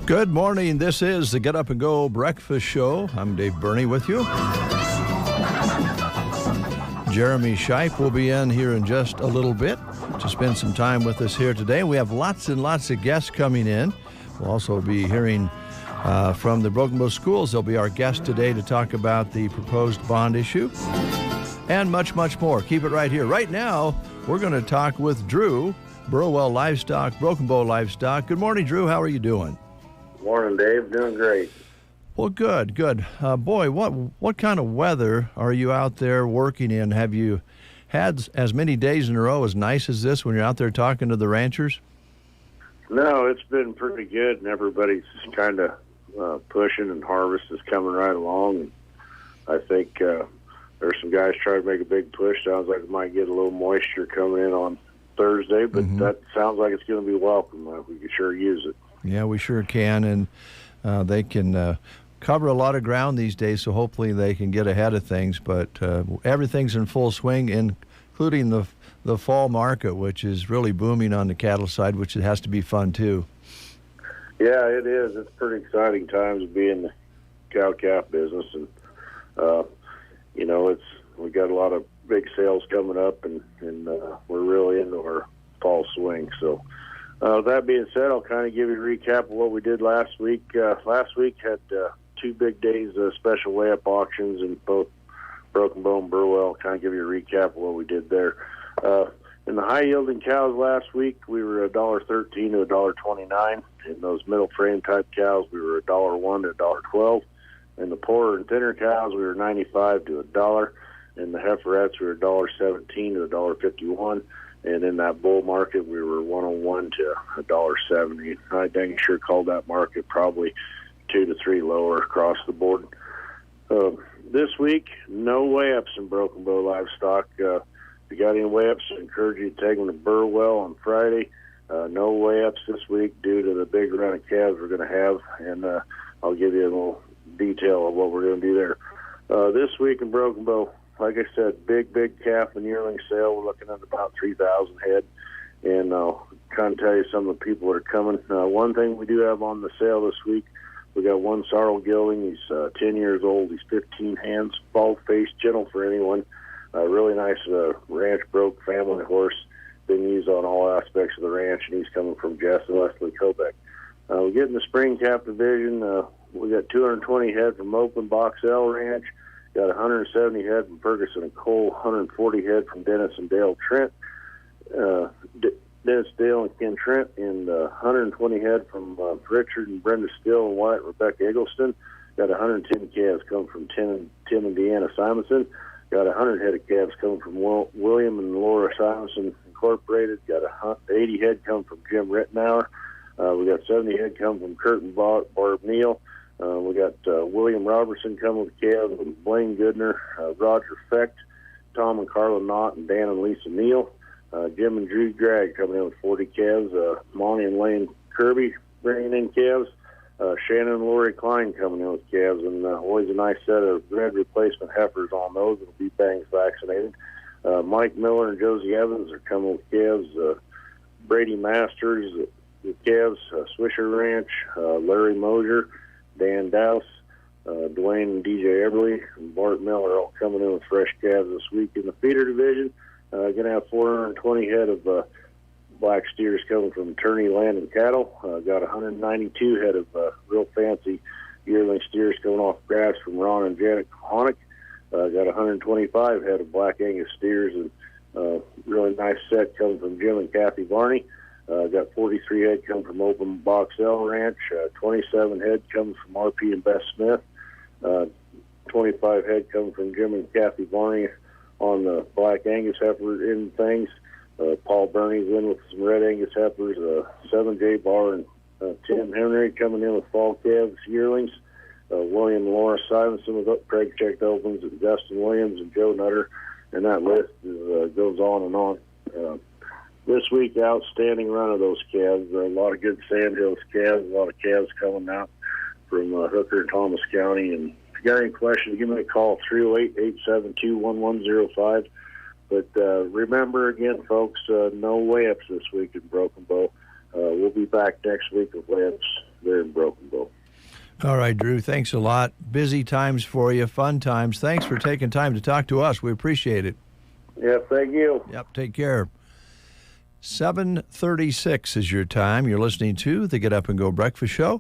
Good morning. This is the Get Up and Go Breakfast Show. I'm Dave Burney with you. Jeremy Shipe will be in here in just a little bit to spend some time with us here today. We have lots and lots of guests coming in. We'll also be hearing from the Broken Bow Schools. They'll be our guest today to talk about the proposed bond issue and much, much more. Keep it right here. Right now, we're going to talk with Drew, Burwell Livestock, Broken Bow Livestock. Good morning, Drew. How are you doing? Morning, Dave. Doing great. Well, good. Boy, what kind of weather are you out there working in? Have you had as many days in a row as nice as this when you're out there talking to the ranchers? No, it's been pretty good, and everybody's kind of pushing, and harvest is coming right along. And I think there's some guys trying to make a big push. Sounds like it might get a little moisture coming in on Thursday, but that sounds like it's going to be welcome. We can sure use it. Yeah, we sure can, and they can cover a lot of ground these days, so hopefully they can get ahead of things. But everything's in full swing, including the fall market, which is really booming on the cattle side, which it has to be fun too. Yeah, it is. It's pretty exciting times to be in the cow-calf business, and we got a lot of big sales coming up, and we're really into our fall swing. So that being said, I'll kind of give you a recap of what we did last week. Last week had 2 big days of special weigh-up auctions in both Broken Bow and Burwell. Kind of give you a recap of what we did there. In the high-yielding cows last week, we were $1.13 to $1.29. In those middle frame type cows, we were $1.01 to $1.12. In the poorer and thinner cows, we were $95 to $1. In the heiferettes, we were $1.17 to $1.51. And in that bull market, we were $1.01 to $1.70. I dang sure called that market probably 2 to 3 lower across the board. This week, no weigh-ups in Broken Bow Livestock. If you got any weigh-ups, I encourage you to take them to Burwell on Friday. No weigh-ups this week due to the big run of calves we're going to have, and I'll give you a little detail of what we're going to do there. This week in Broken Bow, like I said, big calf and yearling sale. We're looking at about 3,000 head, and I'll kind of tell you some of the people that are coming. One thing we do have on the sale this week, we got one sorrel gelding. He's 10 years old. He's 15 hands, bald-faced, gentle for anyone. Really nice ranch broke family horse. Been used on all aspects of the ranch, and he's coming from Jess and Leslie Kobeck. We get in the spring calf division. We got 220 head from Oakland Box L Ranch. Got 170 head from Ferguson and Cole, 140 head from Dennis and Dale Trent, Dennis Dale and Ken Trent, and 120 head from Richard and Brenda Still and Wyatt Rebecca Eggleston. Got 110 calves coming from Tim and Deanna Simonson. Got 100 head of calves coming from William and Laura Simonson Incorporated. Got 80 head coming from Jim Rittenauer. We got 70 head coming from Kurt and Barb Neal. We got William Robertson coming with calves, and Blaine Goodner, Roger Fecht, Tom and Carla Knott, and Dan and Lisa Neal. Jim and Drew Dragg coming in with 40 calves. Monty and Lane Kirby bringing in calves. Shannon and Lori Klein coming in with calves, and always a nice set of red replacement heifers on those. It'll be bangs vaccinated. Mike Miller and Josie Evans are coming with calves. Brady Masters with calves. Swisher Ranch, Larry Mosier, Dan Dowse, Dwayne and DJ Everly, and Bart Miller all coming in with fresh calves this week. In the feeder division, going to have 420 head of black steers coming from Turney Land and Cattle. Got 192 head of real fancy yearling steers coming off grass from Ron and Janet Kohonic. Got 125 head of black Angus steers, and really nice set coming from Jim and Kathy Varney. Got 43 head coming from Open Box L Ranch, 27 head coming from RP and Beth Smith, 25 head coming from Jim and Kathy Varney on the black Angus heifer end things. Paul Burney's in with some red Angus heifers, 7J Bar and Tim Henry coming in with fall calves yearlings. William and Laura Simonson with Craig checked opens, and Dustin Williams and Joe Nutter, and that list goes on and on. This week, outstanding run of those calves. There are a lot of good Sandhills calves, a lot of calves coming out from Hooker and Thomas County. And if you got any questions, give me a call, 308-872-1105. But remember, again, folks, no weigh-ups this week in Broken Bow. We'll be back next week with weigh-ups. there in Broken Bow. All right, Drew, thanks a lot. Busy times for you, fun times. Thanks for taking time to talk to us. We appreciate it. Yeah, thank you. Yep, take care. 7:36 is your time. You're listening to the Get Up and Go Breakfast Show.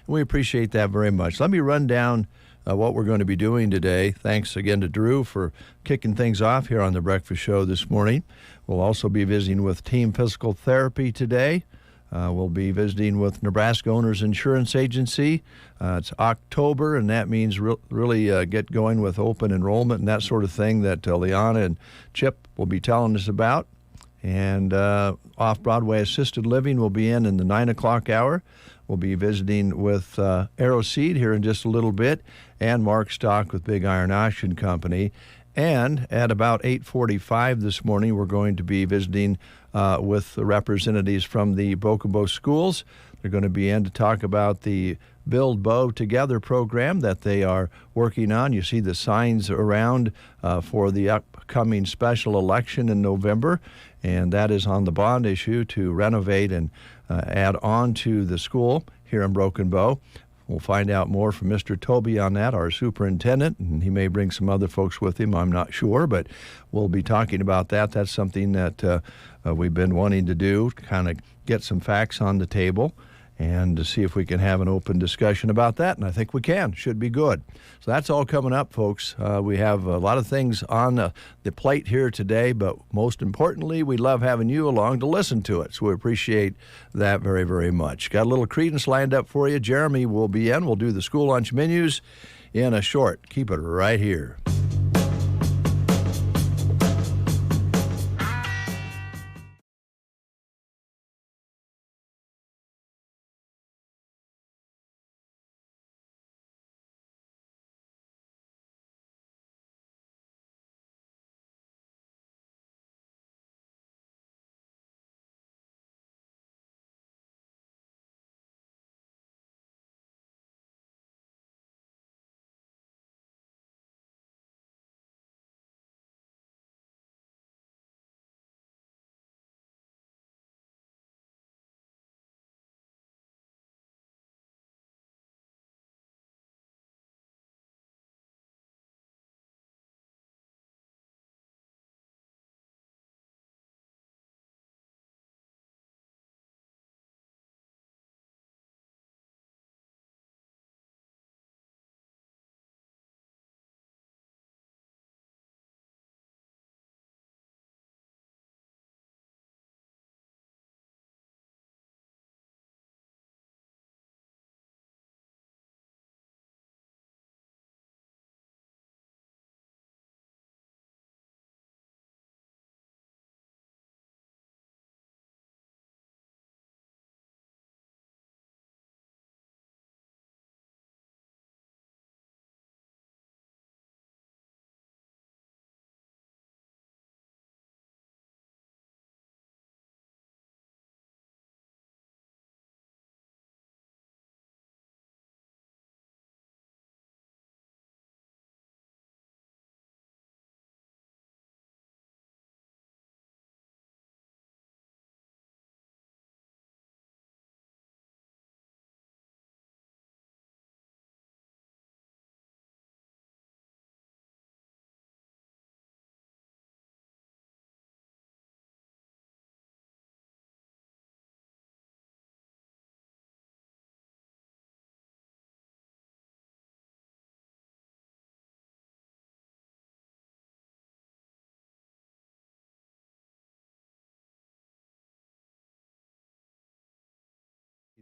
And we appreciate that very much. Let me run down what we're going to be doing today. Thanks again to Drew for kicking things off here on the Breakfast Show this morning. We'll also be visiting with Team Physical Therapy today. We'll be visiting with Nebraska Owners Insurance Agency. It's October, and that means really get going with open enrollment and that sort of thing that Liana and Chip will be telling us about. And Off-Broadway Assisted Living will be in the 9 o'clock hour. We'll be visiting with Arrow Seed here in just a little bit, and Mark Stock with Big Iron Auction Company. And at about 8:45 this morning, we're going to be visiting with the representatives from the Broken Bow schools. They're going to be in to talk about the Build Bow Together program that they are working on. You see the signs around for the upcoming special election in November, and that is on the bond issue to renovate and add on to the school here in Broken Bow. We'll find out more from Mr. Toby on that, our superintendent, and he may bring some other folks with him. I'm not sure, but we'll be talking about that. That's something that we've been wanting to do, kind of get some facts on the table and to see if we can have an open discussion about that, and I think we can. Should be good. So that's all coming up, folks. We have a lot of things on the plate here today, but most importantly, we love having you along to listen to it, so we appreciate that very, very much. Got a little credence lined up for you. Jeremy will be in. We'll do the school lunch menus in a short. Keep it right here.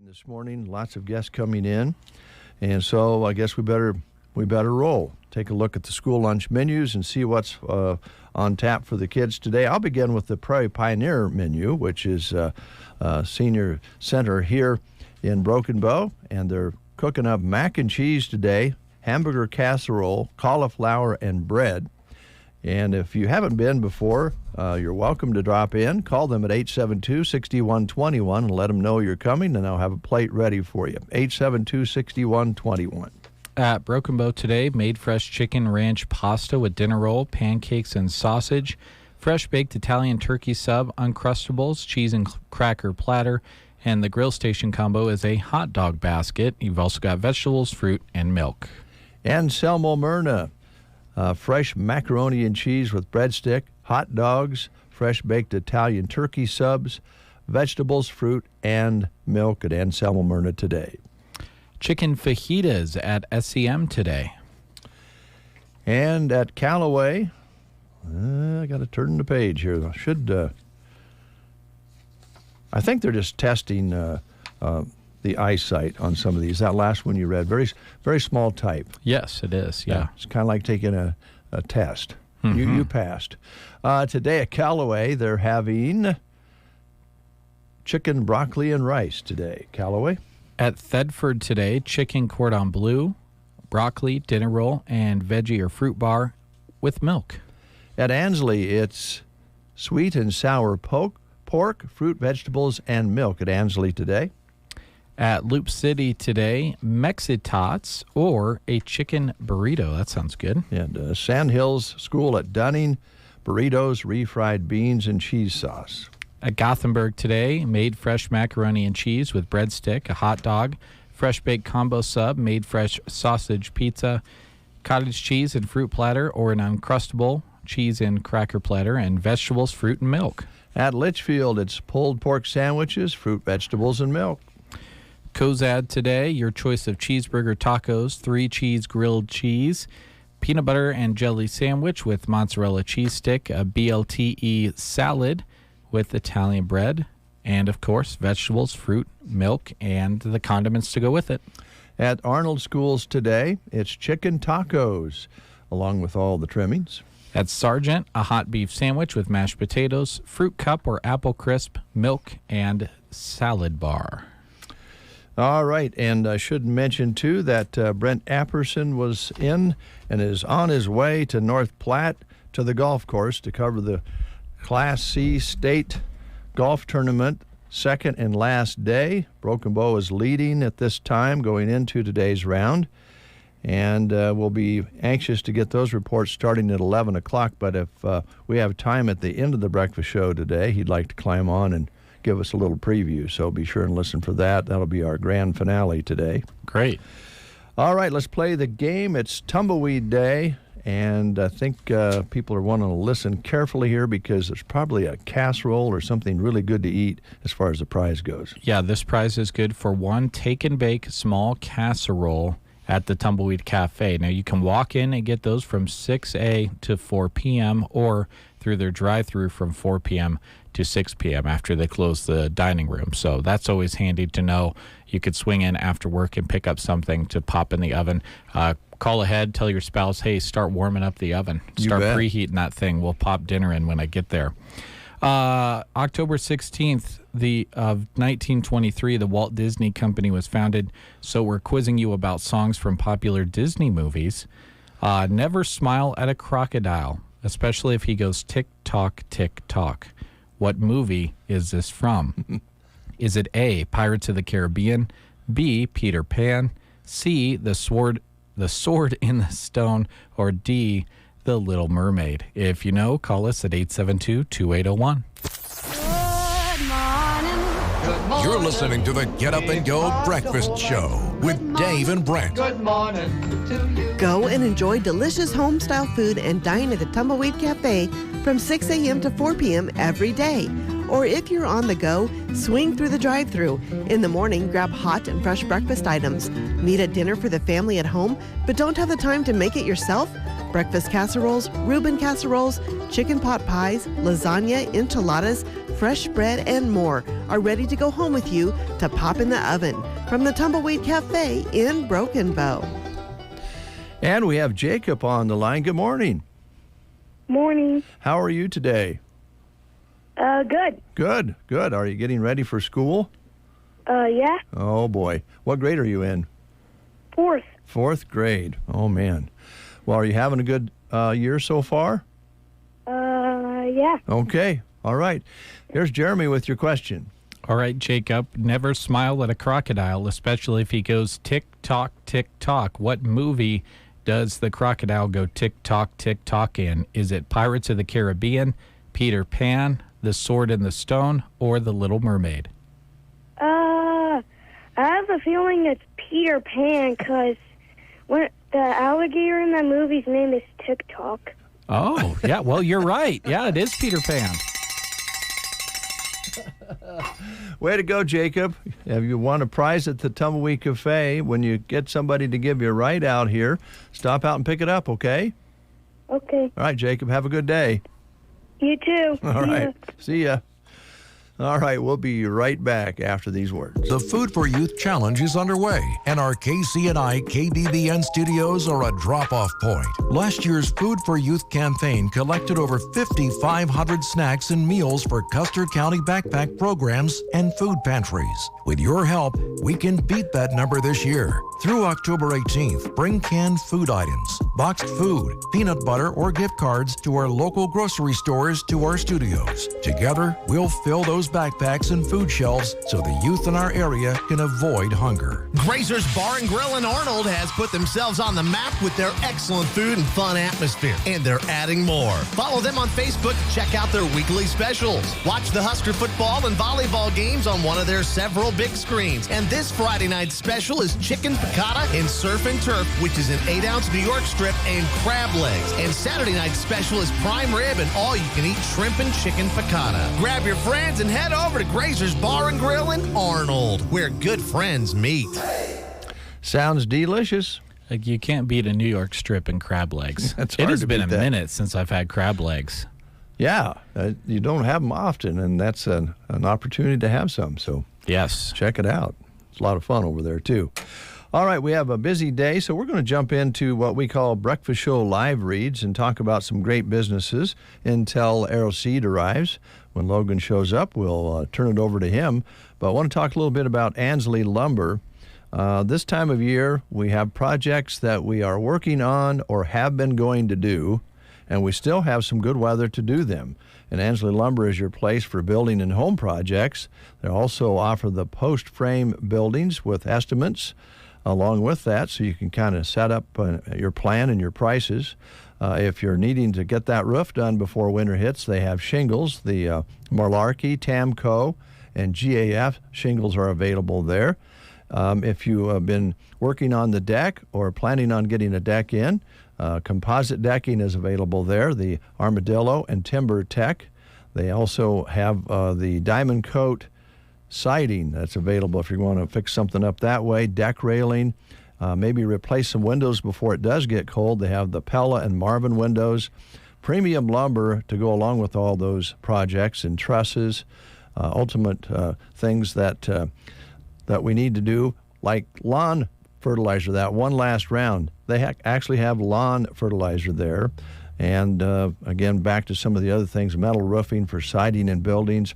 This morning, lots of guests coming in, and so I guess we better roll. Take a look at the school lunch menus and see what's on tap for the kids today. I'll begin with the Prairie Pioneer menu, which is senior center here in Broken Bow, and they're cooking up mac and cheese today, hamburger casserole, cauliflower, and bread. And if you haven't been before, you're welcome to drop in. Call them at 872-6121 and let them know you're coming, and I'll have a plate ready for you. 872-6121. At Broken Bow today, made fresh chicken ranch pasta with dinner roll, pancakes and sausage, fresh baked Italian turkey sub, Uncrustables, cheese and cracker platter, And the grill station combo is a hot dog basket. You've also got vegetables, fruit, and milk. Anselmo Myrna, fresh macaroni and cheese with breadstick, hot dogs, fresh baked Italian turkey subs, vegetables, fruit, and milk at Anselmo Myrna today. Chicken fajitas at SEM today. And at Callaway, I got to turn the page here. I think they're just testing the eyesight on some of these. That last one you read, very, very small type. Yes, it is. Yeah. It's kind of like taking a test. Mm-hmm. You passed. Today at Callaway, they're having chicken, broccoli, and rice today. Callaway. At Thedford today, chicken cordon bleu, broccoli, dinner roll, and veggie or fruit bar with milk. At Ansley, it's sweet and sour pork, fruit, vegetables, and milk at Ansley today. At Loup City today, Mexitats or a chicken burrito. That sounds good. And Sandhills School at Dunning, burritos, refried beans, and cheese sauce. At Gothenburg today, made fresh macaroni and cheese with breadstick, a hot dog, fresh baked combo sub, made fresh sausage pizza, cottage cheese and fruit platter, or an Uncrustable cheese and cracker platter, and vegetables, fruit, and milk. At Litchfield, it's pulled pork sandwiches, fruit, vegetables, and milk. Cozad today, your choice of cheeseburger tacos, 3-cheese grilled cheese, peanut butter and jelly sandwich with mozzarella cheese stick, a BLTE salad with Italian bread, and, of course, vegetables, fruit, milk, and the condiments to go with it. At Arnold Schools today, it's chicken tacos, along with all the trimmings. At Sargent, a hot beef sandwich with mashed potatoes, fruit cup or apple crisp, milk, and salad bar. All right, and I should mention, too, that Brent Apperson was in and is on his way to North Platte to the golf course to cover the Class C state golf tournament, second and last day. Broken Bow is leading at this time going into today's round, and we'll be anxious to get those reports starting at 11 o'clock, but if we have time at the end of the breakfast show today, he'd like to climb on and give us a little preview, so be sure and listen for that. That'll be our grand finale today. Great. All right, let's play the game. It's Tumbleweed Day, and I think people are wanting to listen carefully here because there's probably a casserole or something really good to eat as far as the prize goes. Yeah, this prize is good for one take-and-bake small casserole at the Tumbleweed Cafe. Now, you can walk in and get those from 6 a to 4 p.m. or through their drive-thru from 4 p.m. to 6 p.m. after they close the dining room. So that's always handy to know. You could swing in after work and pick up something to pop in the oven. Call ahead, tell your spouse, hey, start warming up the oven. Start preheating that thing. We'll pop dinner in when I get there. October 16th of 1923, the Walt Disney Company was founded, so we're quizzing you about songs from popular Disney movies. Never smile at a crocodile, especially if he goes tick-tock, tick-tock. What movie is this from? Is it A, Pirates of the Caribbean, B, Peter Pan, C, The Sword in the Stone, or D, The Little Mermaid? If you know, call us at 872-2801. You're listening to the Get Up and Go Breakfast Show with Dave and Brent. Good morning to you. Go and enjoy delicious home-style food and dine at the Tumbleweed Cafe from 6 a.m. to 4 p.m. every day. Or if you're on the go, swing through the drive-thru. In the morning, grab hot and fresh breakfast items. Need a dinner for the family at home, but don't have the time to make it yourself? Breakfast casseroles, Reuben casseroles, chicken pot pies, lasagna, enchiladas, fresh bread, and more are ready to go home with you to pop in the oven from the Tumbleweed Cafe in Broken Bow. And we have Jacob on the line. Good morning. Morning. How are you today? Good. Good. Are you getting ready for school? Yeah. Oh, boy. What grade are you in? Fourth. Fourth grade. Oh, man. Well, are you having a good year so far? Yeah. Okay. All right. Here's Jeremy with your question. All right, Jacob, never smile at a crocodile, especially if he goes tick-tock, tick-tock. What movie does the crocodile go tick-tock, tick-tock in? Is it Pirates of the Caribbean, Peter Pan, The Sword in the Stone, or The Little Mermaid? have a feeling it's Peter Pan because the alligator in that movie's name is TikTok. Oh, yeah. Well, you're right. Yeah, it is Peter Pan. Way to go, Jacob. If you won a prize at the Tumbleweed Cafe, when you get somebody to give you a ride out here, stop out and pick it up, okay? Okay. All right, Jacob, have a good day. You too. All right. See ya. All right, we'll be right back after these words. The Food for Youth Challenge is underway, and our KCNI KBBN studios are a drop-off point. Last year's Food for Youth campaign collected over 5,500 snacks and meals for Custer County backpack programs and food pantries. With your help, we can beat that number this year. Through October 18th, bring canned food items, boxed food, peanut butter, or gift cards to our local grocery stores to our studios. Together, we'll fill those backpacks and food shelves so the youth in our area can avoid hunger. Grazer's Bar and Grill in Arnold has put themselves on the map with their excellent food and fun atmosphere, and they're adding more. Follow them on Facebook to check out their weekly specials. Watch the Husker football and volleyball games on one of their several big screens. And this Friday night special is chicken piccata and surf and turf, which is an 8-ounce New York strip and crab legs. And Saturday night special is prime rib and all-you-can-eat shrimp and chicken piccata. Grab your friends and head over to Grazer's Bar and Grill in Arnold, where good friends meet. Sounds delicious. Like, you can't beat a New York strip and crab legs. It's It hard has to been a beat that. minute since I've had crab legs. Yeah, you don't have them often, and that's an opportunity to have some. So Yes. check it out. It's a lot of fun over there, too. All right, we have a busy day, so we're going to jump into what we call Breakfast Show Live Reads and talk about some great businesses until Arrow Seed arrives. When Logan shows up, we'll turn it over to him. But I want to talk a little bit about Ansley Lumber. This time of year, we have projects that we are working on or have been going to do, and we still have some good weather to do them. And Ansley Lumber is your place for building and home projects. They also offer the post-frame buildings with estimates along with that, so you can kind of set up your plan and your prices. If you're needing to get that roof done before winter hits, they have shingles. The Malarkey, Tamco, and GAF shingles are available there. If you have been working on the deck or planning on getting a deck in, composite decking is available there, the Armadillo and Timber Tech. They also have the Diamond Coat siding that's available if you want to fix something up that way, deck railing, maybe replace some windows before it does get cold. They have the Pella and Marvin windows, premium lumber to go along with all those projects, and trusses, ultimate things that we need to do, like lawn fertilizer, that one last round. They actually have lawn fertilizer there. And again, back to some of the other things, metal roofing for siding and buildings.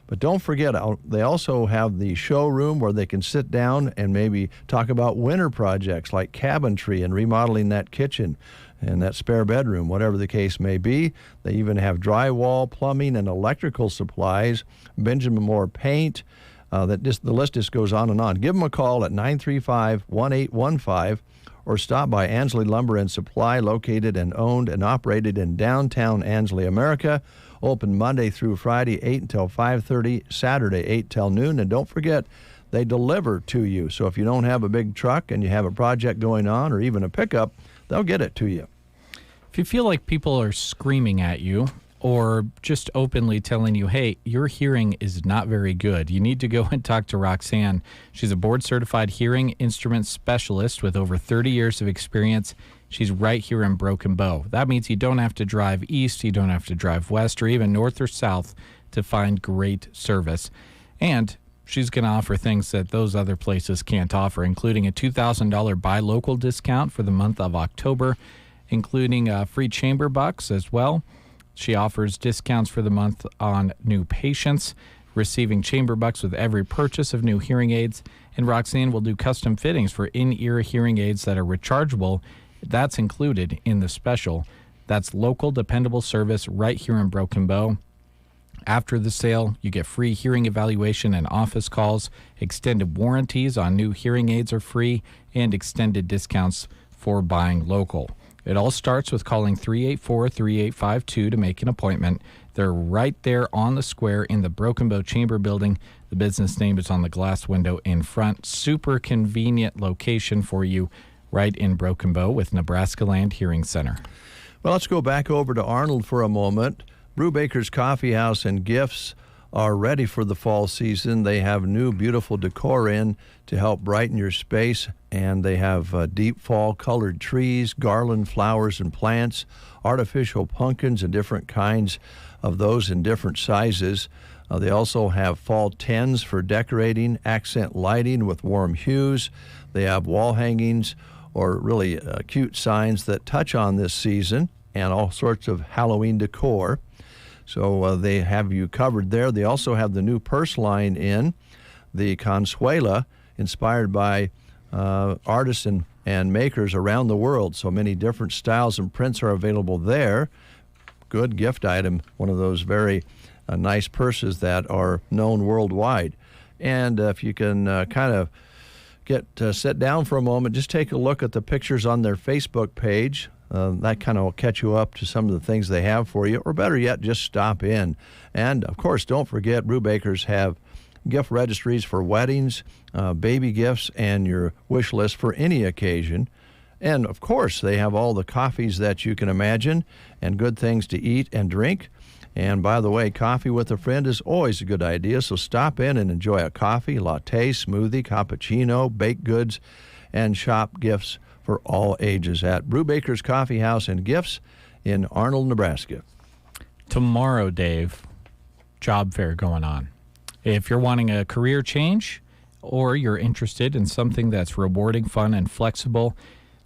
But don't forget, they also have the showroom where they can sit down and maybe talk about winter projects like cabinetry and remodeling that kitchen and that spare bedroom, whatever the case may be. They even have drywall, plumbing, and electrical supplies, Benjamin Moore paint. The list just goes on and on. Give them a call at 935-1815 or stop by Ansley Lumber and Supply, located and owned and operated in downtown Ansley, America. Open Monday through Friday, 8 until 5:30, Saturday, 8 till noon. And don't forget, they deliver to you. So if you don't have a big truck and you have a project going on or even a pickup, they'll get it to you. If you feel like people are screaming at you or just openly telling you, hey, your hearing is not very good, you need to go and talk to Roxanne. She's a board-certified hearing instrument specialist with over 30 years of experience. She's right here in Broken Bow. That means you don't have to drive east, you don't have to drive west, or even north or south to find great service. And she's going to offer things that those other places can't offer, including a $2,000 buy local discount for the month of October, including free chamber bucks as well. She offers discounts for the month on new patients, receiving chamber bucks with every purchase of new hearing aids. And Roxanne will do custom fittings for in-ear hearing aids that are rechargeable. That's included in the special. That's local, dependable service right here in Broken Bow. After the sale, you get free hearing evaluation and office calls. Extended warranties on new hearing aids are free, and extended discounts for buying local. It all starts with calling 384-3852 to make an appointment. They're right there on the square in the Broken Bow Chamber Building. The business name is on the glass window in front. Super convenient location for you right in Broken Bow with Nebraska Land Hearing Center. Well, let's go back over to Arnold for a moment. Brubaker's Coffee House and Gifts are ready for the fall season. They have new beautiful decor in to help brighten your space, and they have deep fall colored trees, garland flowers and plants, artificial pumpkins and different kinds of those in different sizes. They also have fall tents for decorating, accent lighting with warm hues. They have wall hangings or really cute signs that touch on this season, and all sorts of Halloween decor. So they have you covered there. They also have the new purse line in, the Consuela, inspired by artists and makers around the world. So many different styles and prints are available there. Good gift item, one of those very nice purses that are known worldwide. And if you can kind of sit down for a moment, just take a look at the pictures on their Facebook page. That kind of will catch you up to some of the things they have for you, or better yet, just stop in. And, of course, don't forget, Brubakers have gift registries for weddings, baby gifts, and your wish list for any occasion. And, of course, they have all the coffees that you can imagine and good things to eat and drink. And, by the way, coffee with a friend is always a good idea, so stop in and enjoy a coffee, latte, smoothie, cappuccino, baked goods, and shop gifts for all ages at Brubaker's Coffee House and Gifts in Arnold, Nebraska. Tomorrow, Dave, job fair going on. If you're wanting a career change or you're interested in something that's rewarding, fun, and flexible,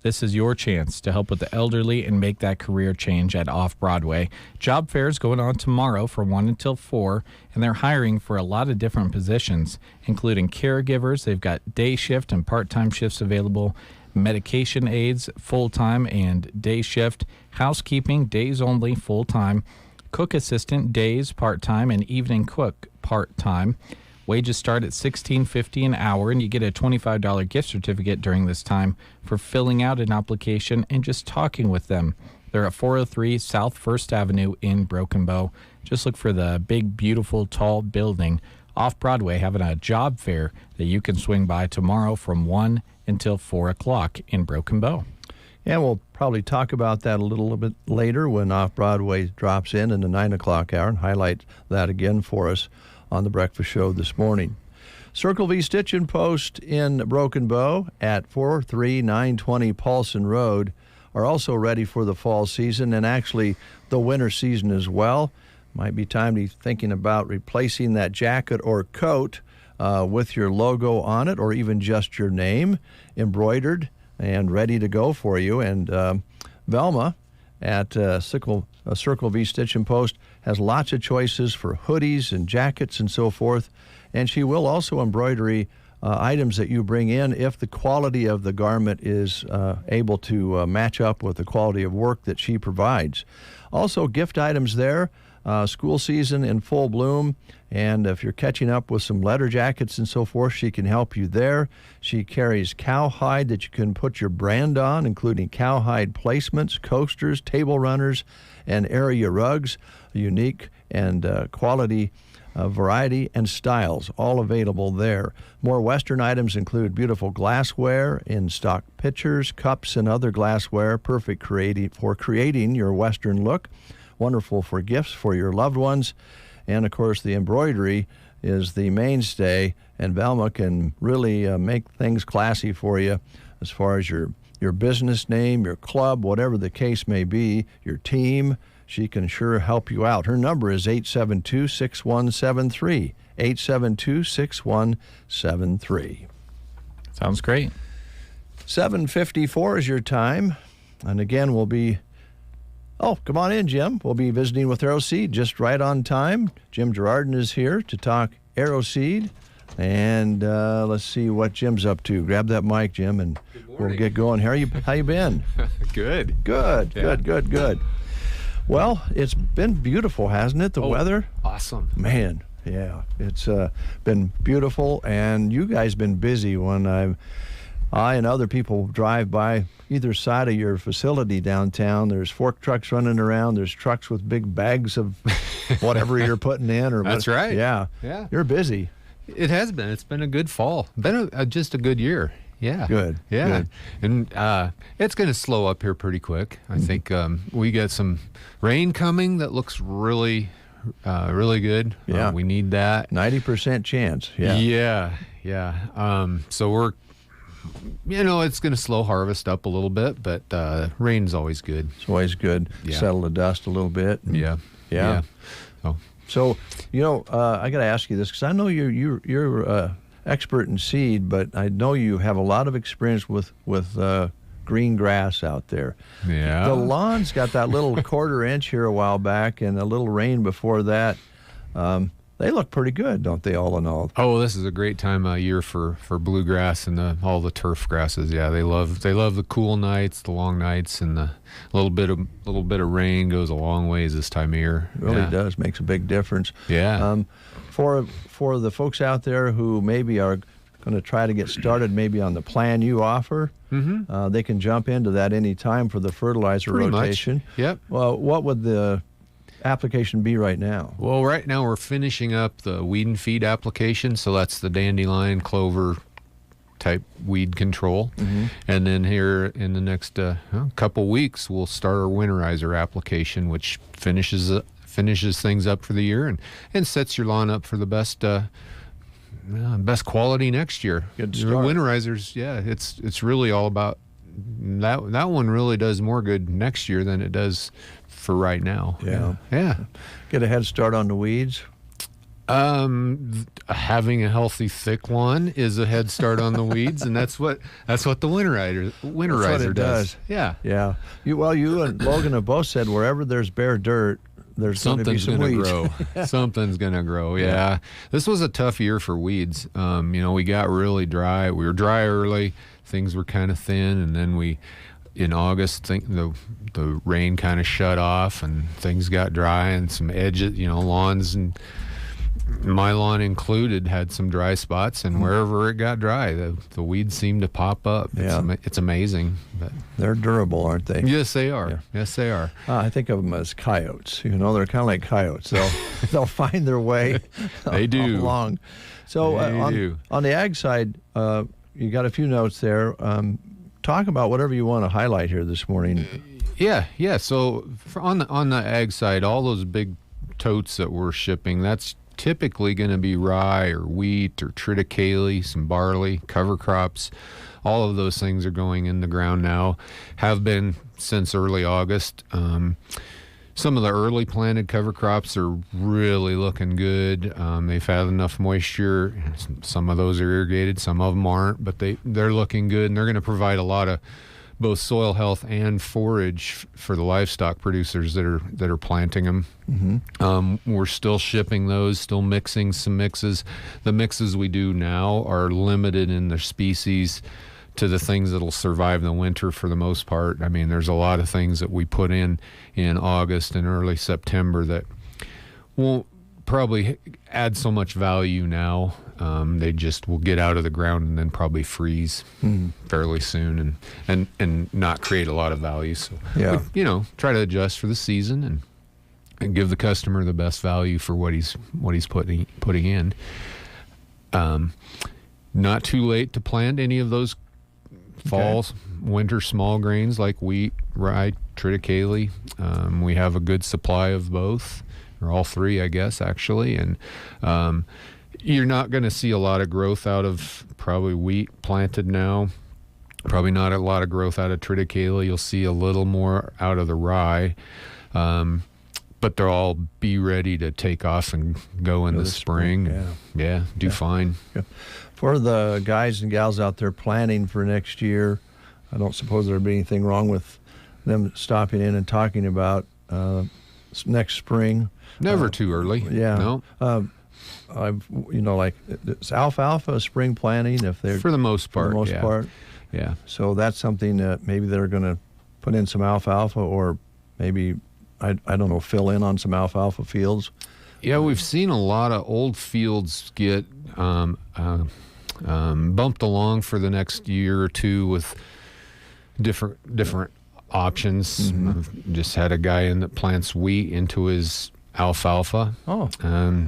this is your chance to help with the elderly and make that career change at Off-Broadway. Job fair is going on tomorrow from 1 until 4, and they're hiring for a lot of different positions, including caregivers. They've got day shift and part-time shifts available, medication aides, full-time and day shift, housekeeping, days only, full-time, cook assistant, days, part-time, and evening cook, part-time. Wages start at $16.50 an hour, and you get a $25 gift certificate during this time for filling out an application and just talking with them. They're at 403 South 1st Avenue in Broken Bow. Just look for the big, beautiful, tall building Off-Broadway, having a job fair that you can swing by tomorrow from 1 until 4 o'clock in Broken Bow. And we'll probably talk about that a little bit later when Off-Broadway drops in the 9 o'clock hour and highlight that again for us on the breakfast show this morning. Circle V Stitch and Post in Broken Bow at 43920 Paulson Road are also ready for the fall season and actually the winter season as well. Might be time to be thinking about replacing that jacket or coat with your logo on it, or even just your name embroidered and ready to go for you. And Velma at Circle V Stitch and Post has lots of choices for hoodies and jackets and so forth. And she will also embroidery items that you bring in if the quality of the garment is able to match up with the quality of work that she provides. Also, gift items there. School season in full bloom, and if you're catching up with some leather jackets and so forth, she can help you there. She carries cowhide that you can put your brand on, including cowhide placements, coasters, table runners, and area rugs. Unique and quality variety and styles, all available there. More Western items include beautiful glassware in stock pitchers, cups, and other glassware, perfect for creating your Western look. Wonderful for gifts for your loved ones. And, of course, the embroidery is the mainstay, and Velma can really make things classy for you as far as your business name, your club, whatever the case may be, your team. She can sure help you out. Her number is 872-6173, 872-6173. Sounds great. 7:54 is your time. And, again, we'll be... Oh, come on in, Jim. We'll be visiting with AeroSeed just right on time. Jim Girardin is here to talk AeroSeed. And let's see what Jim's up to. Grab that mic, Jim, and we'll get going. How you been? Good. Good. Well, it's been beautiful, hasn't it, the weather? Awesome. Man, yeah. It's been beautiful, and you guys been busy when I and other people drive by either side of your facility downtown. There's fork trucks running around. There's trucks with big bags of whatever you're putting in. That's right. Yeah. You're busy. It has been. It's been a good fall. Been just a good year. Yeah. Good. Yeah. Good. And it's going to slow up here pretty quick. I think we get some rain coming that looks really good. Yeah. We need that. 90% chance. Yeah. Yeah. So we're, it's going to slow harvest up a little bit, but rain's always good. It's always good. Yeah. Settle the dust a little bit. Yeah. So, I got to ask you this because I know you're expert in seed, but I know you have a lot of experience with green grass out there. Yeah. The lawn's got that little quarter inch here a while back and a little rain before that. They look pretty good, don't they, all in all? Oh, this is a great time of year for bluegrass and all the turf grasses. Yeah, they love the cool nights, the long nights, and the little bit of rain goes a long ways this time of year. It really does. Makes a big difference. Yeah. For the folks out there who maybe are going to try to get started maybe on the plan you offer, they can jump into that any time for the fertilizer Pretty rotation. much. Yep. Well, what would the application be right now? Well, right now we're finishing up the weed and feed application, so that's the dandelion, clover type weed control. And then here in the next couple weeks, we'll start our winterizer application, which finishes things up for the year and sets your lawn up for the best quality next year. Good start. Winterizers, it's really all about that. That one really does more good next year than it does for right now. Yeah. Get a head start on the weeds. Having a healthy, thick lawn is a head start on the weeds, and that's what the winterizer does. Yeah. You and Logan have both said wherever there's bare dirt, there's something's going to be grow. Something's going to grow. Yeah. This was a tough year for weeds. We got really dry. We were dry early. Things were kind of thin, and then in August, the rain kind of shut off, and things got dry, and some edges, lawns, and my lawn included, had some dry spots, and wherever it got dry, the weeds seemed to pop up. It's amazing. But they're durable, aren't they? Yes, they are. Yeah. Yes, they are. I think of them as coyotes. They're kind of like coyotes. They'll find their way. They do. Along. So on the ag side, you got a few notes there. Talk about whatever you want to highlight here this morning. Yeah. So on the ag side, all those big totes that we're shipping, that's typically going to be rye or wheat or triticale, some barley, cover crops. All of those things are going in the ground now, have been since early August. Some of the early planted cover crops are really looking good. They've had enough moisture. Some of those are irrigated, some of them aren't, but they're looking good, and they're going to provide a lot of both soil health and forage for the livestock producers that are planting them. We're still shipping those, still mixing some mixes. The mixes we do now are limited in their species to the things that'll survive the winter for the most part. I mean, there's a lot of things that we put in August and early September that won't probably add so much value now. They just will get out of the ground and then probably freeze fairly soon and not create a lot of value. So, try to adjust for the season and give the customer the best value for what he's putting in. Not too late to plant any of those winter small grains like wheat, rye, triticale. We have a good supply of both, or all three, I guess, actually. And you're not going to see a lot of growth out of probably wheat planted now. Probably not a lot of growth out of triticale. You'll see a little more out of the rye. But they'll all be ready to take off and go in the spring. Do fine. Yeah. For the guys and gals out there planning for next year, I don't suppose there'd be anything wrong with them stopping in and talking about next spring. Never too early. Yeah. No. It's alfalfa spring planting if they're for the most part. Yeah. So that's something that maybe they're going to put in some alfalfa, or maybe I don't know, fill in on some alfalfa fields. Yeah, we've seen a lot of old fields get bumped along for the next year or two with different options. I've just had a guy in that plants wheat into his alfalfa. Oh.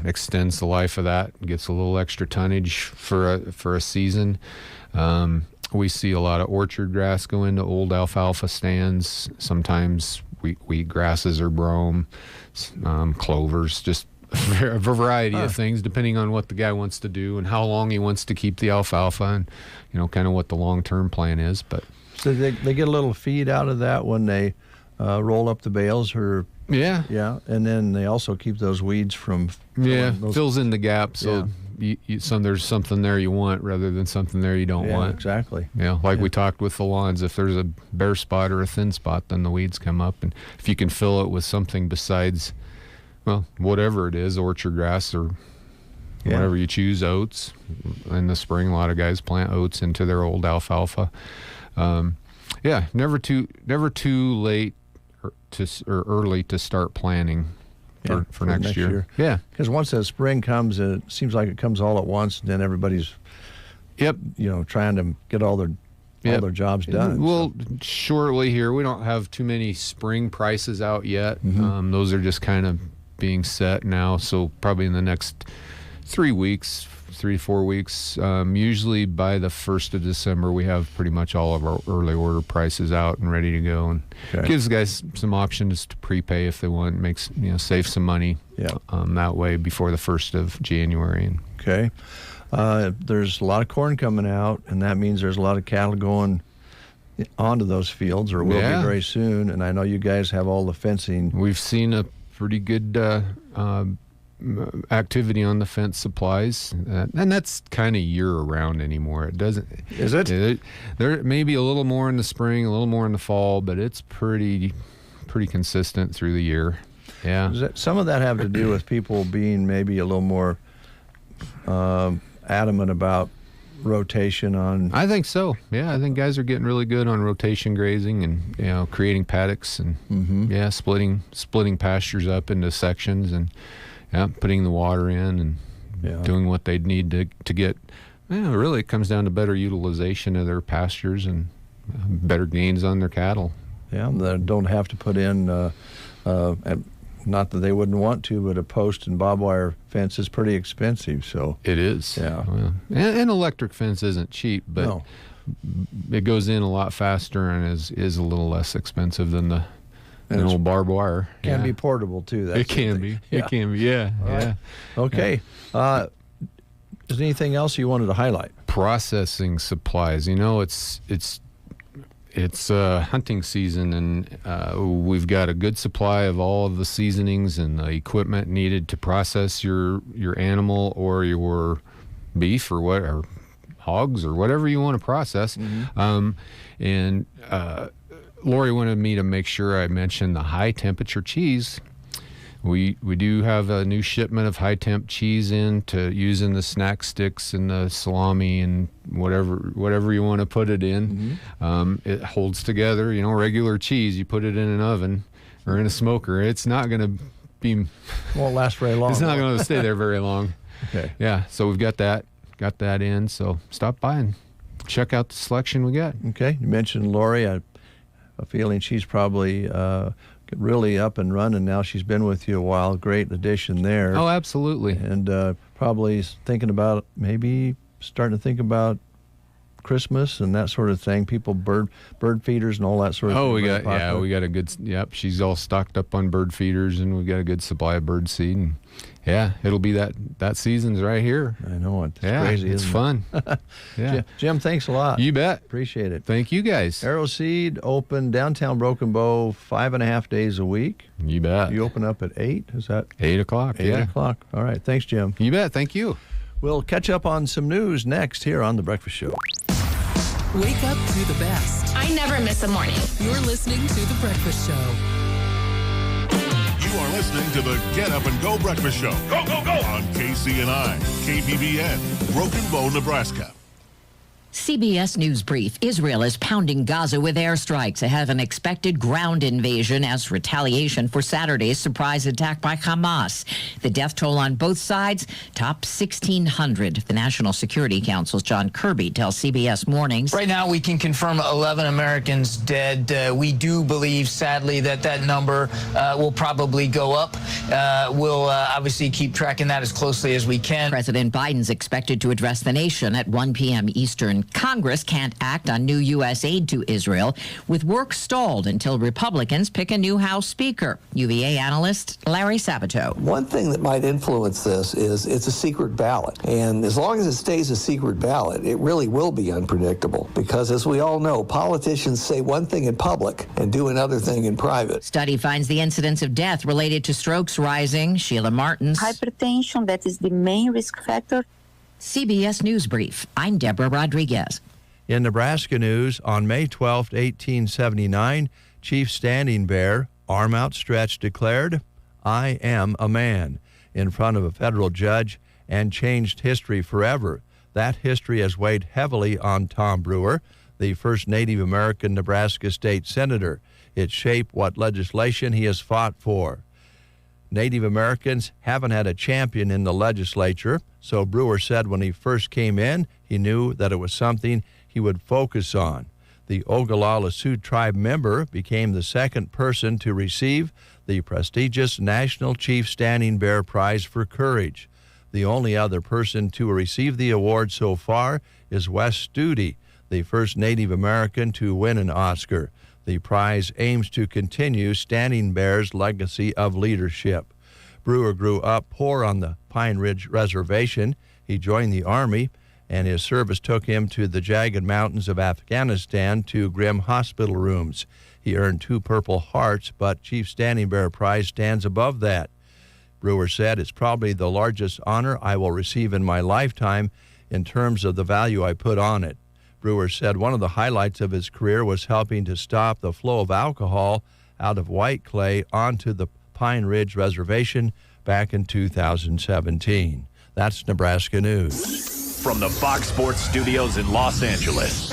Extends the life of that. Gets a little extra tonnage for a season. We see a lot of orchard grass go into old alfalfa stands. Sometimes wheat grasses or brome, clovers, just a variety of things depending on what the guy wants to do and how long he wants to keep the alfalfa and, kind of what the long-term plan is. But so they get a little feed out of that when they roll up the bales or... Yeah, and then they also keep those weeds from... fills in the gap so there's something there you want rather than something there you don't want. Exactly. We talked with the lawns, if there's a bare spot or a thin spot, then the weeds come up. And if you can fill it with something besides, whatever it is, orchard grass or whatever you choose, oats. In the spring, a lot of guys plant oats into their old alfalfa. Never too late or early to start planning for next year. Yeah, because once that spring comes, it seems like it comes all at once, and then everybody's trying to get all their jobs done. Well, shortly here, we don't have too many spring prices out yet. Mm-hmm. Those are just kind of being set now, so probably in the next 3 to 4 weeks. Usually by the 1st of December, we have pretty much all of our early order prices out and ready to go, and gives guys some options to prepay if they want. Makes save some money that way before the 1st of January. Okay. There's a lot of corn coming out, and that means there's a lot of cattle going onto those fields, or will be very soon. And I know you guys have all the fencing. We've seen a pretty good activity on the fence supplies, and that's kind of year-round anymore. It doesn't... Is it? There may be a little more in the spring, a little more in the fall, but it's pretty consistent through the year. Yeah. Does some of that have to do with people being maybe a little more adamant about rotation on... I think so. Yeah, I think guys are getting really good on rotation grazing and creating paddocks and splitting pastures up into sections and putting the water in and doing what they'd need to get. Really, it comes down to better utilization of their pastures and better gains on their cattle. Yeah, they don't have to put in, not that they wouldn't want to, but a post and barbed wire fence is pretty expensive. So it is. Yeah. Well, and electric fence isn't cheap, but it goes in a lot faster and is a little less expensive than the old barbed wire. Can be portable too. It can be. It can be. Yeah. Right. Okay. Is there anything else you wanted to highlight? Processing supplies. It's hunting season, and we've got a good supply of all of the seasonings and the equipment needed to process your animal or your beef or hogs or whatever you want to process. And Lori wanted me to make sure I mentioned the high temperature cheese. We do have a new shipment of high temp cheese in to use in the snack sticks and the salami and whatever you want to put it in. It holds together. Regular cheese, you put it in an oven or in a smoker, it's not going to be... Won't last very long. It's not going to stay there very long. Okay. Yeah, so we've got that in. So stop by and check out the selection we got. Okay. You mentioned Lori. I have a feeling she's probably... really up and running now. She's been with you a while. Great addition there. Oh, absolutely. And probably thinking about maybe starting to think about Christmas and that sort of thing. People bird feeders and all that sort of thing. Oh, we got a good. Yep, she's all stocked up on bird feeders, and we got a good supply of bird seed. And it'll be that season's right here. I know it's crazy. It's fun. Yeah, Jim, thanks a lot. You bet. Appreciate it. Thank you guys. Arrow Seed open downtown Broken Bow 5.5 days a week. You bet. You open up at 8. Is that 8 o'clock? 8 o'clock. All right. Thanks, Jim. You bet. Thank you. We'll catch up on some news next here on The Breakfast Show. Wake up to the best. I never miss a morning. You're listening to The Breakfast Show. You are listening to the Get Up and Go Breakfast Show. Go, go, go! On KCNI, KBBN, Broken Bow, Nebraska. CBS News Brief. Israel is pounding Gaza with airstrikes ahead of an expected ground invasion as retaliation for Saturday's surprise attack by Hamas. The death toll on both sides tops 1,600. The National Security Council's John Kirby tells CBS Mornings. Right now, we can confirm 11 Americans dead. We do believe, sadly, that number will probably go up. We'll obviously keep tracking that as closely as we can. President Biden's expected to address the nation at 1 p.m. Eastern. Congress can't act on new U.S. aid to Israel, with work stalled until Republicans pick a new House Speaker. UVA analyst Larry Sabato. One thing that might influence this is it's a secret ballot. And as long as it stays a secret ballot, it really will be unpredictable. Because as we all know, politicians say one thing in public and do another thing in private. Study finds the incidence of death related to strokes rising. Sheila Martins. Hypertension, that is the main risk factor. CBS News Brief. I'm Deborah Rodriguez. In Nebraska news, on May 12, 1879, Chief Standing Bear, arm outstretched, declared, "I am a man," in front of a federal judge and changed history forever. That history has weighed heavily on Tom Brewer, the first Native American Nebraska state senator. It shaped what legislation he has fought for. Native Americans haven't had a champion in the legislature, so Brewer said when he first came in, he knew that it was something he would focus on. The Ogallala Sioux tribe member became the second person to receive the prestigious National Chief Standing Bear Prize for Courage. The only other person to receive the award so far is Wes Studi, the first Native American to win an Oscar. The prize aims to continue Standing Bear's legacy of leadership. Brewer grew up poor on the Pine Ridge Reservation. He joined the Army, and his service took him to the jagged mountains of Afghanistan to grim hospital rooms. He earned 2 Purple Hearts, but Chief Standing Bear Prize stands above that. Brewer said, "It's probably the largest honor I will receive in my lifetime in terms of the value I put on it." Brewer said one of the highlights of his career was helping to stop the flow of alcohol out of White Clay onto the Pine Ridge Reservation back in 2017. That's Nebraska News. From the Fox Sports Studios in Los Angeles,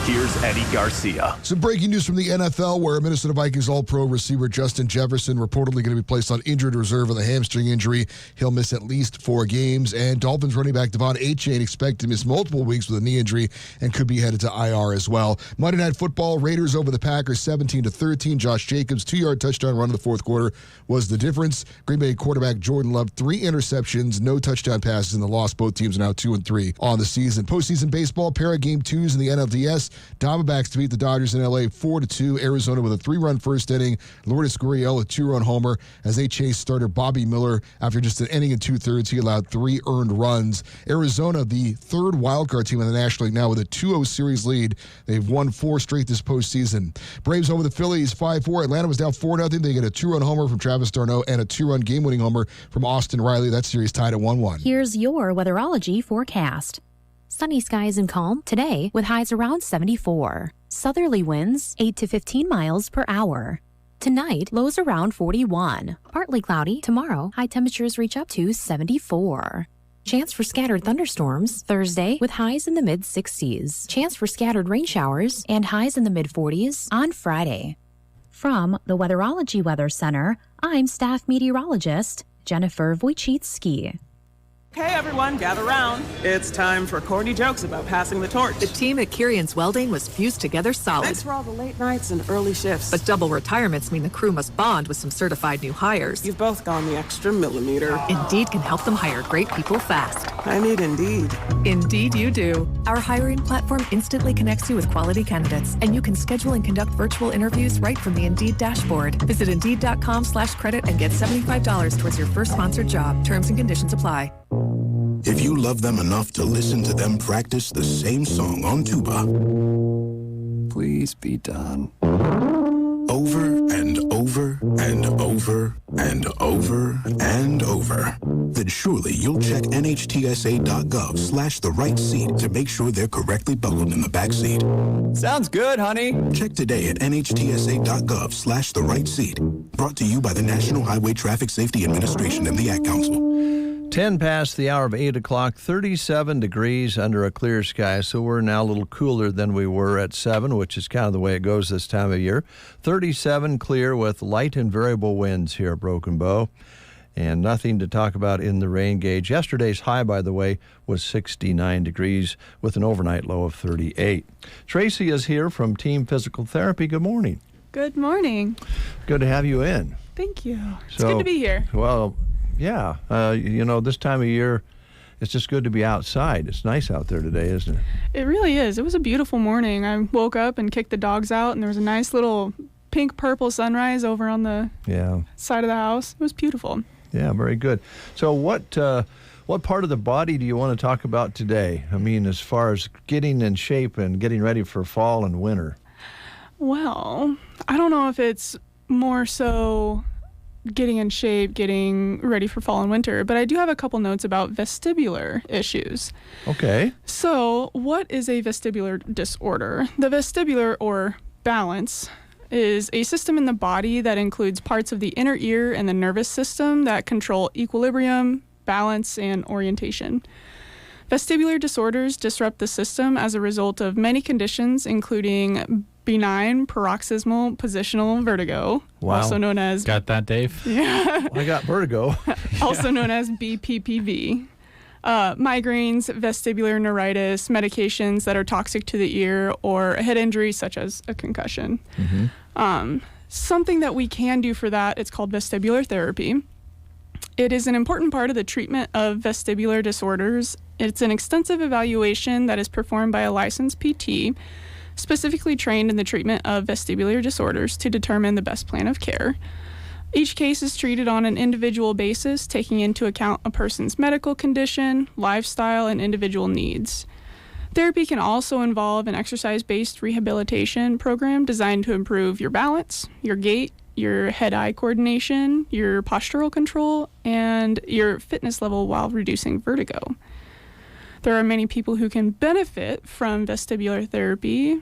here's Eddie Garcia. Some breaking news from the NFL, where Minnesota Vikings All-Pro receiver Justin Jefferson reportedly going to be placed on injured reserve with a hamstring injury. He'll miss at least 4 games. And Dolphins running back Devon Achane expected to miss multiple weeks with a knee injury and could be headed to IR as well. Monday Night Football, Raiders over the Packers 17-13. Josh Jacobs' 2-yard touchdown run in the fourth quarter was the difference. Green Bay quarterback Jordan Love, 3 interceptions, no touchdown passes in the loss. Both teams are now 2-3 on the season. Postseason baseball, pair of game 2s in the NLDS. Diamondbacks to beat the Dodgers in L.A. 4-2. Arizona with a 3-run first inning. Lourdes Gurriel a 2-run homer as they chased starter Bobby Miller. After just an inning and 2/3, he allowed 3 earned runs. Arizona, the 3rd wildcard team in the National League now with a 2-0 series lead. They've won 4 straight this postseason. Braves over the Phillies 5-4. Atlanta was down 4-0. They get a 2-run homer from Travis d'Arnaud and a 2-run game-winning homer from Austin Riley. That series tied at 1-1. Here's your weatherology forecast. Sunny skies and calm today with highs around 74. Southerly winds 8 to 15 miles per hour. Tonight, lows around 41. Partly cloudy tomorrow. High temperatures reach up to 74. Chance for scattered thunderstorms Thursday with highs in the mid-60s. Chance for scattered rain showers and highs in the mid-40s on Friday. From the Weatherology Weather Center, I'm staff meteorologist Jennifer Wojcicki. Okay, everyone, gather round. It's time for corny jokes about passing the torch. The team at Kirian's Welding was fused together solid. Thanks for all the late nights and early shifts. But double retirements mean the crew must bond with some certified new hires. You've both gone the extra millimeter. Indeed can help them hire great people fast. I need Indeed. Indeed you do. Our hiring platform instantly connects you with quality candidates, and you can schedule and conduct virtual interviews right from the Indeed dashboard. Visit Indeed.com/credit and get $75 towards your first sponsored job. Terms and conditions apply. If you love them enough to listen to them practice the same song on tuba, please be done. Over and over and over and over and over, then surely you'll check NHTSA.gov/the right seat to make sure they're correctly buckled in the back seat. Sounds good, honey. Check today at NHTSA.gov/the right seat. Brought to you by the National Highway Traffic Safety Administration and the Ad Council. 10 past the hour of 8 o'clock, 37 degrees under a clear sky, so we're now a little cooler than we were at 7, which is kind of the way it goes this time of year. 37 clear with light and variable winds here at Broken Bow, and nothing to talk about in the rain gauge. Yesterday's high, by the way, was 69 degrees with an overnight low of 38. Tracy is here from Team Physical Therapy. Good morning. Good morning. Good to have you in. Thank you. It's good to be here. Well, yeah. This time of year, it's just good to be outside. It's nice out there today, isn't it? It really is. It was a beautiful morning. I woke up and kicked the dogs out, and there was a nice little pink-purple sunrise over on the side of the house. It was beautiful. Yeah, very good. So what part of the body do you want to talk about today? I mean, as far as getting in shape and getting ready for fall and winter. Well, I don't know if it's more so getting in shape, getting ready for fall and winter, but I do have a couple notes about vestibular issues. Okay. So, what is a vestibular disorder? The vestibular, or balance, is a system in the body that includes parts of the inner ear and the nervous system that control equilibrium, balance, and orientation. Vestibular disorders disrupt the system as a result of many conditions, including benign paroxysmal positional vertigo, also known as... Got that, Dave? Yeah. I got vertigo. Also known as BPPV. Migraines, vestibular neuritis, medications that are toxic to the ear, or a head injury such as a concussion. Mm-hmm. Something that we can do for that, it's called vestibular therapy. It is an important part of the treatment of vestibular disorders. It's an extensive evaluation that is performed by a licensed PT, specifically trained in the treatment of vestibular disorders to determine the best plan of care. Each case is treated on an individual basis, taking into account a person's medical condition, lifestyle, and individual needs. Therapy can also involve an exercise-based rehabilitation program designed to improve your balance, your gait, your head-eye coordination, your postural control, and your fitness level while reducing vertigo. There are many people who can benefit from vestibular therapy.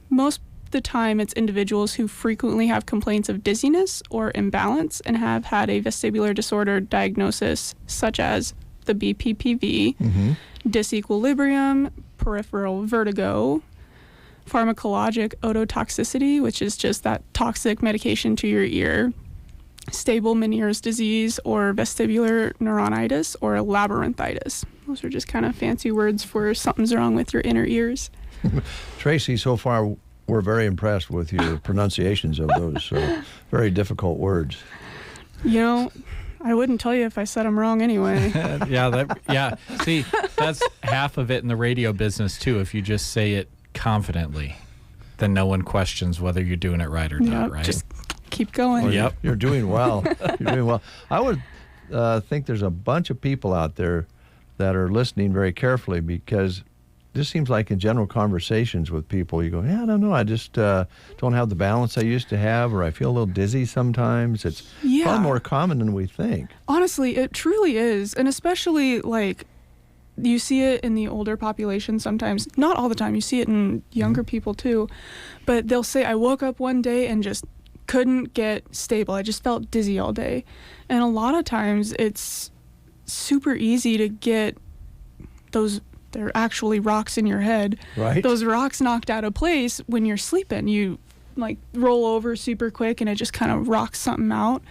Most of the time, it's individuals who frequently have complaints of dizziness or imbalance and have had a vestibular disorder diagnosis, such as the BPPV, disequilibrium, peripheral vertigo, pharmacologic ototoxicity, which is just that toxic medication to your ear, stable Meniere's disease, or vestibular neuronitis, or labyrinthitis. Those are just kind of fancy words for something's wrong with your inner ears. Tracy, so far we're very impressed with your pronunciations of those very difficult words. You know, I wouldn't tell you if I said them wrong anyway. See, that's half of it in the radio business too. If you just say it confidently, then no one questions whether you're doing it right or not, right? Just keep going. Well, you're doing well. You're doing well. I would think there's a bunch of people out there that are listening very carefully, because this seems like in general conversations with people, you go, I don't know, I just don't have the balance I used to have, or I feel a little dizzy sometimes. It's far more common than we think. Honestly, it truly is. And especially, you see it in the older population sometimes. Not all the time. You see it in younger people too. But they'll say, I woke up one day and just couldn't get stable. I just felt dizzy all day. And a lot of times it's super easy to get they're actually rocks in your head. Right. Those rocks knocked out of place when you're sleeping. You roll over super quick and it just kind of rocks something out.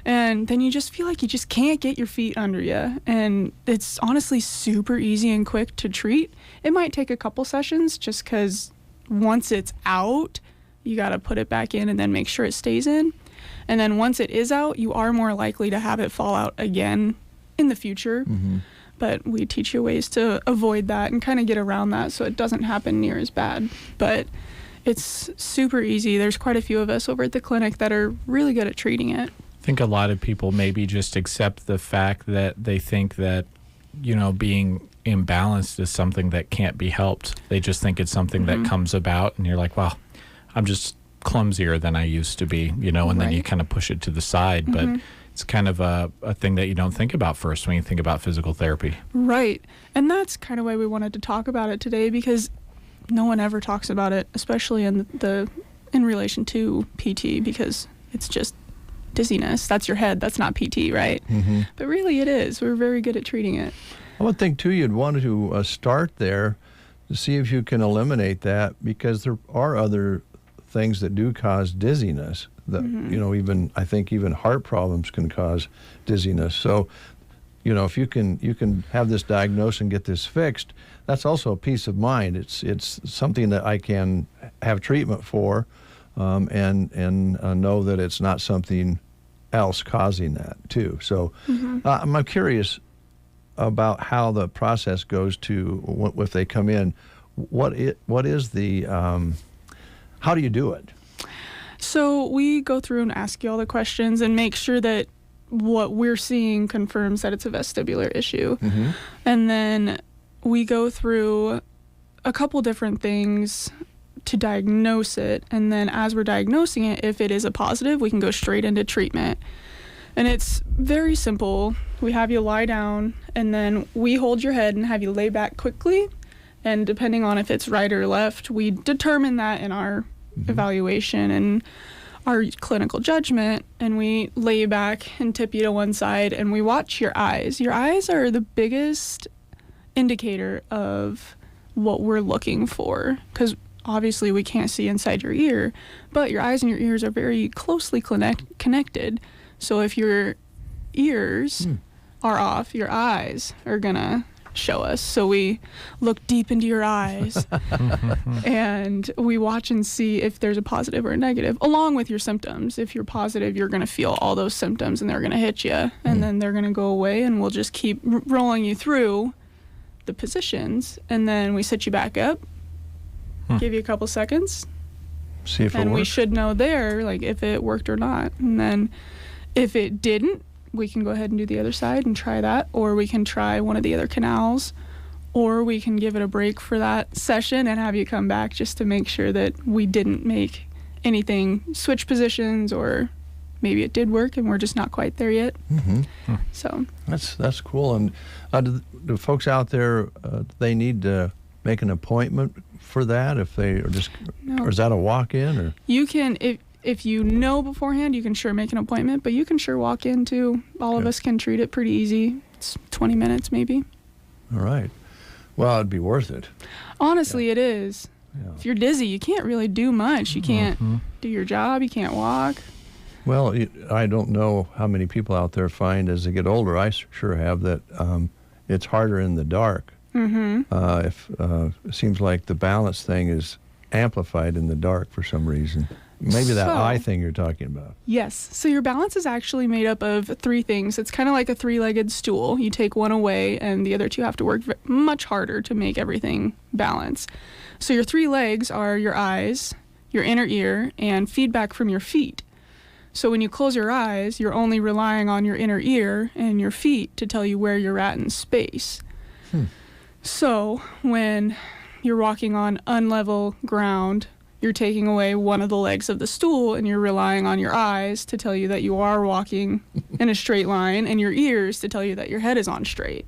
And then you just feel like you just can't get your feet under you. And it's honestly super easy and quick to treat. It might take a couple sessions just because once it's out, you got to put it back in and then make sure it stays in. And then once it is out, you are more likely to have it fall out again in the future. Mm-hmm. But we teach you ways to avoid that and kind of get around that so it doesn't happen near as bad. But it's super easy. There's quite a few of us over at the clinic that are really good at treating it. I think a lot of people maybe just accept the fact that they think that, being imbalanced is something that can't be helped. They just think it's something that comes about, and you're like, well, I'm just clumsier than I used to be, and then you kind of push it to the side. But it's kind of a thing that you don't think about first when you think about physical therapy. Right. And that's kind of why we wanted to talk about it today, because no one ever talks about it, especially in relation to PT, because it's just dizziness. That's your head. That's not PT, right? Mm-hmm. But really it is. We're very good at treating it. I would think, too, you'd want to start there to see if you can eliminate that, because there are other things that do cause dizziness. That, Mm-hmm. you know, I think even heart problems can cause dizziness. So, you know, if you can have this diagnosed and get this fixed, that's also a peace of mind. It's something that I can have treatment for, and know that it's not something else causing that too. So I'm curious about how the process goes to if they come in. What is the how do you do it? So we go through and ask you all the questions and make sure that what we're seeing confirms that it's a vestibular issue. Mm-hmm. And then we go through a couple different things to diagnose it. And then as we're diagnosing it, if it is a positive, we can go straight into treatment. And it's very simple. We have you lie down, and then we hold your head and have you lay back quickly. And depending on if it's right or left, we determine that in our evaluation and our clinical judgment, and we lay you back and tip you to one side, and we watch your eyes. Your eyes are the biggest indicator of what we're looking for, because obviously we can't see inside your ear, but your eyes and your ears are very closely connected. So if your ears are off, your eyes are gonna show us. So we look deep into your eyes and we watch and see if there's a positive or a negative, along with your symptoms. If you're positive, you're going to feel all those symptoms and they're going to hit you, and then they're going to go away, and we'll just keep rolling you through the positions, and then we sit you back up, give you a couple seconds, see if it and works. we should know there, like, if it worked or not. And then if it didn't, we can go ahead and do the other side and try that, or we can try one of the other canals, or we can give it a break for that session and have you come back just to make sure that we didn't make anything switch positions, or maybe it did work and we're just not quite there yet. Mm-hmm. So that's cool. And do folks out there, they need to make an appointment for that if they are just, No. or is that a walk-in? Or you can, if you know beforehand, you can sure make an appointment, but you can sure walk in too. All of us can treat it pretty easy. It's 20 minutes maybe. All right. Well, it'd be worth it. Honestly, it is. Yeah. If you're dizzy, you can't really do much. You can't do your job. You can't walk. Well, I don't know how many people out there find as they get older, I sure have, that it's harder in the dark. It seems like the balance thing is amplified in the dark for some reason. Maybe that eye thing you're talking about. Yes. So your balance is actually made up of three things. It's kind of like a three-legged stool. You take one away, and the other two have to work much harder to make everything balance. So your three legs are your eyes, your inner ear, and feedback from your feet. So when you close your eyes, you're only relying on your inner ear and your feet to tell you where you're at in space. So when you're walking on unlevel ground, you're taking away one of the legs of the stool, and you're relying on your eyes to tell you that you are walking in a straight line, and your ears to tell you that your head is on straight.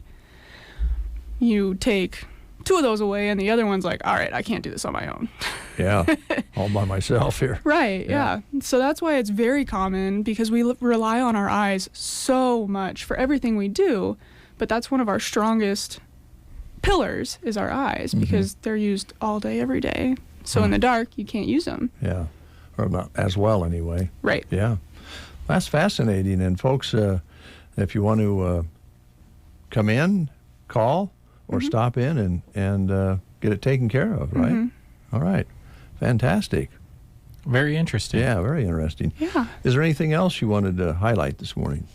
You take two of those away, and the other one's like, all right, I can't do this on my own. Yeah, all by myself here. Right, yeah. So that's why it's very common, because we rely on our eyes so much for everything we do, but that's one of our strongest pillars is our eyes, because they're used all day, every day. So in the dark, you can't use them. Yeah, or not as well anyway. Right. Yeah, that's fascinating. And folks, if you want to come in, call, or stop in and get it taken care of, right? All right, fantastic. Very interesting. Yeah, very interesting. Yeah. Is there anything else you wanted to highlight this morning?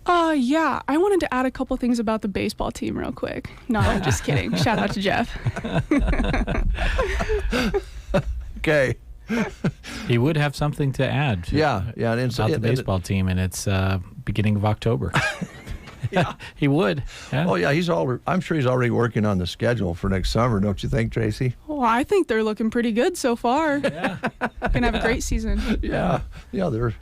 Yeah, I wanted to add a couple things about the baseball team real quick. No, I'm just kidding. Shout out to Jeff. Okay. He would have something to add. Yeah. And about the baseball team, and it's beginning of October. Yeah, he would. Yeah. Oh yeah, I'm sure he's already working on the schedule for next summer, don't you think, Tracy? Well, I think they're looking pretty good so far. Yeah, gonna have a great season. Yeah, they're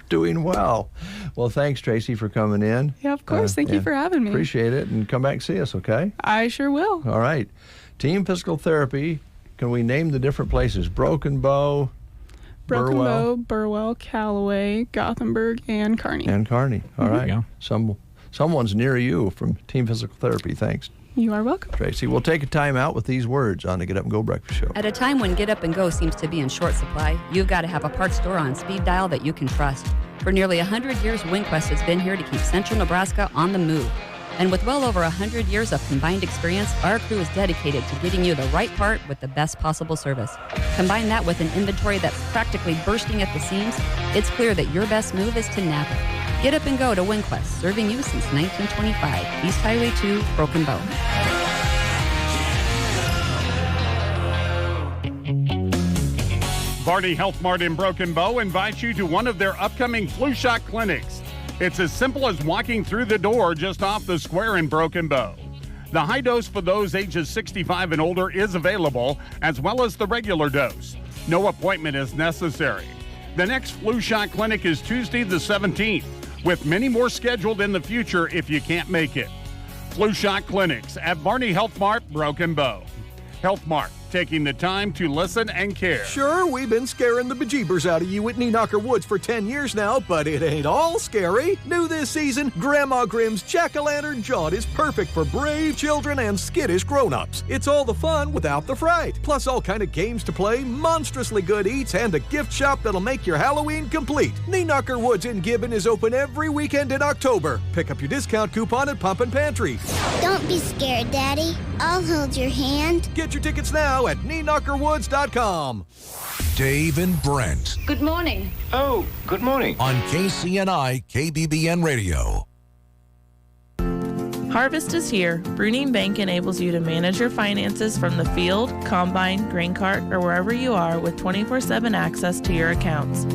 doing well. Well, thanks, Tracy, for coming in. Yeah, of course. Thank you for having me. Appreciate it, and come back and see us, okay? I sure will. All right. Team Physical Therapy. Can we name the different places? Broken Bow. Broken Bow, Burwell, Callaway, Gothenburg, and Kearney. And Kearney. All right. There you go. Someone's near you from Team Physical Therapy. Thanks, You are welcome. Tracy. We'll take a time out with these words on the Get Up and Go Breakfast Show. At a time when Get Up and Go seems to be in short supply, you've got to have a parts store on speed dial that you can trust. For nearly 100 years, WinQuest has been here to keep central Nebraska on the move. And with well over 100 years of combined experience, our crew is dedicated to getting you the right part with the best possible service. Combine that with an inventory that's practically bursting at the seams, it's clear that your best move is to Napa. Get Up and Go to WinQuest, serving you since 1925. East Highway 2, Broken Bow. Varney Health Mart in Broken Bow invites you to one of their upcoming flu shot clinics. It's as simple as walking through the door just off the square in Broken Bow. The high dose for those ages 65 and older is available, as well as the regular dose. No appointment is necessary. The next flu shot clinic is Tuesday the 17th, with many more scheduled in the future if you can't make it. Flu shot clinics at Varney Health Mart, Broken Bow. Health Mart, taking the time to listen and care. Sure, we've been scaring the bejeebers out of you at Knocker Woods for 10 years now, but it ain't all scary. New this season, Grandma Grimm's Jack-o'-lantern Jaunt is perfect for brave children and skittish grown-ups. It's all the fun without the fright. Plus all kind of games to play, monstrously good eats, and a gift shop that'll make your Halloween complete. Knocker Woods in Gibbon is open every weekend in October. Pick up your discount coupon at Pump and Pantry. Don't be scared, Daddy. I'll hold your hand. Get your tickets now at knockerwoods.com. Dave and Brent. Good morning. Oh, good morning. On KCNI KBBN Radio. Harvest is here. Bruning Bank enables you to manage your finances from the field, combine, grain cart, or wherever you are with 24/7 access to your accounts.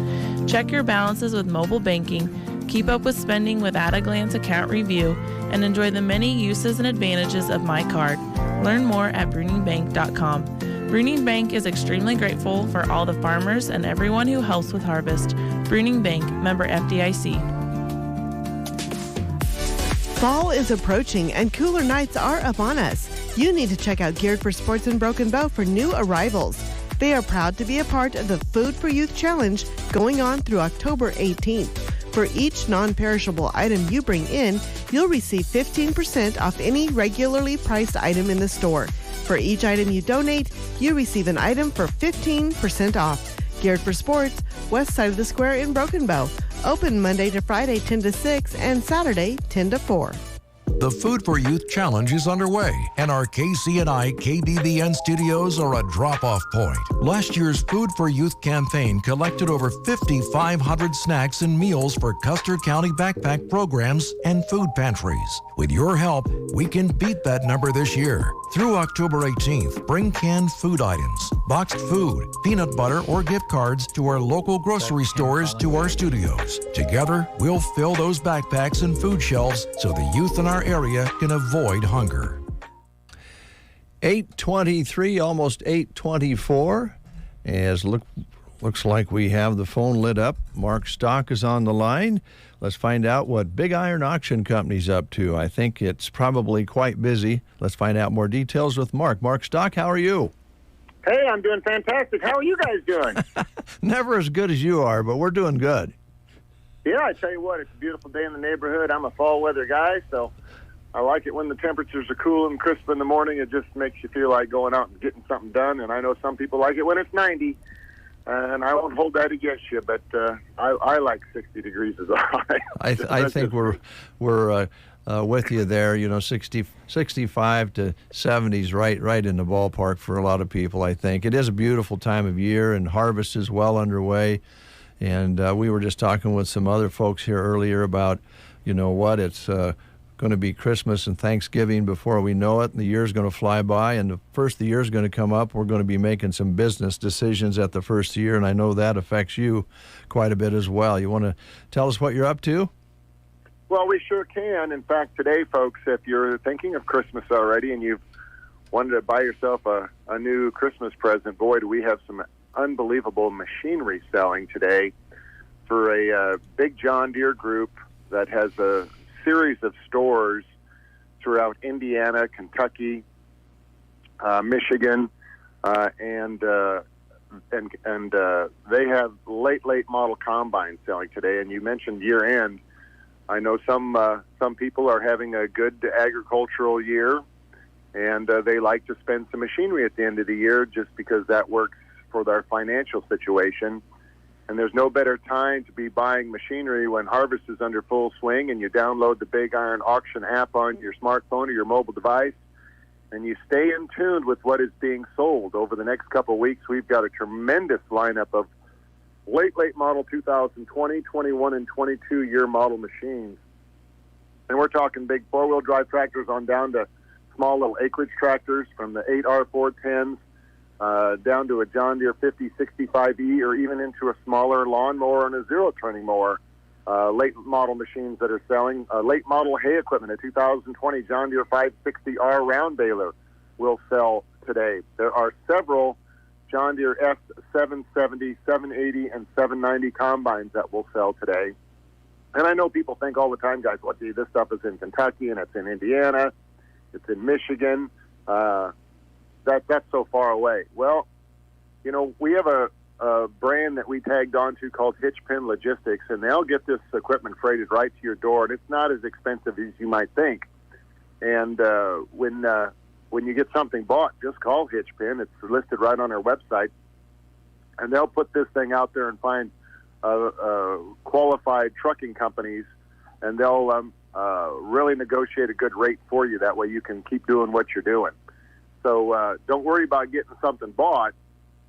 Check your balances with mobile banking, keep up with spending with at-a-glance account review, and enjoy the many uses and advantages of My Card. Learn more at bruningbank.com. Bruning Bank is extremely grateful for all the farmers and everyone who helps with harvest. Bruning Bank, member FDIC. Fall is approaching and cooler nights are upon us. You need to check out Geared for Sports in Broken Bow for new arrivals. They are proud to be a part of the Food for Youth Challenge going on through October 18th. For each non-perishable item you bring in, you'll receive 15% off any regularly priced item in the store. For each item you donate, you receive an item for 15% off. Geared for Sports, west side of the square in Broken Bow. Open Monday to Friday 10 to 6 and Saturday 10 to 4. The Food for Youth Challenge is underway, and our KCNI KBBN studios are a drop-off point. Last year's Food for Youth campaign collected over 5,500 snacks and meals for Custer County backpack programs and food pantries. With your help, we can beat that number this year. Through October 18th, bring canned food items, boxed food, peanut butter, or gift cards to our local grocery stores to our studios. Together, we'll fill those backpacks and food shelves so the youth in our area can avoid hunger. 8:23, almost 8:24. As looks like we have the phone lit up. Mark Stock is on the line. Let's find out what Big Iron Auction Company's up to. I think it's probably quite busy. Let's find out more details with Mark. Mark Stock, how are you? Hey, I'm doing fantastic. How are you guys doing? Never as good as you are, but we're doing good. Yeah, I tell you what, it's a beautiful day in the neighborhood. I'm a fall weather guy, so I like it when the temperatures are cool and crisp in the morning. It just makes you feel like going out and getting something done. And I know some people like it when it's 90. And I won't hold that against you, but I like 60 degrees is all right. I think we're with you there. You know, 65 to 70s, right in the ballpark for a lot of people. I think it is a beautiful time of year, and harvest is well underway. And we were just talking with some other folks here earlier about, you know what, it's going to be Christmas and Thanksgiving before we know it, and the year's going to fly by, and the first the year's going to come up, we're going to be making some business decisions at the first year, and I know that affects you quite a bit as well. You want to tell us what you're up to? Well, we sure can. In fact, today, folks, if you're thinking of Christmas already and you've wanted to buy yourself a new Christmas present, boy, do we have some unbelievable machinery selling today for a big John Deere group that has a series of stores throughout Indiana, Kentucky, Michigan, and and they have late model combines selling today. And you mentioned year end. I know some people are having a good agricultural year, and they like to spend some machinery at the end of the year just because that works for their financial situation. And there's no better time to be buying machinery when harvest is under full swing, and you download the Big Iron Auction app on your smartphone or your mobile device, and you stay in tune with what is being sold. Over the next couple of weeks, we've got a tremendous lineup of late model 2020, 21, and 22 year model machines. And we're talking big four-wheel drive tractors on down to small little acreage tractors, from the 8R410s down to a John Deere 5065E, or even into a smaller lawnmower and a zero-turning mower. Late model machines that are selling. Late model hay equipment, a 2020 John Deere 560R round baler will sell today. There are several John Deere S770, 780, and 790 combines that will sell today. And I know people think all the time, guys, well, gee, this stuff is in Kentucky and it's in Indiana, it's in Michigan. That's so far away. Well, you know, we have a brand that we tagged onto called Hitchpin Logistics, and they'll get this equipment freighted right to your door, and it's not as expensive as you might think. And when you get something bought, just call Hitchpin. It's listed right on our website, and they'll put this thing out there and find qualified trucking companies, and they'll really negotiate a good rate for you. That way you can keep doing what you're doing. So don't worry about getting something bought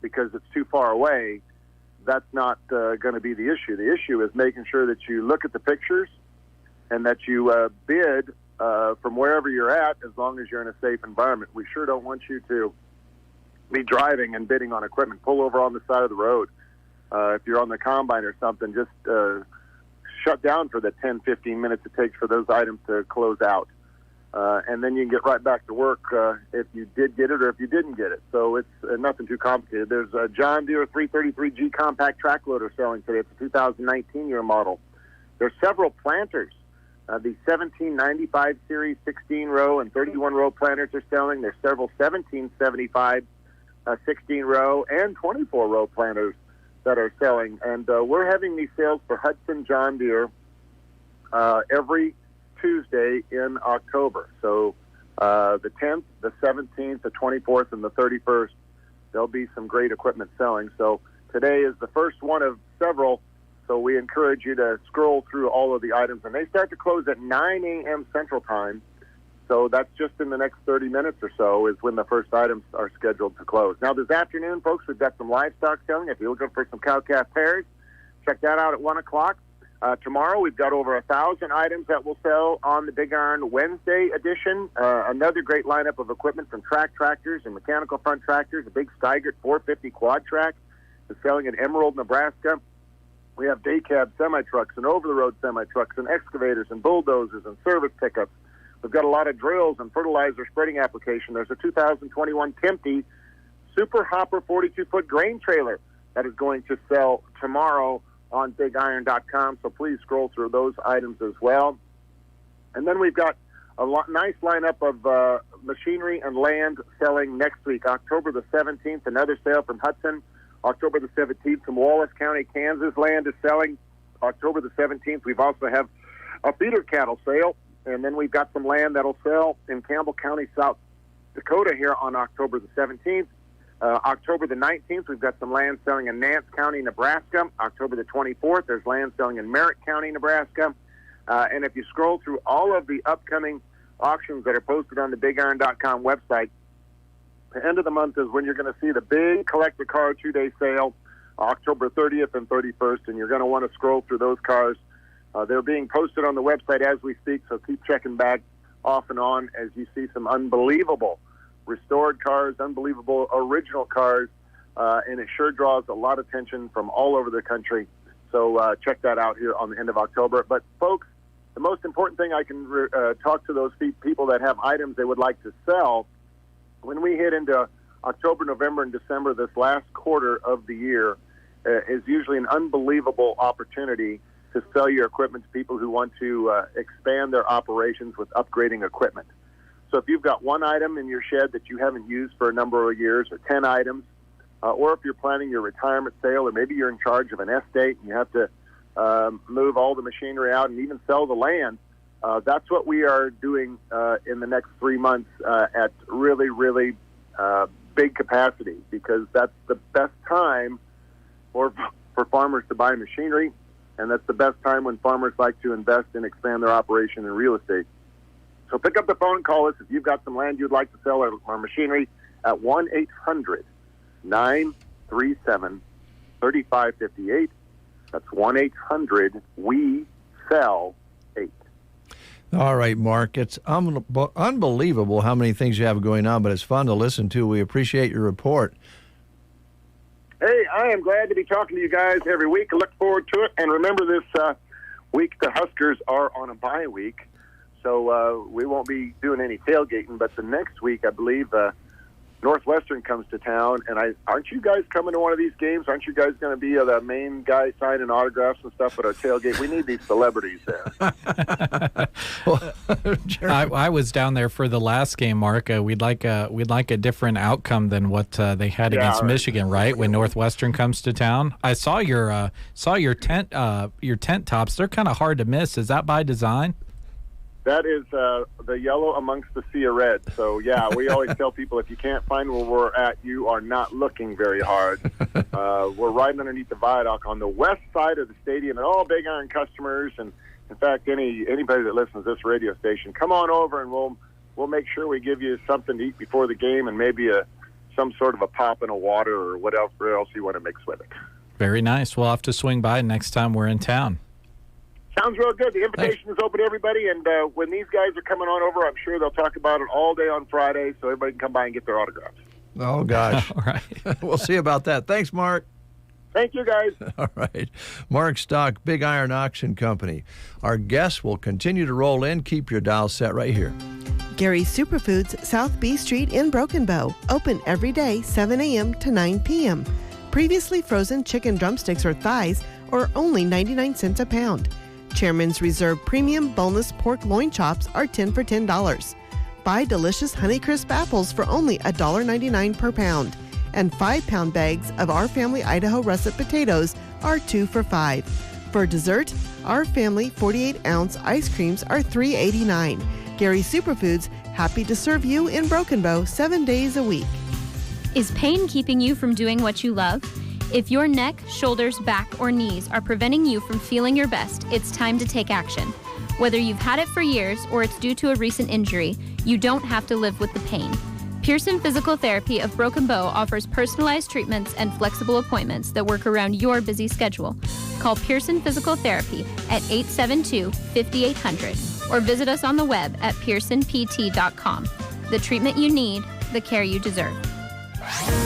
because it's too far away. That's not going to be the issue. The issue is making sure that you look at the pictures and that you bid from wherever you're at, as long as you're in a safe environment. We sure don't want you to be driving and bidding on equipment. Pull over on the side of the road. If you're on the combine or something, just shut down for the 10, 15 minutes it takes for those items to close out. And then you can get right back to work if you did get it or if you didn't get it. So it's nothing too complicated. There's a John Deere 333G compact track loader selling today. It's a 2019 year model. There's several planters. The 1795 series 16-row and 31-row planters are selling. There's several 1775 16-row and 24-row planters that are selling. And we're having these sales for Hudson John Deere every Tuesday in October. So the 10th, the 17th, the 24th, and the 31st, there'll be some great equipment selling. So today is the first one of several. So we encourage you to scroll through all of the items. And they start to close at 9 a.m. Central Time. So that's just in the next 30 minutes or so is when the first items are scheduled to close. Now, this afternoon, folks, we've got some livestock selling. If you're looking for some cow-calf pairs, check that out at 1 o'clock. Tomorrow, we've got over 1,000 items that will sell on the Big Iron Wednesday edition. Another great lineup of equipment from track tractors and mechanical front tractors. A big Steigert 450 quad track is selling in Emerald, Nebraska. We have day cab semi-trucks and over-the-road semi-trucks and excavators and bulldozers and service pickups. We've got a lot of drills and fertilizer spreading application. There's a 2021 Tempe Super Hopper 42-foot grain trailer that is going to sell tomorrow on BigIron.com, so please scroll through those items as well. And then we've got a nice lineup of machinery and land selling next week. October the 17th, another sale from Hudson. October the 17th, from Wallace County, Kansas, land is selling. October the 17th, we've also have a feeder cattle sale. And then we've got some land that'll sell in Campbell County, South Dakota here on October the 17th. October the 19th, we've got some land selling in Nance County, Nebraska. October the 24th, there's land selling in Merritt County, Nebraska. And if you scroll through all of the upcoming auctions that are posted on the BigIron.com website, the end of the month is when you're going to see the big collector car 2-day sale, October 30th and 31st, and you're going to want to scroll through those cars. They're being posted on the website as we speak, so keep checking back off and on as you see some unbelievable restored cars, unbelievable original cars, and it sure draws a lot of attention from all over the country. So check that out here on the end of October. But, folks, the most important thing I can talk to those people that have items they would like to sell. When we hit into October, November, and December, this last quarter of the year is usually an unbelievable opportunity to sell your equipment to people who want to expand their operations with upgrading equipment. So if you've got one item in your shed that you haven't used for a number of years, or 10 items, or if you're planning your retirement sale, or maybe you're in charge of an estate and you have to move all the machinery out and even sell the land, that's what we are doing in the next 3 months at really, really big capacity, because that's the best time for farmers to buy machinery, and that's the best time when farmers like to invest and expand their operation in real estate. So pick up the phone and call us if you've got some land you'd like to sell or machinery at 1-800-937-3558. That's 1-800-WE-SELL-8. All right, Mark. It's unbelievable how many things you have going on, but it's fun to listen to. We appreciate your report. Hey, I am glad to be talking to you guys every week. I look forward to it. And remember, this week the Huskers are on a bye week, so we won't be doing any tailgating. But the next week, I believe, Northwestern comes to town, and aren't you guys coming to one of these games? Aren't you guys going to be the main guy signing autographs and stuff at our tailgate? We need these celebrities there. I was down there for the last game, Mark. We'd like a different outcome than what they had against Michigan, right? When Northwestern comes to town. I saw your tent tops. They're kind of hard to miss. Is that by design? That is the yellow amongst the sea of red. So, yeah, we always tell people if you can't find where we're at, you are not looking very hard. We're right underneath the viaduct on the west side of the stadium, and all Big Iron customers. And, in fact, anybody that listens to this radio station, come on over and we'll make sure we give you something to eat before the game, and maybe some sort of a pop in a water or whatever else you want to mix with it. Very nice. We'll have to swing by next time we're in town. Sounds real good. The invitation is open to everybody, and when these guys are coming on over, I'm sure they'll talk about it all day on Friday, so everybody can come by and get their autographs. Oh, gosh. All right. We'll see about that. Thanks, Mark. Thank you, guys. All right. Mark Stock, Big Iron Auction Company. Our guests will continue to roll in. Keep your dial set right here. Gary's Superfoods, South B Street in Broken Bow. Open every day, 7 a.m. to 9 p.m. Previously frozen chicken drumsticks or thighs are only 99 cents a pound. Chairman's Reserve Premium Boneless Pork Loin Chops are 10 for $10. Buy delicious Honeycrisp apples for only $1.99 per pound. And 5-pound bags of Our Family Idaho Russet potatoes are 2 for $5. For dessert, Our Family 48-ounce ice creams are $3.89. Gary's Superfoods, happy to serve you in Broken Bow 7 days a week. Is pain keeping you from doing what you love? If your neck, shoulders, back, or knees are preventing you from feeling your best, it's time to take action. Whether you've had it for years or it's due to a recent injury, you don't have to live with the pain. Pearson Physical Therapy of Broken Bow offers personalized treatments and flexible appointments that work around your busy schedule. Call Pearson Physical Therapy at 872-5800 or visit us on the web at pearsonpt.com. The treatment you need, the care you deserve.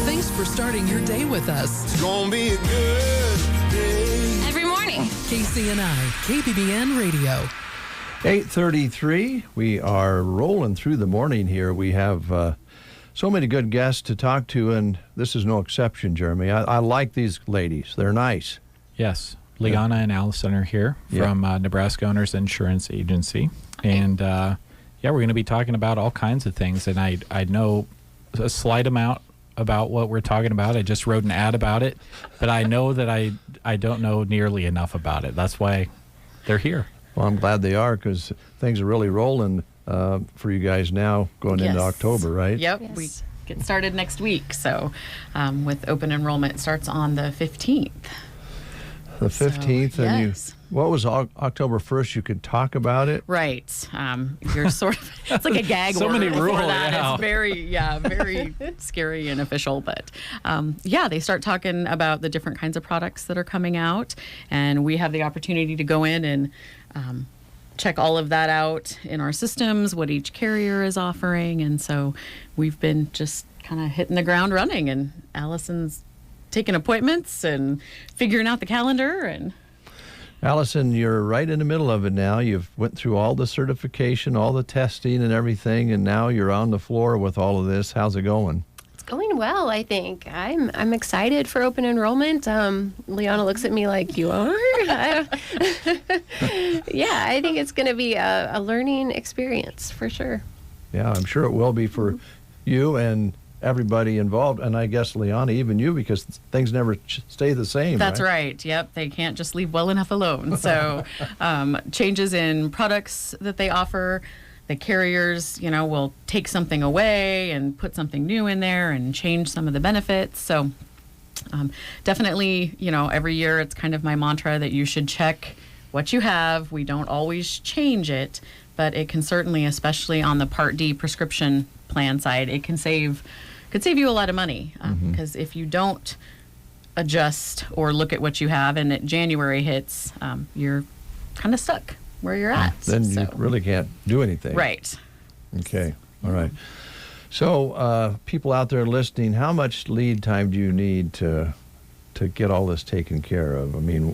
Thanks for starting your day with us. It's gonna be a good day. Every morning. KCNI, KBBN Radio. 8:33. We are rolling through the morning here. We have so many good guests to talk to, and this is no exception, Jeremy. I like these ladies. They're nice. Yes. Liana and Allison are here from Nebraska Owners Insurance Agency. And, we're going to be talking about all kinds of things. And I know a slight amount about what we're talking about. I just wrote an ad about it. But I know that I don't know nearly enough about it. That's why they're here. Well, I'm glad they are, because things are really rolling for you guys now going into October, right? Yep. Yes. We get started next week. So with open enrollment, it starts on the 15th. The 15th, and what was October 1st? You could talk about it, right? You're sort of it's like a gag so order many rules. It's very scary and official. But they start talking about the different kinds of products that are coming out, and we have the opportunity to go in and check all of that out in our systems, what each carrier is offering, and so we've been just kind of hitting the ground running. And Allison's taking appointments and figuring out the calendar. And Allison, you're right in the middle of it now. You've went through all the certification, all the testing and everything, and now you're on the floor with all of this. How's it going? It's going well, I think. I'm excited for open enrollment. Liana looks at me like, you are? I think it's going to be a learning experience for sure. Yeah, I'm sure it will be for you and everybody involved, and I guess, Liana, even you, because things never stay the same. That's right. Yep. They can't just leave well enough alone. So changes in products that they offer, the carriers, will take something away and put something new in there and change some of the benefits. So definitely, every year it's kind of my mantra that you should check what you have. We don't always change it, but it can certainly, especially on the Part D prescription plan side, it could save you a lot of money, because if you don't adjust or look at what you have and January hits, you're kind of stuck where you're at. Then you really can't do anything. Right. Okay. All right. So people out there listening, how much lead time do you need to get all this taken care of? I mean,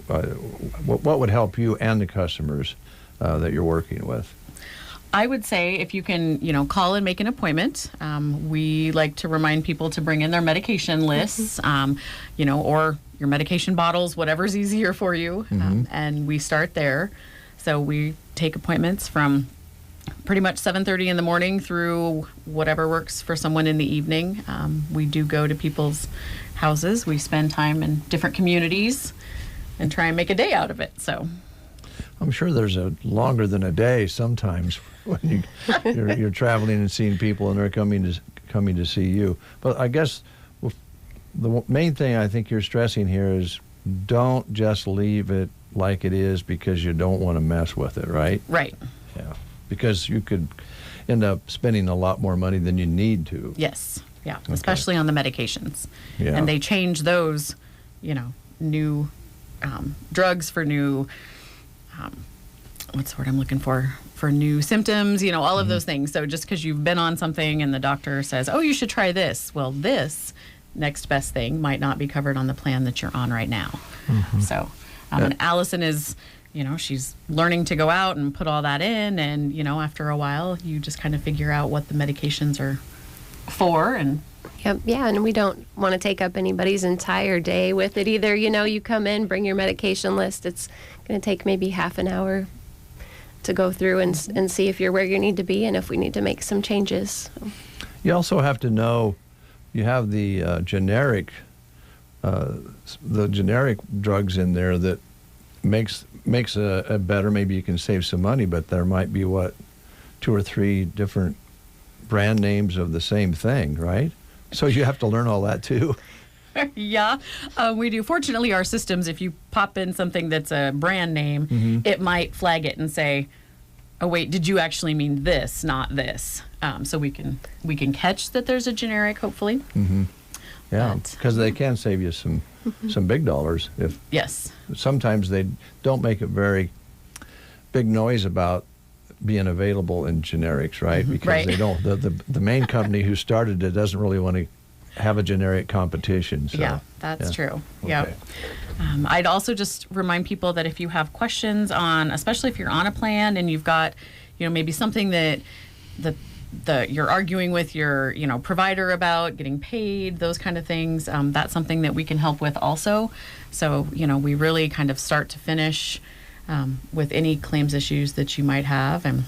what would help you and the customers that you're working with? I would say if you can, call and make an appointment. We like to remind people to bring in their medication lists, or your medication bottles, whatever's easier for you. And we start there. So we take appointments from pretty much 7:30 in the morning through whatever works for someone in the evening. We do go to people's houses. We spend time in different communities and try and make a day out of it. So I'm sure there's a longer than a day sometimes when you're traveling and seeing people and they're coming to see you. But I guess the main thing I think you're stressing here is don't just leave it like it is because you don't want to mess with it, right? Right. Yeah. Because you could end up spending a lot more money than you need to. Yes. Yeah. Okay. Especially on the medications. Yeah. And they change those, new drugs for new, what's the word I'm looking for new symptoms, all of those things. So just because you've been on something and the doctor says, oh, you should try this. Well, this next best thing might not be covered on the plan that you're on right now. So, and Allison is, she's learning to go out and put all that in. And, after a while, you just kind of figure out what the medications are for. And Yep. Yeah, and we don't want to take up anybody's entire day with it either. You come in, bring your medication list. It's going to take maybe half an hour to go through and see if you're where you need to be and if we need to make some changes. You also have to know you have the generic drugs in there that makes a better. Maybe you can save some money, but there might be 2 or 3 different brand names of the same thing, right? So you have to learn all that too. Yeah, we do. Fortunately, our systems, if you pop in something that's a brand name, it might flag it and say, oh, wait, did you actually mean this, not this? So we can catch that there's a generic, hopefully. Yeah, because they can save you some big dollars. Yes. Sometimes they don't make a very big noise about being available in generics, right? Because they don't. The main company who started it doesn't really want to have a generic competition. So, yeah, that's true. Okay. Yeah. I'd also just remind people that if you have questions on, especially if you're on a plan and you've got, maybe something that you're arguing with your, provider about, getting paid, those kind of things, that's something that we can help with also. So, we really kind of start to finish with any claims issues that you might have. And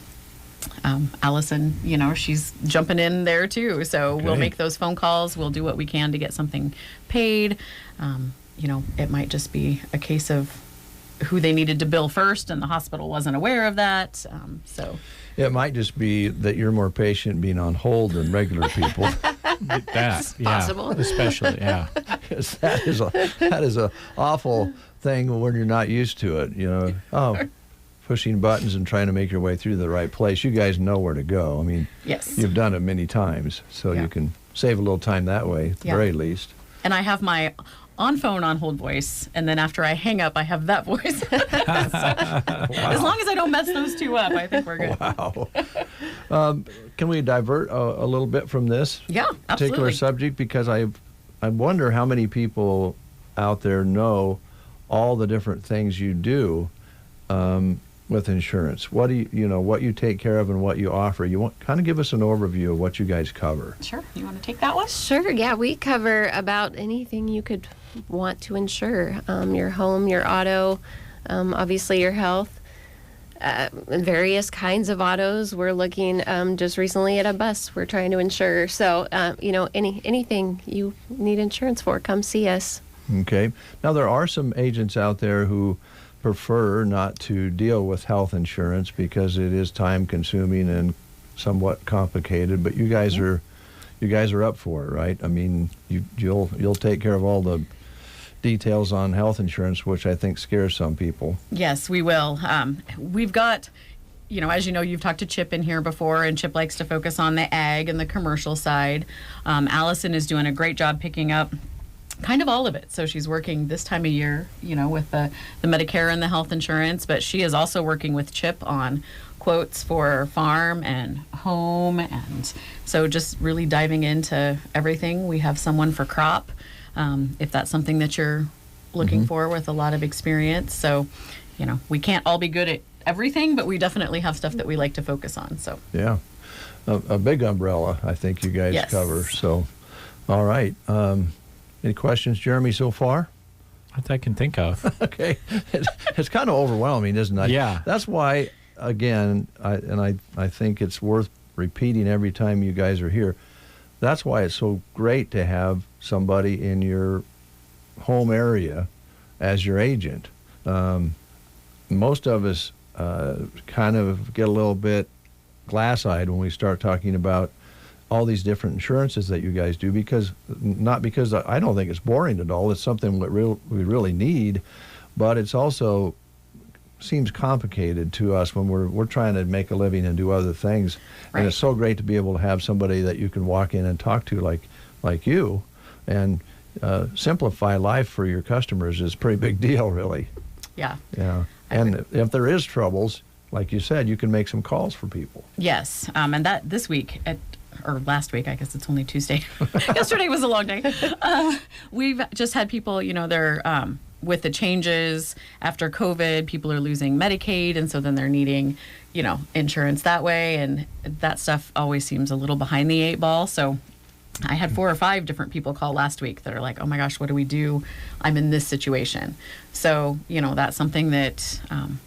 Allison, she's jumping in there too. So we'll make those phone calls. We'll do what we can to get something paid. It might just be a case of who they needed to bill first and the hospital wasn't aware of that. So it might just be that you're more patient being on hold than regular people. That's possible. Especially, yeah. that is a awful thing when you're not used to it, pushing buttons and trying to make your way through the right place. You guys know where to go. I mean, yes, you've done it many times, so you can save a little time that way at the very least. And I have my on-phone on-hold voice, and then after I hang up, I have that voice. So, as long as I don't mess those two up, I think we're good. Wow. Can we divert a little bit from this particular subject? Because I wonder how many people out there know all the different things you do with insurance. What do what you take care of and what you offer? You want kind of give us an overview of what you guys cover. Sure. You want to take that one? Sure. Yeah, we cover about anything you could want to insure. Your home, your auto, obviously your health. various kinds of autos. We're looking just recently at a bus we're trying to insure. So, anything you need insurance for, come see us. Okay. Now, there are some agents out there who prefer not to deal with health insurance because it is time consuming and somewhat complicated, but you guys are up for it, right? I mean, you'll take care of all the details on health insurance, which I think scares some people. Yes, we will. We've got, as you know, you've talked to Chip in here before, and Chip likes to focus on the ag and the commercial side. Allison is doing a great job picking up kind of all of it. So she's working this time of year, with the Medicare and the health insurance, but she is also working with Chip on quotes for farm and home, and so just really diving into everything. We have someone for crop, if that's something that you're looking for, with a lot of experience. So, we can't all be good at everything, but we definitely have stuff that we like to focus on. So yeah, a big umbrella, I think you guys cover. So, all right. Any questions, Jeremy, so far? That I can think of. Okay. It's kind of overwhelming, isn't it? Yeah. That's why, again, I think it's worth repeating every time you guys are here. That's why it's so great to have somebody in your home area as your agent. Most of us kind of get a little bit glass-eyed when we start talking about all these different insurances that you guys do, not because I don't think it's boring at all. It's something that we really need, but it's also seems complicated to us when we're trying to make a living and do other things. Right. And it's so great to be able to have somebody that you can walk in and talk to like you, and simplify life for your customers is a pretty big deal, really. Yeah. Yeah. And if there is troubles, like you said, you can make some calls for people. Yes. And that this week or last week, I guess it's only Tuesday. Yesterday was a long day. We've just had people, they're with the changes after COVID, people are losing Medicaid, and so then they're needing, insurance that way, and that stuff always seems a little behind the 8 ball. So I had 4 or 5 different people call last week that are like, oh my gosh, what do we do? I'm in this situation. So, that's something that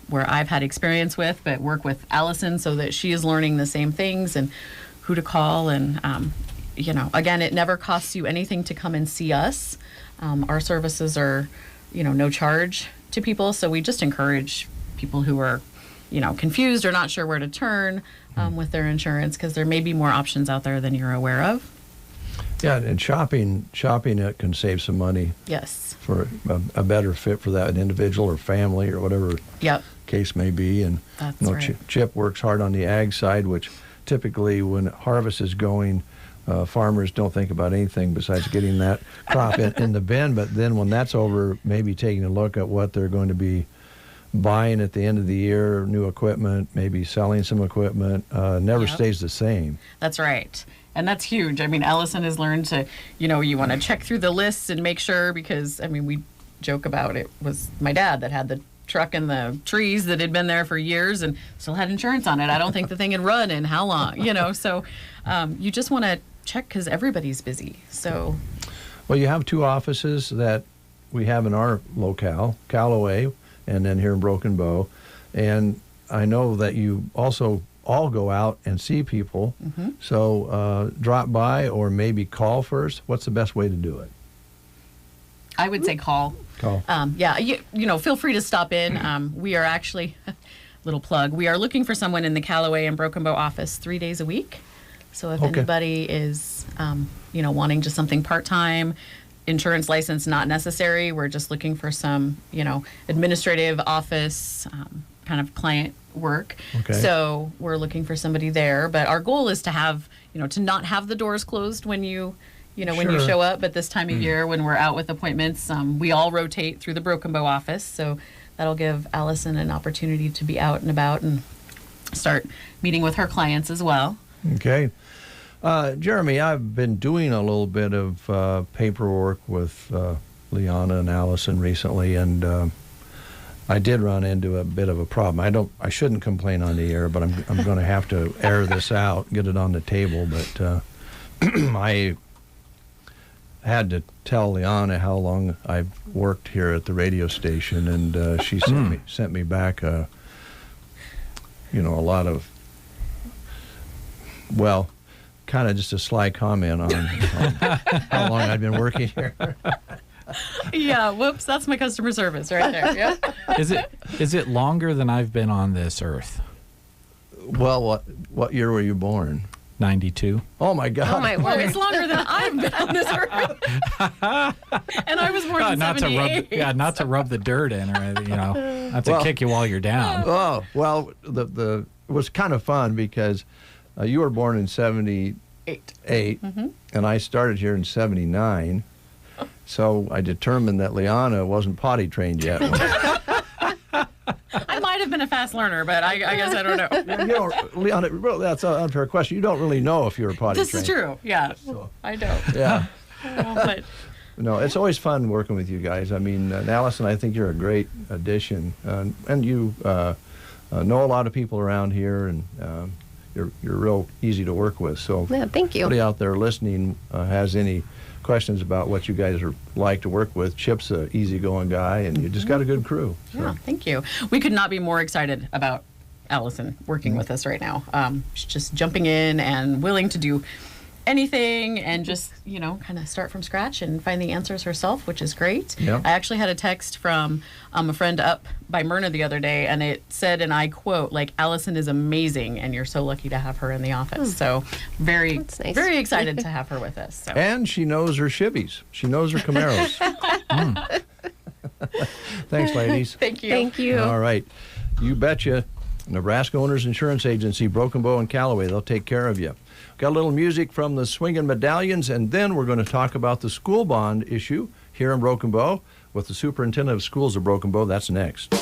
where I've had experience with, but work with Allison so that she is learning the same things and who to call. And, again, it never costs you anything to come and see us. Our services are, no charge to people. So we just encourage people who are, confused or not sure where to turn with their insurance, because there may be more options out there than you're aware of. Yeah, and shopping it can save some money. Yes. For a better fit for that individual or family or whatever case may be. And that's right. Chip works hard on the ag side, which typically when harvest is going, farmers don't think about anything besides getting that crop in the bin. But then when that's over, maybe taking a look at what they're going to be buying at the end of the year, new equipment, maybe selling some equipment, never stays the same. That's right. And that's huge. I mean, Allison has learned to, you want to check through the lists and make sure, because, we joke about it was my dad that had the truck in the trees that had been there for years and still had insurance on it. I don't think the thing had run in how long, so you just want to check because everybody's busy. So, well, you have 2 offices that we have in our locale, Callaway, and then here in Broken Bow. And I know that you also all go out and see people. Mm-hmm. So drop by or maybe call first. What's the best way to do it? I would say call. Call. Feel free to stop in. We are actually, little plug, we are looking for someone in the Callaway and Broken Bow office 3 days a week. So if anybody is, wanting just something part-time, insurance license not necessary, we're just looking for some, administrative office kind of client work. Okay. So we're looking for somebody there. But our goal is to have, to not have the doors closed when you when you show up. But this time of year when we're out with appointments, we all rotate through the Broken Bow office. So that'll give Allison an opportunity to be out and about and start meeting with her clients as well. Okay. Jeremy, I've been doing a little bit of paperwork with Liana and Allison recently, and I did run into a bit of a problem. I shouldn't complain on the air, but I'm going to have to air this out, get it on the table. But I had to tell Liana how long I've worked here at the radio station, and she sent me back a lot of, well, kind of just a sly comment on how long I've been working here. Yeah, whoops, that's my customer service right there. Yeah. Is it longer than I've been on this earth? Well, what year were you born? 92. Oh my God! Oh my word! It's longer than I've been on this earth. And I was born in not 78. to rub, not to rub the dirt in or anything, not to kick you while you're down. Oh well, it was kind of fun because you were born in 78, and I started here in 79. So I determined that Liana wasn't potty trained yet. I might have been a fast learner, but I guess I don't know. Liana, that's an unfair question. You don't really know if you're potty trained. This is true. Yeah, So, I don't. yeah. But No, it's always fun working with you guys. I mean, Allison, I think you're a great addition, and you know a lot of people around here, and you're real easy to work with. So, yeah, thank you. Anybody out there listening has any questions about what you guys are like to work with? Chip's an easygoing guy, and you just got a good crew. So. yeah, thank you. We could not be more excited about Allison working with us right now. She's just jumping in and willing to do anything and just, kind of start from scratch and find the answers herself, which is great. Yep. I actually had a text from a friend up by Myrna the other day, and it said, and I quote, Allison is amazing, and you're so lucky to have her in the office. So very, nice. very excited to have her with us. So. And she knows her Chevys. She knows her Camaros. Thanks, ladies. Thank you. Thank you. All right. You betcha. Nebraska Owners Insurance Agency, Broken Bow and Callaway. They'll take care of you. Got a little music from the Swingin' Medallions, and then we're going to talk about the school bond issue here in Broken Bow with the Superintendent of Schools of Broken Bow. That's next.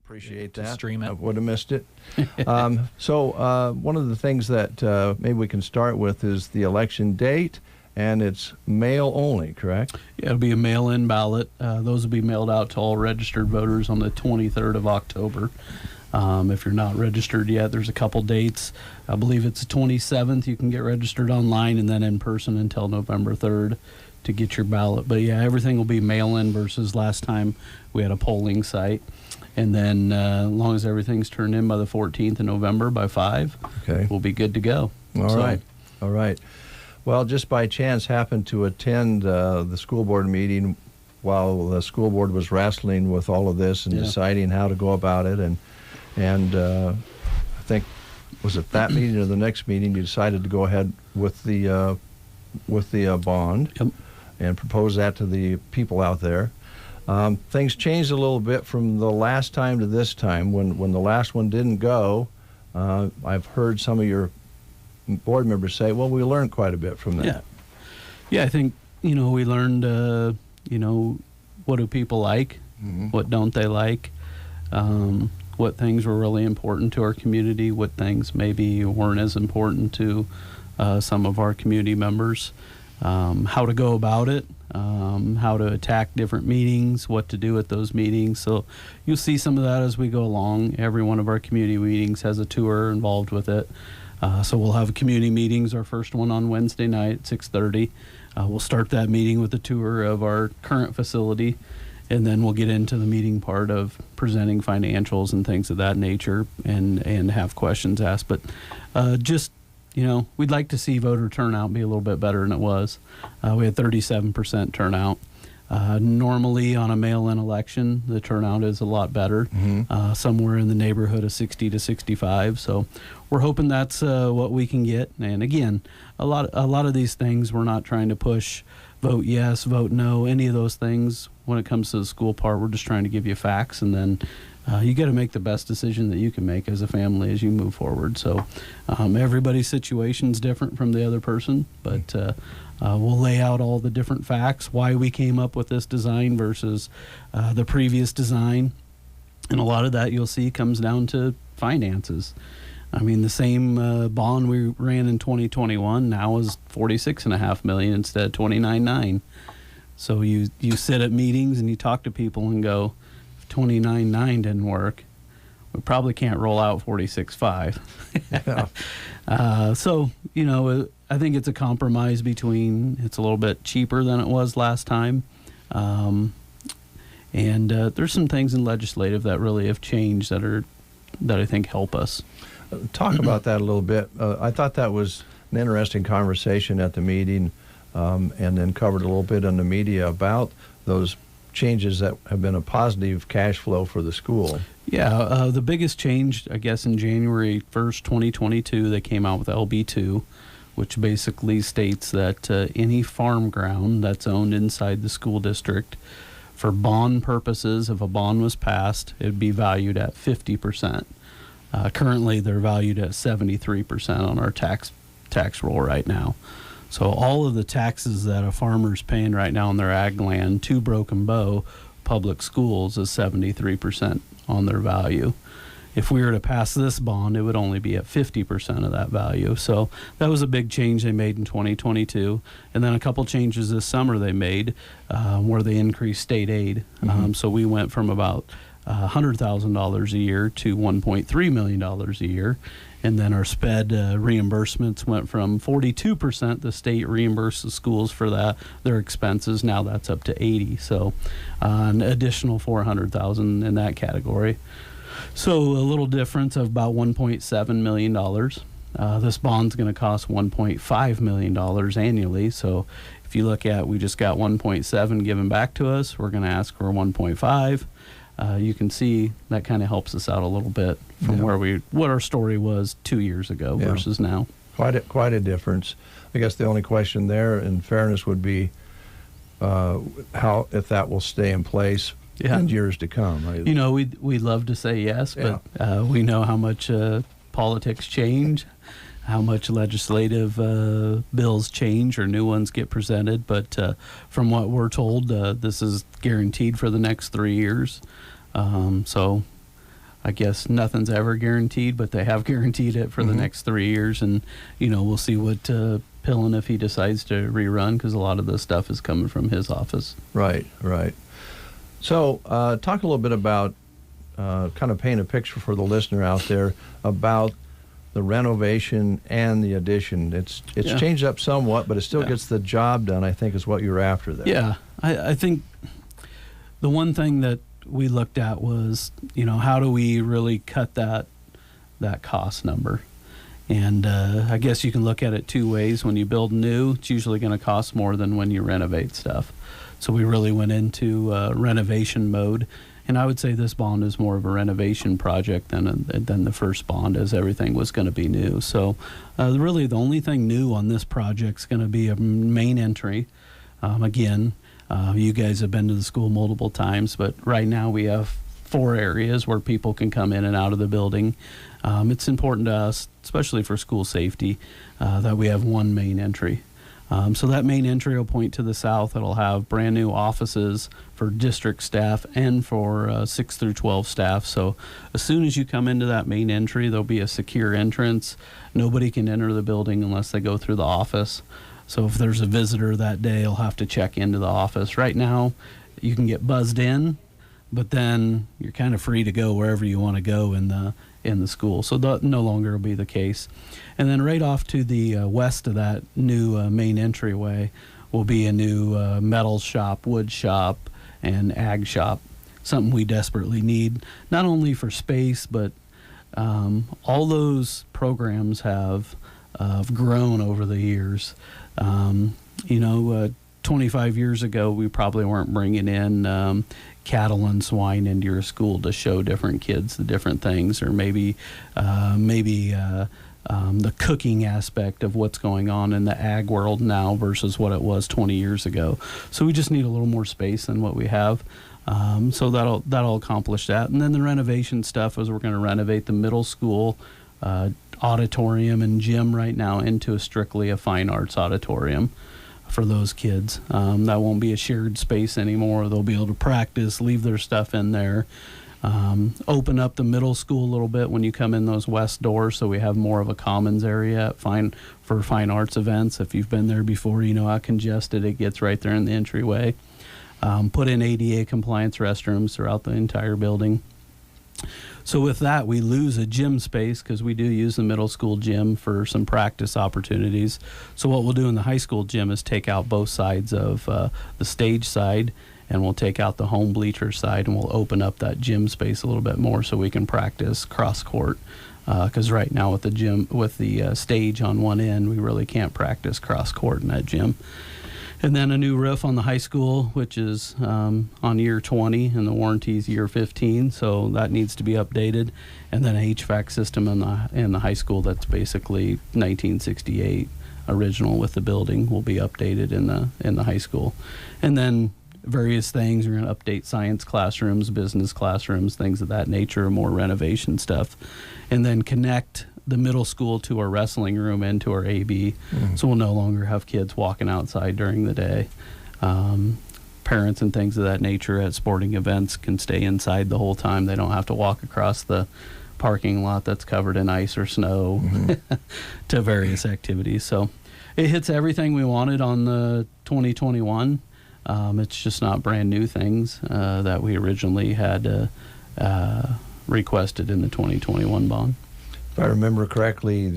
Appreciate to that. stream it. I would have missed it. So one of the things that maybe we can start with is the election date, and it's mail only, correct? Yeah, it'll be a mail-in ballot. Those will be mailed out to all registered voters on the 23rd of October. If you're not registered yet, there's a couple dates. I believe it's the 27th. You can get registered online and then in person until November 3rd to get your ballot. But yeah, everything will be mail-in versus last time we had a polling site. And then as long as everything's turned in by the 14th of November by 5, we'll be good to go. All right. Well, just by chance happened to attend the school board meeting while the school board was wrestling with all of this and deciding how to go about it. And I think, was it that meeting or the next meeting, you decided to go ahead with the bond and propose that to the people out there. Things changed a little bit from the last time to this time. When the last one didn't go, I've heard some of your board members say, well, we learned quite a bit from that. Yeah, I think, we learned, what do people like? What don't they like? What things were really important to our community, what things maybe weren't as important to some of our community members, how to go about it, how to attack different meetings, what to do at those meetings. So you'll see some of that as we go along. Every one of our community meetings has a tour involved with it. So we'll have community meetings, our first one on Wednesday night at 6:30. We'll start that meeting with a tour of our current facility, and then we'll get into the meeting part of presenting financials and things of that nature and have questions asked. But we'd like to see voter turnout be a little bit better than it was. We had 37% turnout. Normally on a mail-in election, the turnout is a lot better, somewhere in the neighborhood of 60 to 65. So we're hoping that's what we can get. And again, a lot of these things, we're not trying to push vote yes, vote no, any of those things. When it comes to the school part, we're just trying to give you facts, and then you got to make the best decision that you can make as a family as you move forward. So everybody's situation is different from the other person, but we'll lay out all the different facts, why we came up with this design versus the previous design. And a lot of that you'll see comes down to finances. I mean, the same bond we ran in 2021 now is $46.5 million instead of $29.9. So you sit at meetings and you talk to people and go, if $29.9 didn't work, we probably can't roll out $46.5. So, I think it's a compromise between, it's a little bit cheaper than it was last time. And there's some things in legislative that really have changed that I think help us. Talk about that a little bit. I thought that was an interesting conversation at the meeting, and then covered a little bit in the media about those changes that have been a positive cash flow for the school. Yeah, the biggest change, I guess, in January 1st, 2022, they came out with LB2, which basically states that any farm ground that's owned inside the school district, for bond purposes, if a bond was passed, it would be valued at 50%. Currently, they're valued at 73% on our tax roll right now. So all of the taxes that a farmer's paying right now on their ag land to Broken Bow Public Schools is 73% on their value. If we were to pass this bond, it would only be at 50% of that value. So that was a big change they made in 2022. And then a couple changes this summer they made where they increased state aid. So we went from about $100,000 a year to $1.3 million a year. And then our SPED reimbursements went from 42%, the state reimbursed the schools for their expenses. Now that's up to 80%. So an additional $400,000 in that category. So a little difference of about $1.7 million. This bond's going to cost $1.5 million annually. So if you look at, we just got 1.7 given back to us, we're going to ask for 1.5. You can see that kind of helps us out a little bit from what our story was 2 years ago versus now. Quite a difference. I guess the only question there, in fairness, would be if that will stay in place in years to come. Right? We'd love to say yes, but we know how much politics change, how much legislative bills change or new ones get presented. But from what we're told, this is guaranteed for the next 3 years. So I guess nothing's ever guaranteed, but they have guaranteed it for the next 3 years. And, we'll see what Pillen, if he decides to rerun, because a lot of the stuff is coming from his office. Right. So talk a little bit about, kind of paint a picture for the listener out there about the renovation and the addition. It's changed up somewhat, but it still gets the job done, I think, is what you're after there. Yeah, I think the one thing that we looked at was, how do we really cut that cost number? And I guess you can look at it two ways. When you build new, it's usually going to cost more than when you renovate stuff. So we really went into renovation mode. And I would say this bond is more of a renovation project than the first bond, as everything was going to be new. So really the only thing new on this project is going to be a main entry. Again, you guys have been to the school multiple times, but right now we have 4 areas where people can come in and out of the building. It's important to us, especially for school safety, that we have one main entry. So that main entry will point to the south. It'll have brand new offices for district staff and for 6 through 12 staff. So as soon as you come into that main entry, there'll be a secure entrance. Nobody can enter the building unless they go through the office. So if there's a visitor that day, they'll have to check into the office. Right now, you can get buzzed in, but then you're kind of free to go wherever you want to go in the school. So that no longer will be the case. And then right off to the west of that new main entryway will be a new metal shop, wood shop, and ag shop, something we desperately need, not only for space, but all those programs have grown over the years. 25 years ago, we probably weren't bringing in cattle and swine into your school to show different kids the different things, or maybe the cooking aspect of what's going on in the ag world now versus what it was 20 years ago. So we just need a little more space than what we have. So that'll accomplish that. And then the renovation stuff is we're going to renovate the middle school auditorium and gym right now into strictly a fine arts auditorium for those kids. That won't be a shared space anymore. They'll be able to practice, leave their stuff in there. Open up the middle school a little bit when you come in those west doors, so we have more of a commons area for fine arts events. If you've been there before, you know how congested it gets right there in the entryway. Put in ADA compliance restrooms throughout the entire building. So with that, we lose a gym space because we do use the middle school gym for some practice opportunities. So what we'll do in the high school gym is take out both sides of the stage side, and we'll take out the home bleacher side, and we'll open up that gym space a little bit more so we can practice cross court. Because right now with the gym, with the stage on one end, we really can't practice cross court in that gym. And then a new roof on the high school, which is on year 20, and the warranty is year 15, so that needs to be updated. And then an HVAC system in the high school that's basically 1968 original with the building will be updated in the high school. And then various things, we're going to update science classrooms, business classrooms, things of that nature, more renovation stuff. And then connect the middle school to our wrestling room and to our AB. So we'll no longer have kids walking outside during the day. Parents and things of that nature at sporting events can stay inside the whole time. They don't have to walk across the parking lot that's covered in ice or snow to various activities. So it hits everything we wanted on the 2021. It's just not brand new things that we originally had requested in the 2021 bond. If I remember correctly,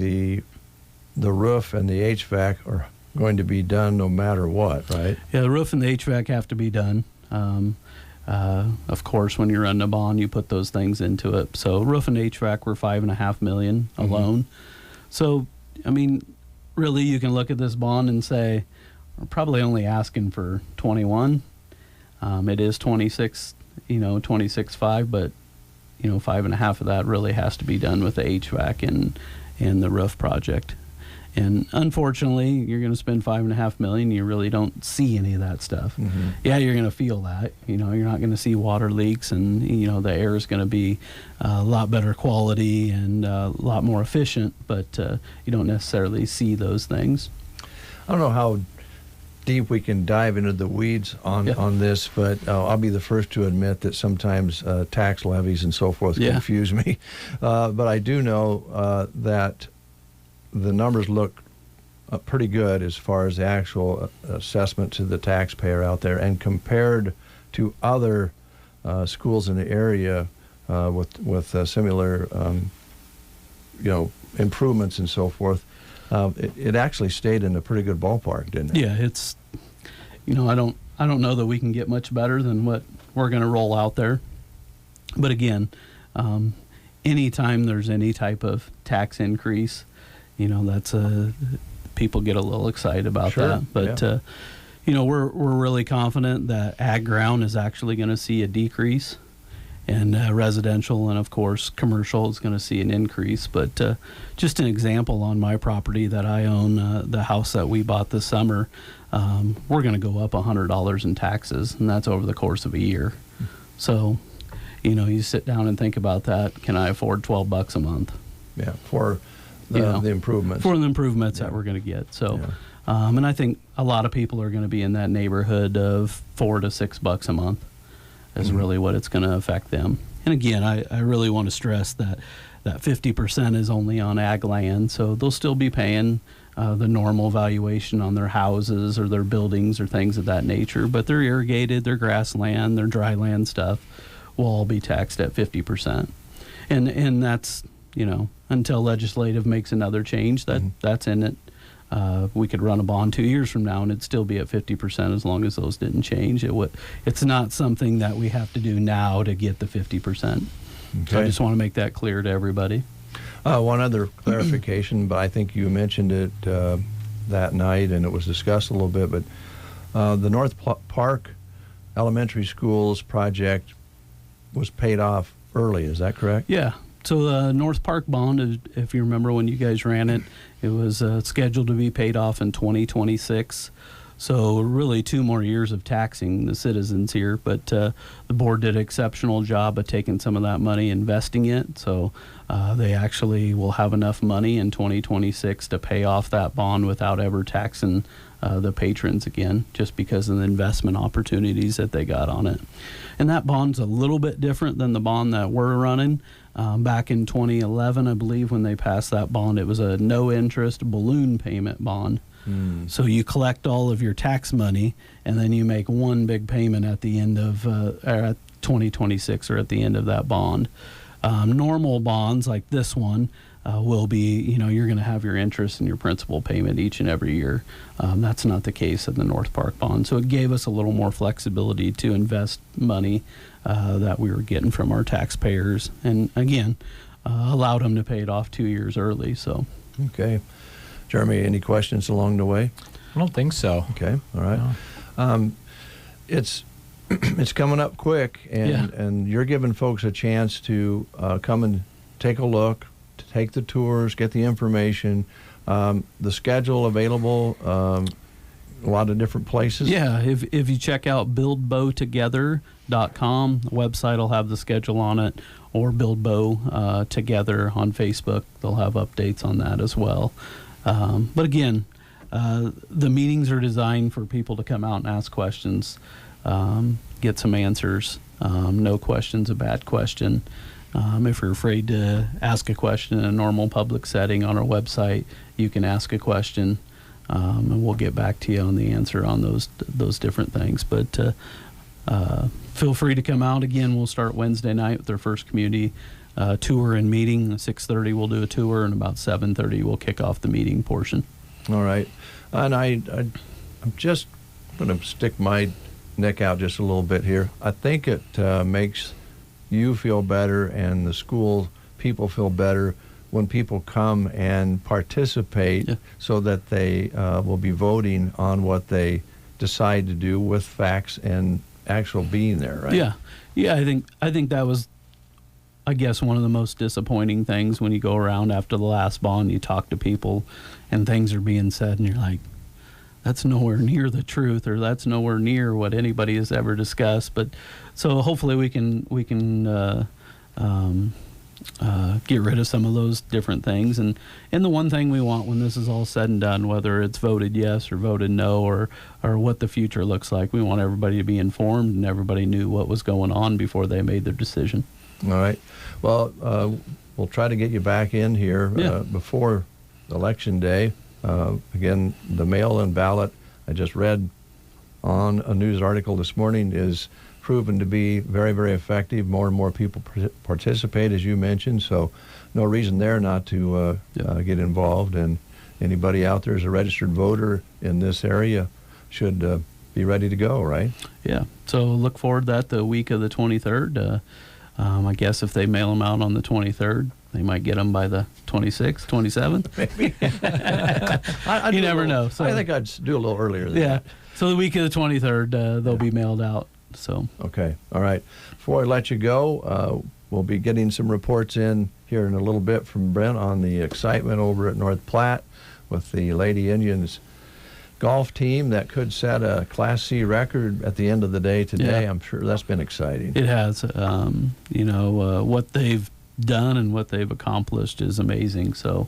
the roof and the HVAC are going to be done no matter what, right? Yeah, the roof and the HVAC have to be done. Of course, when you're running a bond, you put those things into it. So roof and HVAC were $5.5 million alone. So, I mean, really, you can look at this bond and say, we're probably only asking for 21. It is 26, 26.5, but 5.5 of that really has to be done with the HVAC and the roof project. And unfortunately, you're going to spend $5.5 million. You really don't see any of that stuff. Yeah, you're going to feel that. You're not going to see water leaks, and the air is going to be a lot better quality and a lot more efficient. But you don't necessarily see those things. I don't know how deep we can dive into the weeds on this, but I'll be the first to admit that sometimes tax levies and so forth confuse me. But I do know that the numbers look pretty good as far as the actual assessment to the taxpayer out there, and compared to other schools in the area with similar improvements and so forth, it actually stayed in a pretty good ballpark, didn't it? Yeah, it's I don't know that we can get much better than what we're going to roll out there. But again, anytime there's any type of tax increase, that's people get a little excited about that. But we're really confident that ag ground is actually going to see a decrease, and residential and of course commercial is going to see an increase. But just an example, on my property that I own, the house that we bought this summer, we're going to go up $100 in taxes, and that's over the course of a year. So you sit down and think about that. Can I afford $12 a month? Yeah, for the improvements. For the improvements that we're going to get. So, and I think a lot of people are going to be in that neighborhood of $4 to $6 a month is really what it's going to affect them. And again, I really want to stress that 50% is only on ag land, so they'll still be paying the normal valuation on their houses or their buildings or things of that nature, but their irrigated, their grassland, their dry land stuff will all be taxed at 50%. And that's, until legislative makes another change, that's in it. We could run a bond 2 years from now and it'd still be at 50% as long as those didn't change. It's not something that we have to do now to get the 50%. Okay. So I just want to make that clear to everybody. One other clarification, but I think you mentioned it that night and it was discussed a little bit, but the North Park Elementary Schools project was paid off early, is that correct? Yeah. So the North Park bond, if you remember when you guys ran it, it was scheduled to be paid off in 2026. So really 2 more years of taxing the citizens here. But the board did an exceptional job of taking some of that money, investing it. So they actually will have enough money in 2026 to pay off that bond without ever taxing the patrons again, just because of the investment opportunities that they got on it. And that bond's a little bit different than the bond that we're running. Back in 2011, I believe, when they passed that bond, it was a no-interest balloon payment bond. So you collect all of your tax money, and then you make one big payment at the end of 2026 or at the end of that bond. Normal bonds like this one will be, you're going to have your interest and your principal payment each and every year. That's not the case in the North Park bond. So it gave us a little more flexibility to invest money that we were getting from our taxpayers, and again, allowed them to pay it off 2 years early. So, okay, Jeremy, any questions along the way? I don't think so. Okay, all right. No. It's coming up quick, and you're giving folks a chance to come and take a look, to take the tours, get the information. The schedule available. A lot of different places. Yeah, if you check out buildbowtogether.com, the website will have the schedule on it, or Build Bow Together on Facebook. They'll have updates on that as well. But again, the meetings are designed for people to come out and ask questions, get some answers. No question's a bad question. If you're afraid to ask a question in a normal public setting on our website, you can ask a question. And we'll get back to you on the answer on those different things. But feel free to come out. Again, we'll start Wednesday night with our first community tour and meeting. At 6:30 we'll do a tour, and about 7:30 we'll kick off the meeting portion. All right. And I'm just going to stick my neck out just a little bit here. I think it makes you feel better and the school people feel better when people come and participate, so that they will be voting on what they decide to do with facts and actual being there, right? Yeah. I think that was, I guess, one of the most disappointing things when you go around after the last bond, you talk to people and things are being said and you're like, that's nowhere near the truth, or that's nowhere near what anybody has ever discussed. But so hopefully we can get rid of some of those different things. And the one thing we want when this is all said and done, whether it's voted yes or voted no or what the future looks like, we want everybody to be informed and everybody knew what was going on before they made their decision. All right. Well, we'll try to get you back in here before Election Day. Again, the mail-in ballot, I just read on a news article this morning, is proven to be very, very effective. More and more people participate, as you mentioned, so no reason there not to get involved. And anybody out there as a registered voter in this area should be ready to go, right? Yeah, so look forward to that the week of the 23rd. I guess if they mail them out on the 23rd, they might get them by the 26th, 27th. Maybe. You never know. So I think I'd do a little earlier than that. So the week of the 23rd, they'll be mailed out. So okay, all right. Before I let you go, we'll be getting some reports in here in a little bit from Brent on the excitement over at North Platte with the Lady Indians golf team that could set a Class C record at the end of the day today. I'm sure that's been exciting. It has. What they've done and what they've accomplished is amazing. So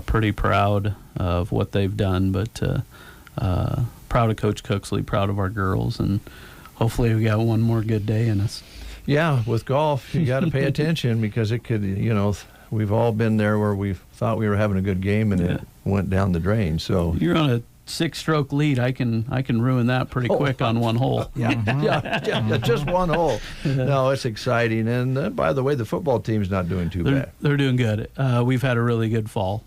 pretty proud of what they've done, but proud of Coach Cooksley, proud of our girls, and hopefully we got one more good day in us. Yeah, with golf, you got to pay attention because it could, we've all been there where we thought we were having a good game and it went down the drain. So you're on a 6-stroke lead. I can ruin that pretty quick on one hole. Yeah, just one hole. No, it's exciting. And by the way, the football team's not doing too bad. They're doing good. We've had a really good fall.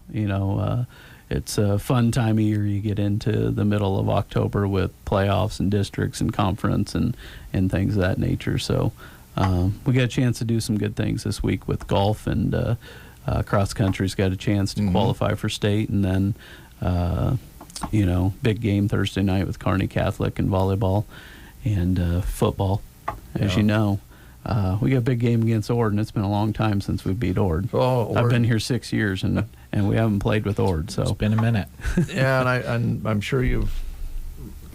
It's a fun time of year. You get into the middle of October with playoffs and districts and conference and things of that nature. So we got a chance to do some good things this week with golf, and cross country's got a chance to qualify for state, and then big game Thursday night with Kearney Catholic and volleyball and football. As you know, we got a big game against Ord, and it's been a long time since we beat Ord. Ord. I've been here 6 years, and we haven't played with Ord. So it's been a minute. Yeah, and I'm sure you've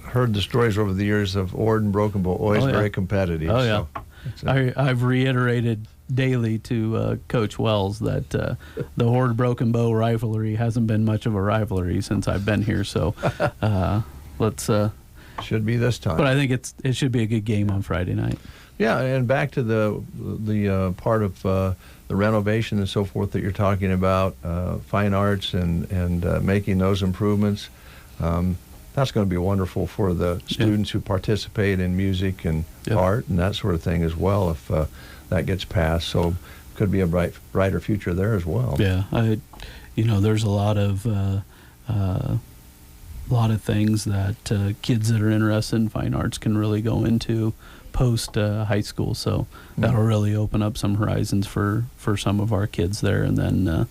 heard the stories over the years of Ord and Broken Bow, always very competitive. Oh, yeah. So I've reiterated daily to Coach Wells that the Ord Broken Bow rivalry hasn't been much of a rivalry since I've been here. So let's should be this time. But I think it should be a good game on Friday night. Yeah, and back to the part of the renovation and so forth that you're talking about, fine arts and making those improvements. That's going to be wonderful for the students who participate in music and art and that sort of thing as well if that gets passed. So could be a brighter future there as well. Yeah, there's a lot of things that kids that are interested in fine arts can really go into post high school. So that'll really open up some horizons for some of our kids there, and then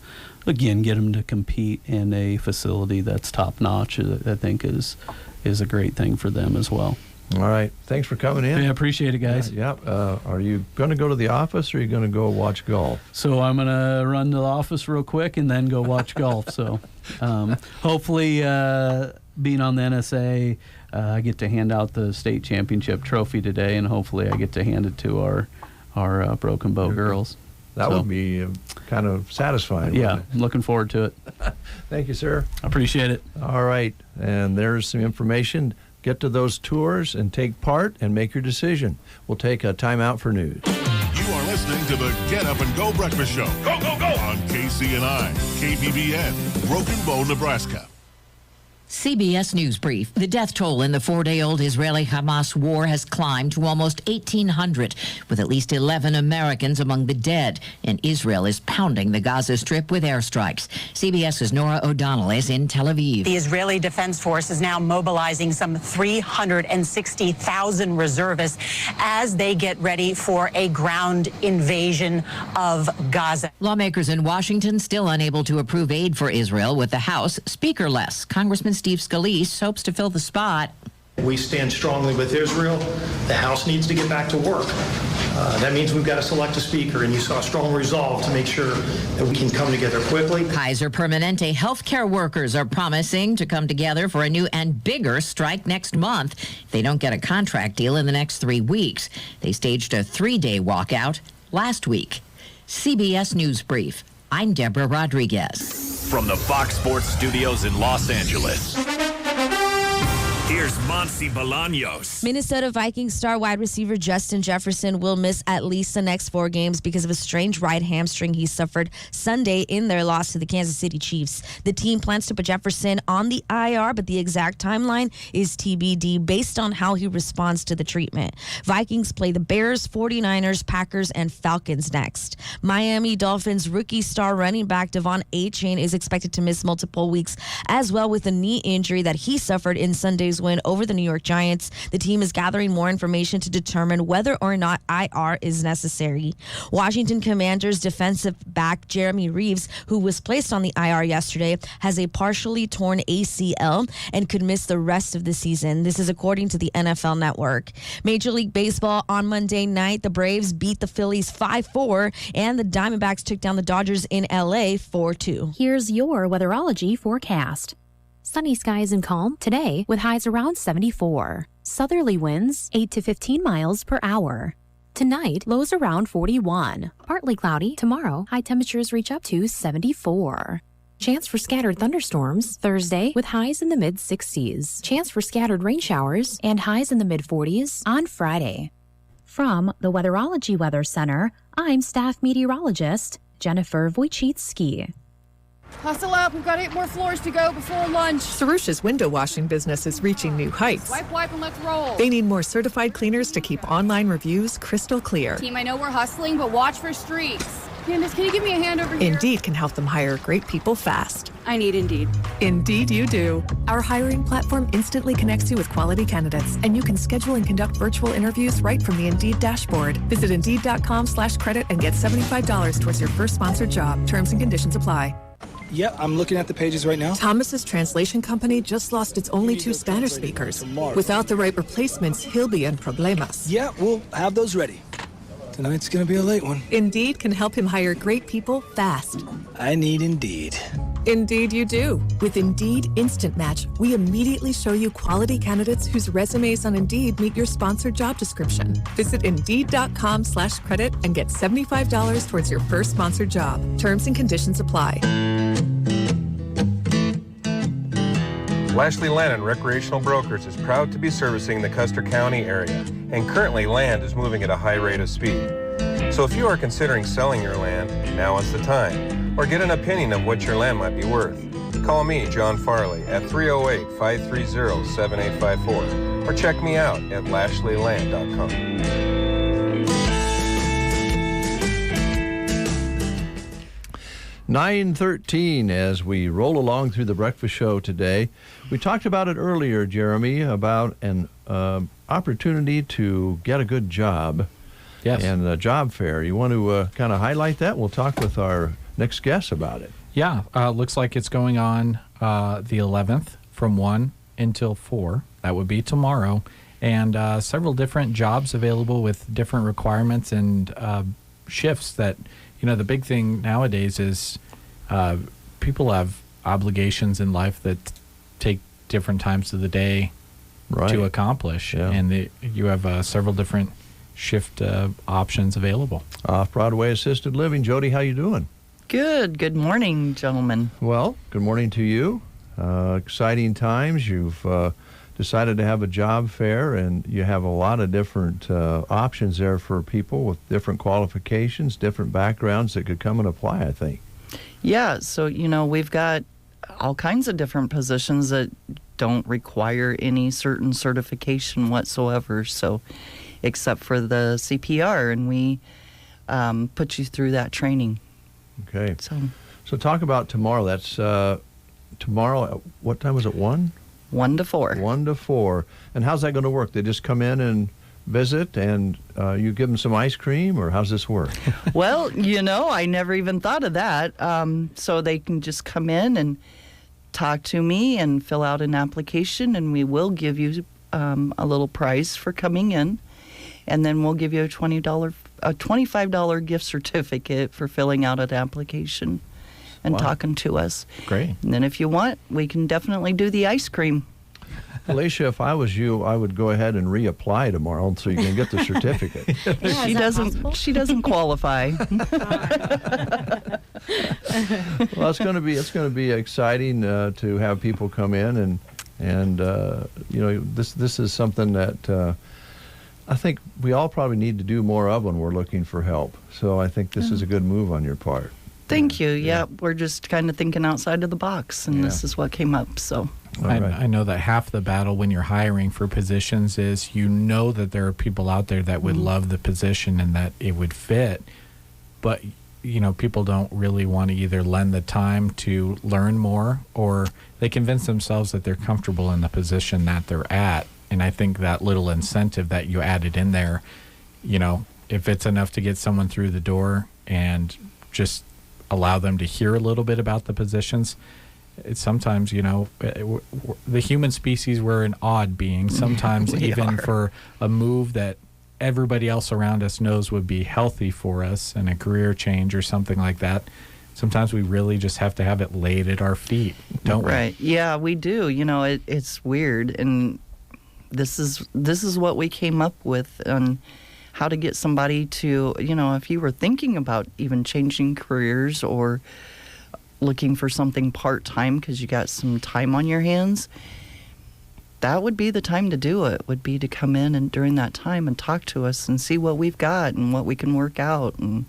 again, get them to compete in a facility that's top notch. I think is a great thing for them as well. All right, thanks for coming in. Yeah, appreciate it, guys. Are you going to go to the office, or are you going to go watch golf? So I'm going to run to the office real quick and then go watch golf. So hopefully, being on the NSA, I get to hand out the state championship trophy today, and hopefully I get to hand it to our Broken Bow girls. That would be kind of satisfying. Yeah, I'm looking forward to it. Thank you, sir. I appreciate it. All right, and there's some information. Get to those tours and take part and make your decision. We'll take a timeout for news. You are listening to the Get Up and Go Breakfast Show. Go, go, go! On KCNI, KBBN, Broken Bow, Nebraska. CBS News Brief. The death toll in the 4-day-old Israeli-Hamas war has climbed to almost 1,800, with at least 11 Americans among the dead. And Israel is pounding the Gaza Strip with airstrikes. CBS's Nora O'Donnell is in Tel Aviv. The Israeli Defense Force is now mobilizing some 360,000 reservists as they get ready for a ground invasion of Gaza. Lawmakers in Washington still unable to approve aid for Israel, with the House speakerless. Congressman Steve Scalise hopes to fill the spot. We stand strongly with Israel. The House needs to get back to work. That means we've got to select a speaker, and you saw strong resolve to make sure that we can come together quickly. Kaiser Permanente healthcare workers are promising to come together for a new and bigger strike next month if they don't get a contract deal in the next 3 weeks. They staged a 3-day walkout last week. CBS News Brief. I'm Deborah Rodriguez. From the Fox Sports Studios in Los Angeles, here's Monsi Bolaños. Minnesota Vikings star wide receiver Justin Jefferson will miss at least the next 4 games because of a strange right hamstring he suffered Sunday in their loss to the Kansas City Chiefs. The team plans to put Jefferson on the IR, but the exact timeline is TBD based on how he responds to the treatment. Vikings play the Bears, 49ers, Packers, and Falcons next. Miami Dolphins rookie star running back Devon Achane is expected to miss multiple weeks as well with a knee injury that he suffered in Sunday's win over the New York Giants. The team is gathering more information to determine whether or not IR is necessary. Washington Commanders defensive back Jeremy Reeves, who was placed on the IR yesterday, has a partially torn ACL and could miss the rest of the season. This is according to the NFL Network. Major League Baseball on Monday night, the Braves beat the Phillies 5-4, and the Diamondbacks took down the Dodgers in LA 4-2. Here's your weatherology forecast. Sunny skies and calm today with highs around 74. Southerly winds 8 to 15 miles per hour. Tonight, lows around 41. Partly cloudy tomorrow. High temperatures reach up to 74. Chance for scattered thunderstorms Thursday with highs in the mid-60s. Chance for scattered rain showers and highs in the mid-40s on Friday. From the Weatherology Weather Center, I'm staff meteorologist Jennifer Wojcicki. Hustle up, we've got 8 more floors to go before lunch. Sarusha's window washing business is reaching new heights. Wipe, and let's roll. They need more certified cleaners to keep online reviews crystal clear. Team, I know we're hustling, but watch for streaks. Candace, can you give me a hand over here? Indeed can help them hire great people fast. I need Indeed. Indeed you do. Our hiring platform instantly connects you with quality candidates, and you can schedule and conduct virtual interviews right from the Indeed dashboard. Visit Indeed.com/credit and get $75 towards your first sponsored job. Terms and conditions apply. Yeah, I'm looking at the pages right now. Thomas's translation company just lost its only 2 Spanish speakers. Without the right replacements, he'll be in problemas. Yeah, we'll have those ready. Tonight's gonna be a late one. Indeed can help him hire great people fast. I need Indeed. Indeed you do. With Indeed Instant Match, we immediately show you quality candidates whose resumes on Indeed meet your sponsored job description. Visit Indeed.com/credit and get $75 towards your first sponsored job. Terms and conditions apply. Lashley Land Recreational Brokers is proud to be servicing the Custer County area, and currently land is moving at a high rate of speed. So if you are considering selling your land, now is the time, or get an opinion of what your land might be worth. Call me, John Farley, at 308-530-7854, or check me out at lashleyland.com. 9:13 as we roll along through the breakfast show today. We talked about it earlier, Jeremy, about an opportunity to get a good job. Yes. And a job fair. You want to kind of highlight that? We'll talk with our next guest about it. Yeah, looks like it's going on the 11th from 1 until 4. That would be tomorrow. And several different jobs available with different requirements and shifts that, you know, the big thing nowadays is people have obligations in life that take different times of the day to accomplish. Yeah. And you have several different shift options available. Off-Broadway Assisted Living. Jody, how you doing? Good. Good morning, gentlemen. Well, good morning to you. Exciting times. You've decided to have a job fair, and you have a lot of different options there for people with different qualifications, different backgrounds that could come and apply, I think. Yeah, so, you know, we've got all kinds of different positions that don't require any certain certification whatsoever, so except for the CPR, and we put you through that training. Okay. So talk about tomorrow. That's tomorrow. What time was it? 1? 1 to 4. 1 to 4. And how's that going to work? They just come in and visit, and you give them some ice cream, or how's this work? Well, you know, I never even thought of that. So they can just come in and talk to me and fill out an application, and we will give you a little price for coming in, and then we'll give you a $25 gift certificate for filling out an application and talking to us. Great. And then if you want, we can definitely do the ice cream. Felicia, if I was you, I would go ahead and reapply tomorrow so you can get the certificate. She doesn't qualify. Well, it's going to be exciting to have people come in and this is something that I think we all probably need to do more of when we're looking for help. So I think this is a good move on your part. Thank you. Yeah, we're just kind of thinking outside of the box, and this is what came up. So I know that half the battle when you're hiring for positions is that there are people out there that would love the position and that it would fit, but people don't really want to either lend the time to learn more, or they convince themselves that they're comfortable in the position that they're at. And I think that little incentive that you added in there, if it's enough to get someone through the door and just allow them to hear a little bit about the positions, it's sometimes, the human species, we're an odd being. Sometimes even for a move that everybody else around us knows would be healthy for us and a career change or something like that, sometimes we really just have to have it laid at our feet, don't we? Right. Yeah, we do. It's weird. And this is what we came up with on how to get somebody to, if you were thinking about even changing careers or looking for something part-time because you got some time on your hands, that would be the time to do it, would be to come in and during that time and talk to us and see what we've got and what we can work out and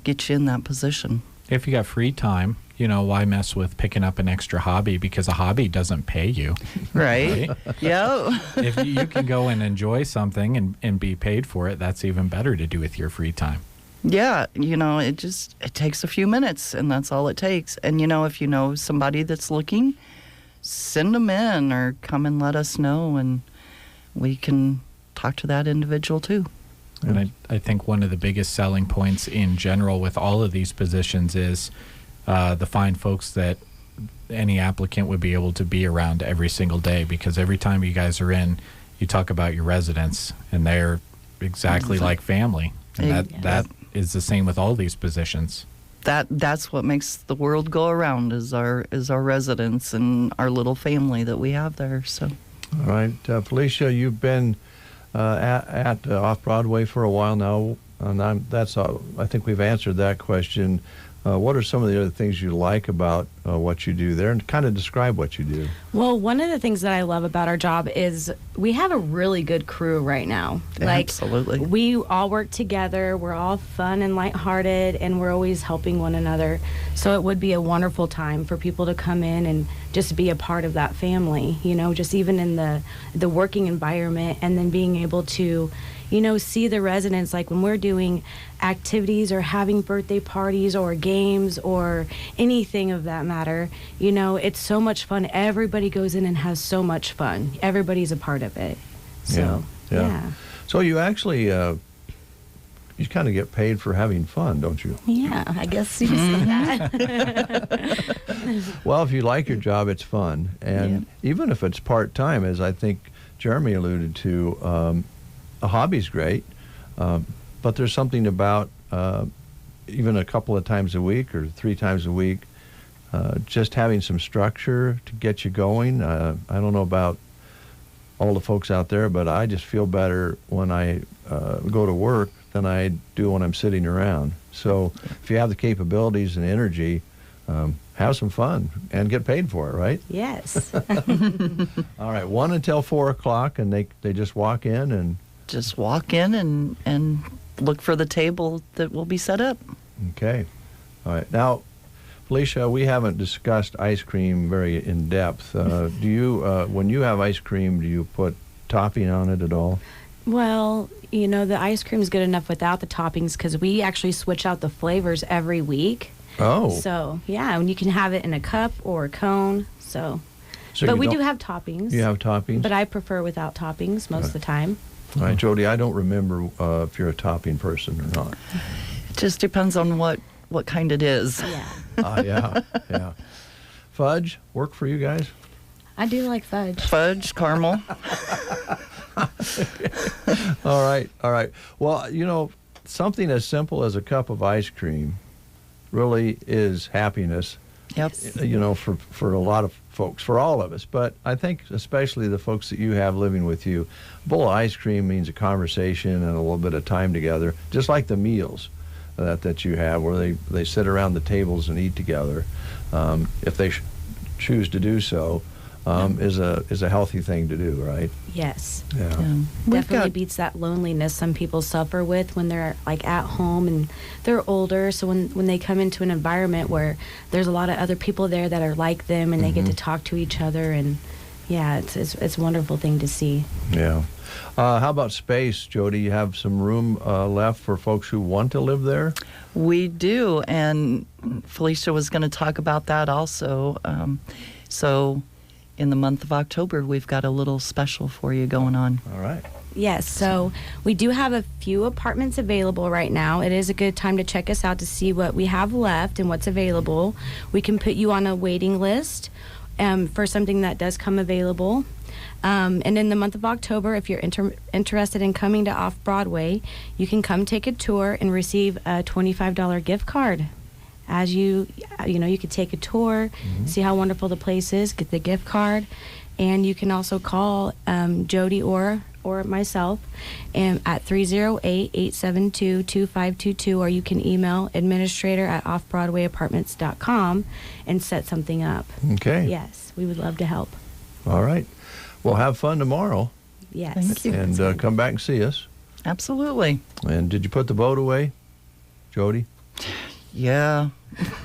get you in that position. If you got free time, why mess with picking up an extra hobby, because a hobby doesn't pay you. Right? Yeah. If you can go and enjoy something and be paid for it, that's even better to do with your free time. Yeah, it takes a few minutes, and that's all it takes. And, if you know somebody that's looking, send them in or come and let us know, and we can talk to that individual too. And I think one of the biggest selling points in general with all of these positions is the fine folks that any applicant would be able to be around every single day, because every time you guys are in, you talk about your residents, and they're exactly like family. And that is the same with all these positions. That's what makes the world go around, is our residents and our little family that we have there. So, all right, Felicia, you've been at Off Broadway for a while now, and I think we've answered that question. What are some of the other things you like about what you do there, and kind of describe what you do? Well, one of the things that I love about our job is we have a really good crew right now. Absolutely. We all work together. We're all fun and lighthearted, and we're always helping one another. So it would be a wonderful time for people to come in and just be a part of that family, just even in the working environment, and then being able to see the residents, like when we're doing activities or having birthday parties or games or anything of that matter, it's so much fun. Everybody goes in and has so much fun. Everybody's a part of it. So, yeah. So you actually, you kind of get paid for having fun, don't you? Yeah, I guess you say that. Well, if you like your job, it's fun. And even if it's part-time, as I think Jeremy alluded to, a hobby's great, but there's something about even a couple of times a week or 3 times a week, just having some structure to get you going. I don't know about all the folks out there, but I just feel better when I go to work than I do when I'm sitting around. So if you have the capabilities and energy, have some fun and get paid for it, right? Yes. All right, 1 until 4 o'clock, and they just walk in and... Just walk in and look for the table that will be set up. Okay. All right. Now, Felicia, we haven't discussed ice cream very in depth. Do you, when you have ice cream, do you put topping on it at all? Well, the ice cream is good enough without the toppings, because we actually switch out the flavors every week. Oh. So, yeah, and you can have it in a cup or a cone. So but we do have toppings. You have toppings? But I prefer without toppings most of the time. All right, Jody, I don't remember if you're a topping person or not. It just depends on what kind it is. Yeah. Yeah. Fudge, work for you guys? I do like fudge. Fudge, caramel. All right. Well, something as simple as a cup of ice cream really is happiness Yep. For a lot of folks, for all of us, but I think especially the folks that you have living with you, a bowl of ice cream means a conversation and a little bit of time together, just like the meals that you have where they sit around the tables and eat together. If they choose to do so, is a healthy thing to do, right? Yes. Yeah. Definitely beats that loneliness some people suffer with when they're like at home and they're older. So when they come into an environment where there's a lot of other people there that are like them and they get to talk to each other, and it's a wonderful thing to see. Yeah. How about space, Jody? You have some room left for folks who want to live there? We do, and Felicia was going to talk about that also. So in the month of October, we've got a little special for you going on. All right. Yes, so we do have a few apartments available right now. It is a good time to check us out to see what we have left and what's available. We can put you on a waiting list for something that does come available. And in the month of October, if you're interested in coming to Off-Broadway, you can come take a tour and receive a $25 gift card. As you could take a tour, see how wonderful the place is, get the gift card, and you can also call Jody or myself at 308-872-2522, or you can email administrator@offbroadwayapartments.com and set something up. Okay. Yes, we would love to help. All right. Well, have fun tomorrow. Yes. Thank you. And come back and see us. Absolutely. And did you put the boat away, Jody? Yeah.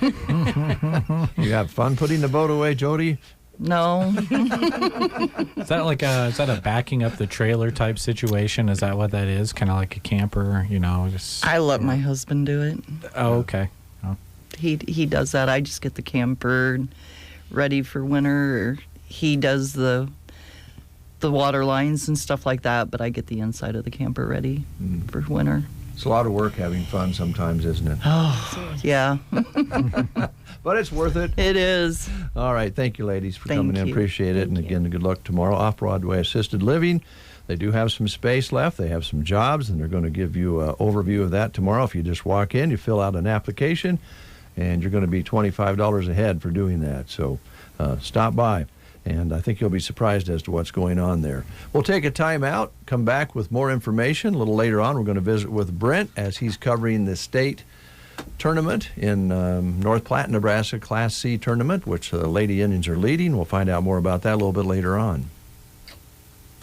You have fun putting the boat away, Jody? No. Is that a backing up the trailer type situation? Is that what that is? Kind of like a camper, just. I let my husband do it. Oh, okay. Oh. He does that. I just get the camper ready for winter. Or he does the water lines and stuff like that, but I get the inside of the camper ready for winter. It's a lot of work having fun sometimes, isn't it? Oh, yeah. But it's worth it. It is. All right. Thank you, ladies, for coming in. Appreciate it. And again, good luck tomorrow. Off-Broadway Assisted Living. They do have some space left. They have some jobs, and they're going to give you an overview of that tomorrow. If you just walk in, you fill out an application, and you're going to be $25 ahead for doing that. So stop by. And I think you'll be surprised as to what's going on there. We'll take a time out, come back with more information. A little later on, we're going to visit with Brent as he's covering the state tournament in North Platte, Nebraska, Class C tournament, which the Lady Indians are leading. We'll find out more about that a little bit later on.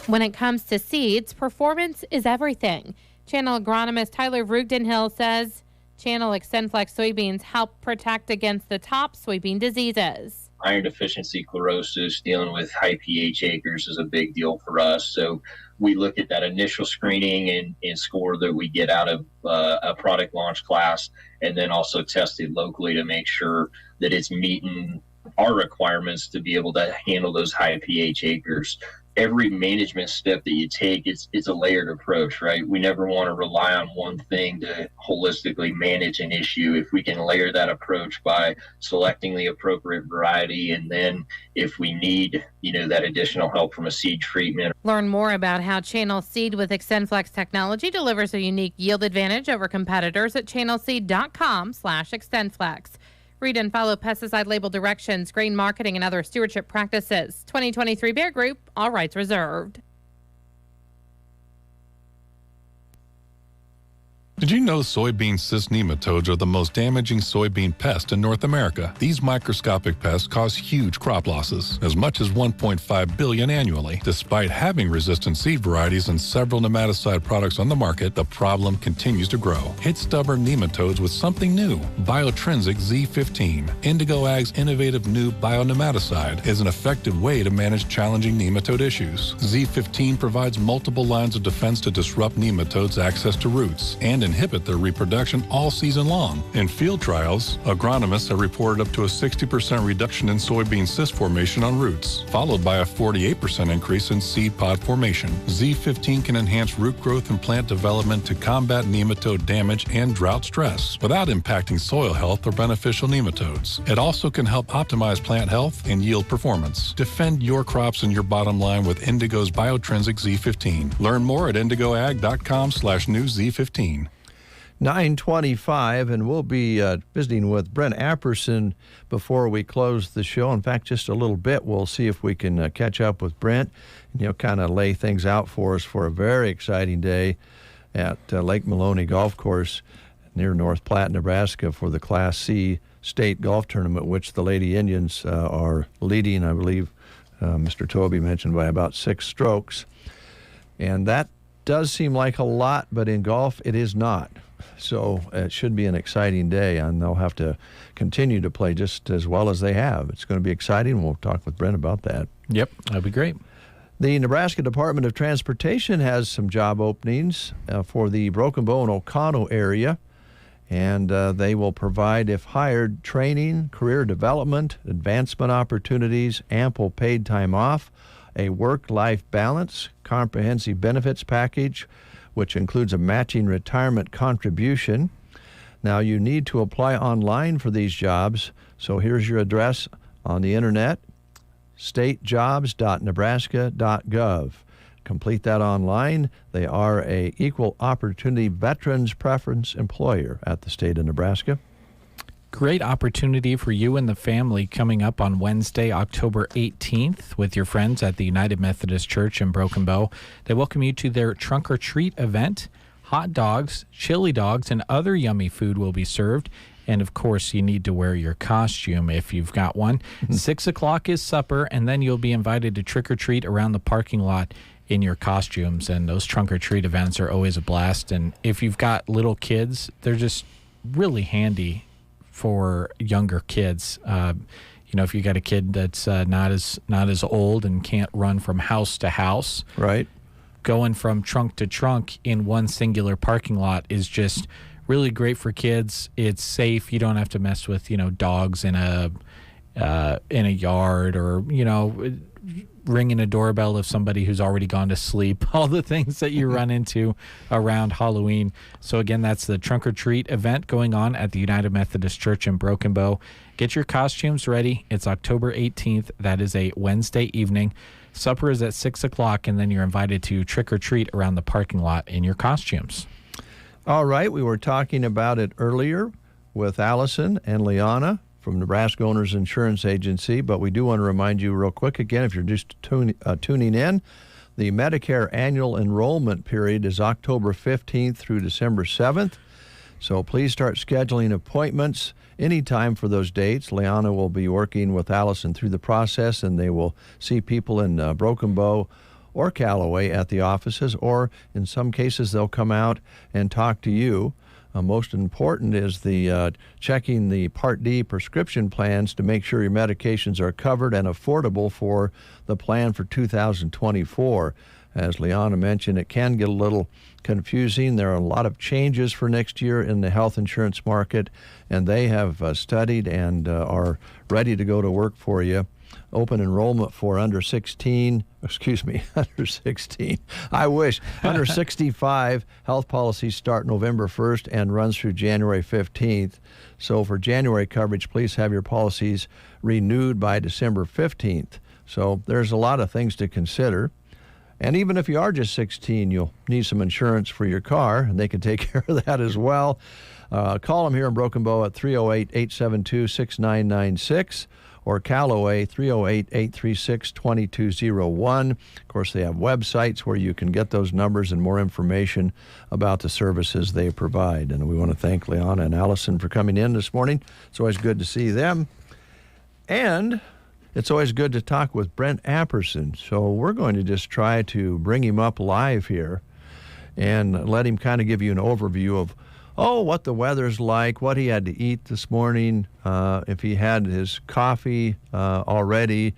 When it comes to seeds, performance is everything. Channel agronomist Tyler Vrugdenhill says Channel XtendFlex soybeans help protect against the top soybean diseases. Iron deficiency chlorosis, dealing with high pH acres is a big deal for us. So we look at that initial screening and score that we get out of a product launch class, and then also test it locally to make sure that it's meeting our requirements to be able to handle those high pH acres. Every management step that you take, it's a layered approach, right? We never want to rely on one thing to holistically manage an issue. If we can layer that approach by selecting the appropriate variety, and then if we need, that additional help from a seed treatment. Learn more about how Channel Seed with XtendFlex technology delivers a unique yield advantage over competitors at channelseed.com/XtendFlex. Read and follow pesticide label directions, grain marketing, and other stewardship practices. 2023 Bear Group, all rights reserved. Did you know soybean cyst nematodes are the most damaging soybean pest in North America? These microscopic pests cause huge crop losses, as much as $1.5 billion annually. Despite having resistant seed varieties and several nematicide products on the market, the problem continues to grow. Hit stubborn nematodes with something new, Biotrinsic Z15. Indigo Ag's innovative new bionematicide is an effective way to manage challenging nematode issues. Z15 provides multiple lines of defense to disrupt nematodes' access to roots and inhibit their reproduction all season long. In field trials, agronomists have reported up to a 60% reduction in soybean cyst formation on roots, followed by a 48% increase in seed pod formation. Z15 can enhance root growth and plant development to combat nematode damage and drought stress without impacting soil health or beneficial nematodes. It also can help optimize plant health and yield performance. Defend your crops and your bottom line with Indigo's Biotrinsic Z15. Learn more at indigoag.com/new Z15. 9:25, and we'll be visiting with Brent Apperson before we close the show. In fact, just a little bit, we'll see if we can catch up with Brent and, kind of lay things out for us for a very exciting day at Lake Maloney Golf Course near North Platte, Nebraska, for the Class C state golf tournament, which the Lady Indians are leading, I believe Mr. Toby mentioned, by about 6 strokes. And that does seem like a lot, but in golf, it is not. So it should be an exciting day, and they'll have to continue to play just as well as they have. It's going to be exciting. We'll talk with Brent about that. Yep, that'd be great. The Nebraska Department of Transportation has some job openings for the Broken Bow and Oconto area, and they will provide, if hired, training, career development, advancement opportunities, ample paid time off, a work-life balance, comprehensive benefits package, which includes a matching retirement contribution. Now, you need to apply online for these jobs, so here's your address on the internet, statejobs.nebraska.gov. Complete that online. They are a equal opportunity veterans preference employer at the state of Nebraska. Great opportunity for you and the family coming up on Wednesday, October 18th with your friends at the United Methodist Church in Broken Bow. They welcome you to their trunk or treat event. Hot dogs, chili dogs, and other yummy food will be served. And, of course, you need to wear your costume if you've got one. 6 o'clock is supper, and then you'll be invited to trick or treat around the parking lot in your costumes. And those trunk or treat events are always a blast. And if you've got little kids, they're just really handy for younger kids. If you got a kid that's not as old and can't run from house to house, right? Going from trunk to trunk in one singular parking lot is just really great for kids. It's safe. You don't have to mess with dogs in a yard, or ringing a doorbell of somebody who's already gone to sleep, all the things that you run into around Halloween. So again, that's the trunk or treat event going on at the United Methodist Church in Broken Bow. Get your costumes ready. It's October 18th. That is a Wednesday evening. Supper is at 6 o'clock, and then you're invited to trick or treat around the parking lot in your costumes. All right, we were talking about it earlier with Allison and Liana from Nebraska Owners Insurance Agency, but we do want to remind you real quick again, if you're just tuning in, the Medicare annual enrollment period is October 15th through December 7th. So please start scheduling appointments anytime for those dates. Liana will be working with Allison through the process, and they will see people in Broken Bow or Callaway at the offices, or in some cases they'll come out and talk to you. Most important is the checking the Part D prescription plans to make sure your medications are covered and affordable for the plan for 2024. As Liana mentioned, it can get a little confusing. There are a lot of changes for next year in the health insurance market, and they have studied and are ready to go to work for you. Open enrollment for under 16. I wish. Under 65 health policies start November 1st and runs through January 15th. So for January coverage, please have your policies renewed by December 15th. So there's a lot of things to consider. And even if you are just 16, you'll need some insurance for your car, and they can take care of that as well. Call them here in Broken Bow at 308-872-6996. or Callaway 308-836-2201. Of course, they have websites where you can get those numbers and more information about the services they provide. And we want to thank Liana and Allison for coming in this morning. It's always good to see them. And it's always good to talk with Brent Apperson. So we're going to just try to bring him up live here and let him kind of give you an overview of what the weather's like, what he had to eat this morning, if he had his coffee already,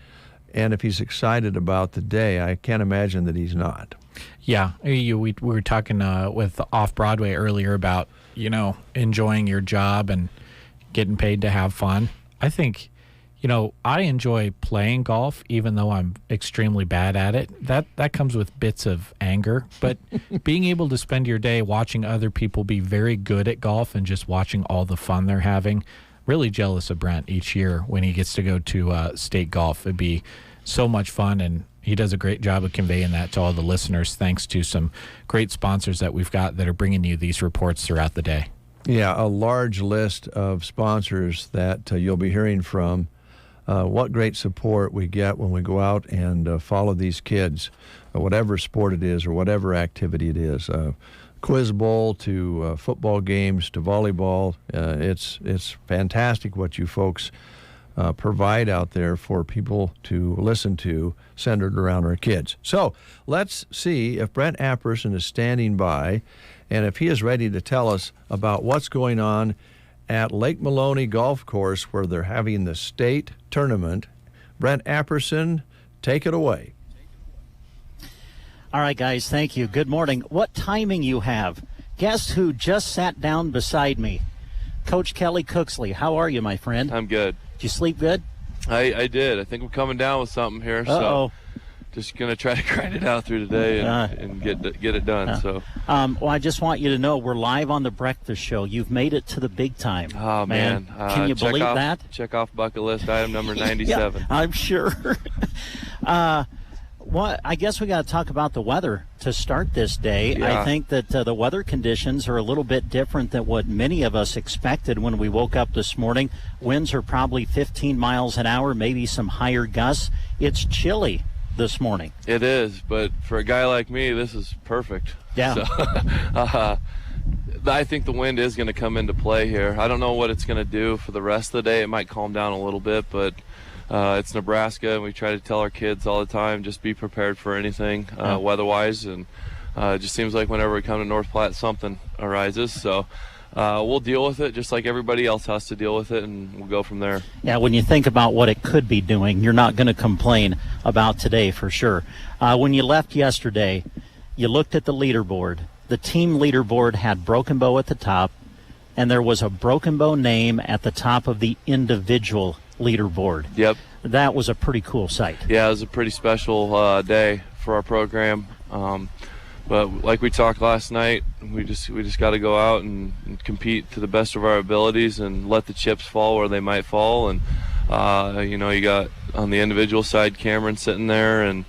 and if he's excited about the day. I can't imagine that he's not. Yeah, we were talking with Off Broadway earlier about, enjoying your job and getting paid to have fun. I think, I enjoy playing golf, even though I'm extremely bad at it. That comes with bits of anger. But being able to spend your day watching other people be very good at golf and just watching all the fun they're having, really jealous of Brent each year when he gets to go to state golf. It'd be so much fun, and he does a great job of conveying that to all the listeners, thanks to some great sponsors that we've got that are bringing you these reports throughout the day. Yeah, a large list of sponsors that you'll be hearing from. What great support we get when we go out and follow these kids, whatever sport it is or whatever activity it is. Quiz bowl to football games to volleyball. It's fantastic what you folks provide out there for people to listen to, centered around our kids. So let's see if Brent Apperson is standing by and if he is ready to tell us about what's going on at Lake Maloney Golf Course, where they're having the state tournament. Brent Apperson, take it away. All right, guys, thank you. Good morning. What timing you have. Guess who just sat down beside me? Coach Kelly Cooksley. How are you, my friend? I'm good. Did you sleep good? I did. I think I'm coming down with something here. Uh-oh. So just going to try to grind it out through today and get it done. Well, I just want you to know we're live on the breakfast show. You've made it to the big time. Oh, man. Can you believe that? Check off bucket list item number 97. Yeah, I'm sure. I guess we got to talk about the weather to start this day. Yeah. I think that the weather conditions are a little bit different than what many of us expected when we woke up this morning. Winds are probably 15 miles an hour, maybe some higher gusts. It's chilly this morning. It is, but for a guy like me, this is perfect. Yeah. So, I think the wind is going to come into play here. I don't know what it's going to do for the rest of the day. It might calm down a little bit, but it's Nebraska, and we try to tell our kids all the time, just be prepared for anything weather-wise. And it just seems like whenever we come to North Platte, something arises. So we'll deal with it just like everybody else has to deal with it, and we'll go from there. Yeah, when you think about what it could be doing, you're not going to complain about today for sure. When you left yesterday, you looked at the leaderboard. The team leaderboard had Broken Bow at the top, and there was a Broken Bow name at the top of the individual leaderboard. Yep. That was a pretty cool sight. Yeah, it was a pretty special day for our program. But like we talked last night, we just got to go out and compete to the best of our abilities and let the chips fall where they might fall. And you got on the individual side Cameron sitting there, and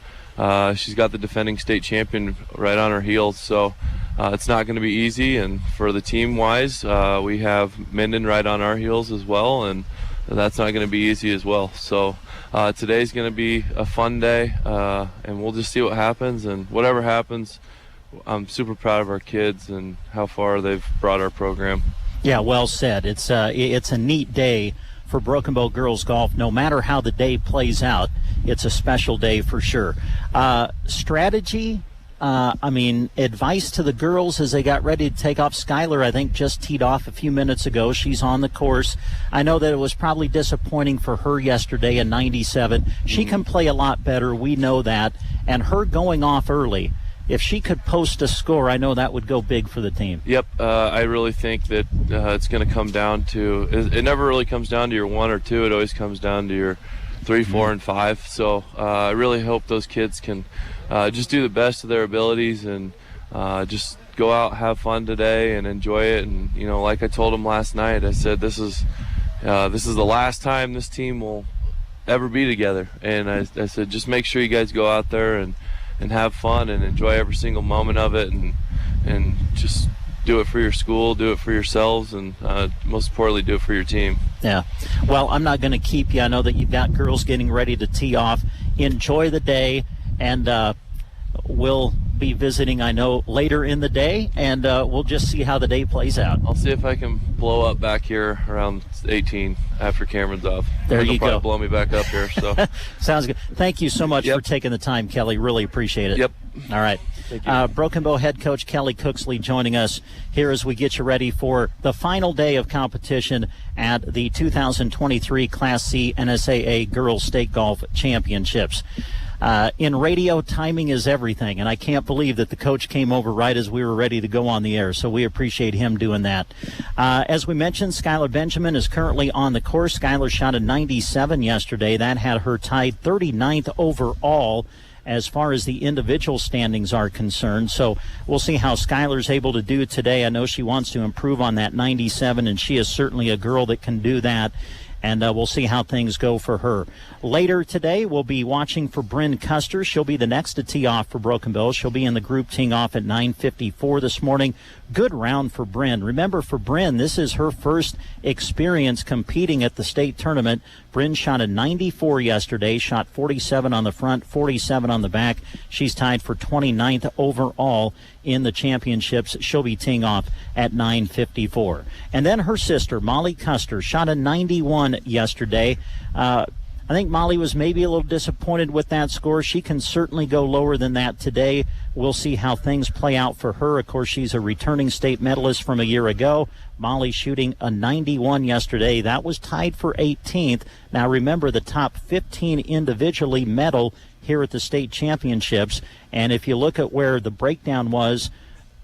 she's got the defending state champion right on her heels. So it's not going to be easy. And for the team wise, we have Minden right on our heels as well, and that's not going to be easy as well. So today's going to be a fun day, and we'll just see what happens. And whatever happens, I'm super proud of our kids and how far they've brought our program. Yeah, well said. It's a neat day for Broken Bow girls golf. No matter how the day plays out, it's a special day for sure. Strategy, advice to the girls as they got ready to take off. Skylar, I think, just teed off a few minutes ago. She's on the course. I know that it was probably disappointing for her yesterday in 97. She can play a lot better. We know that. And her going off early, if she could post a score, I know that would go big for the team. Yep, I really think that it's going to come down to, it never really comes down to your 1 or 2. It always comes down to your 3, 4, and 5. So I really hope those kids can just do the best of their abilities and just go out, have fun today, and enjoy it. And like I told them last night, I said this is the last time this team will ever be together. And I said just make sure you guys go out there and have fun and enjoy every single moment of it, and just do it for your school, do it for yourselves, and most importantly, do it for your team. Yeah. Well, I'm not going to keep you. I know that you've got girls getting ready to tee off. Enjoy the day, and we'll be visiting, I know, later in the day, and we'll just see how the day plays out. I'll see if I can blow up back here around 18 after Cameron's off. There you go. They'll blow me back up here. So sounds good. Thank you so much for taking the time, Kelly. Really appreciate it. Yep. All right. Broken Bow head coach Kelly Cooksley joining us here as we get you ready for the final day of competition at the 2023 Class C NSAA Girls State Golf Championships. In radio, timing is everything, and I can't believe that the coach came over right as we were ready to go on the air, so we appreciate him doing that. As we mentioned, Skylar Benjamin is currently on the course. Skylar shot a 97 yesterday. That had her tied 39th overall as far as the individual standings are concerned. So we'll see how Skylar's able to do today. I know she wants to improve on that 97, and she is certainly a girl that can do that. and we'll see how things go for her. Later today, we'll be watching for Bryn Custer. She'll be the next to tee off for Broken Bow. She'll be in the group teeing off at 9:54 this morning. Good round for Bryn. Remember, for Bryn, this is her first experience competing at the state tournament. Bryn shot a 94 yesterday, shot 47 on the front, 47 on the back. She's tied for 29th overall in the championships. She'll be teeing off at 9:54. And then her sister, Molly Custer, shot a 91 yesterday. I think Molly was maybe a little disappointed with that score. She can certainly go lower than that today. We'll see how things play out for her. Of course, she's a returning state medalist from a year ago. Molly shooting a 91 yesterday. That was tied for 18th. Now remember, the top 15 individually medal here at the state championships. And if you look at where the breakdown was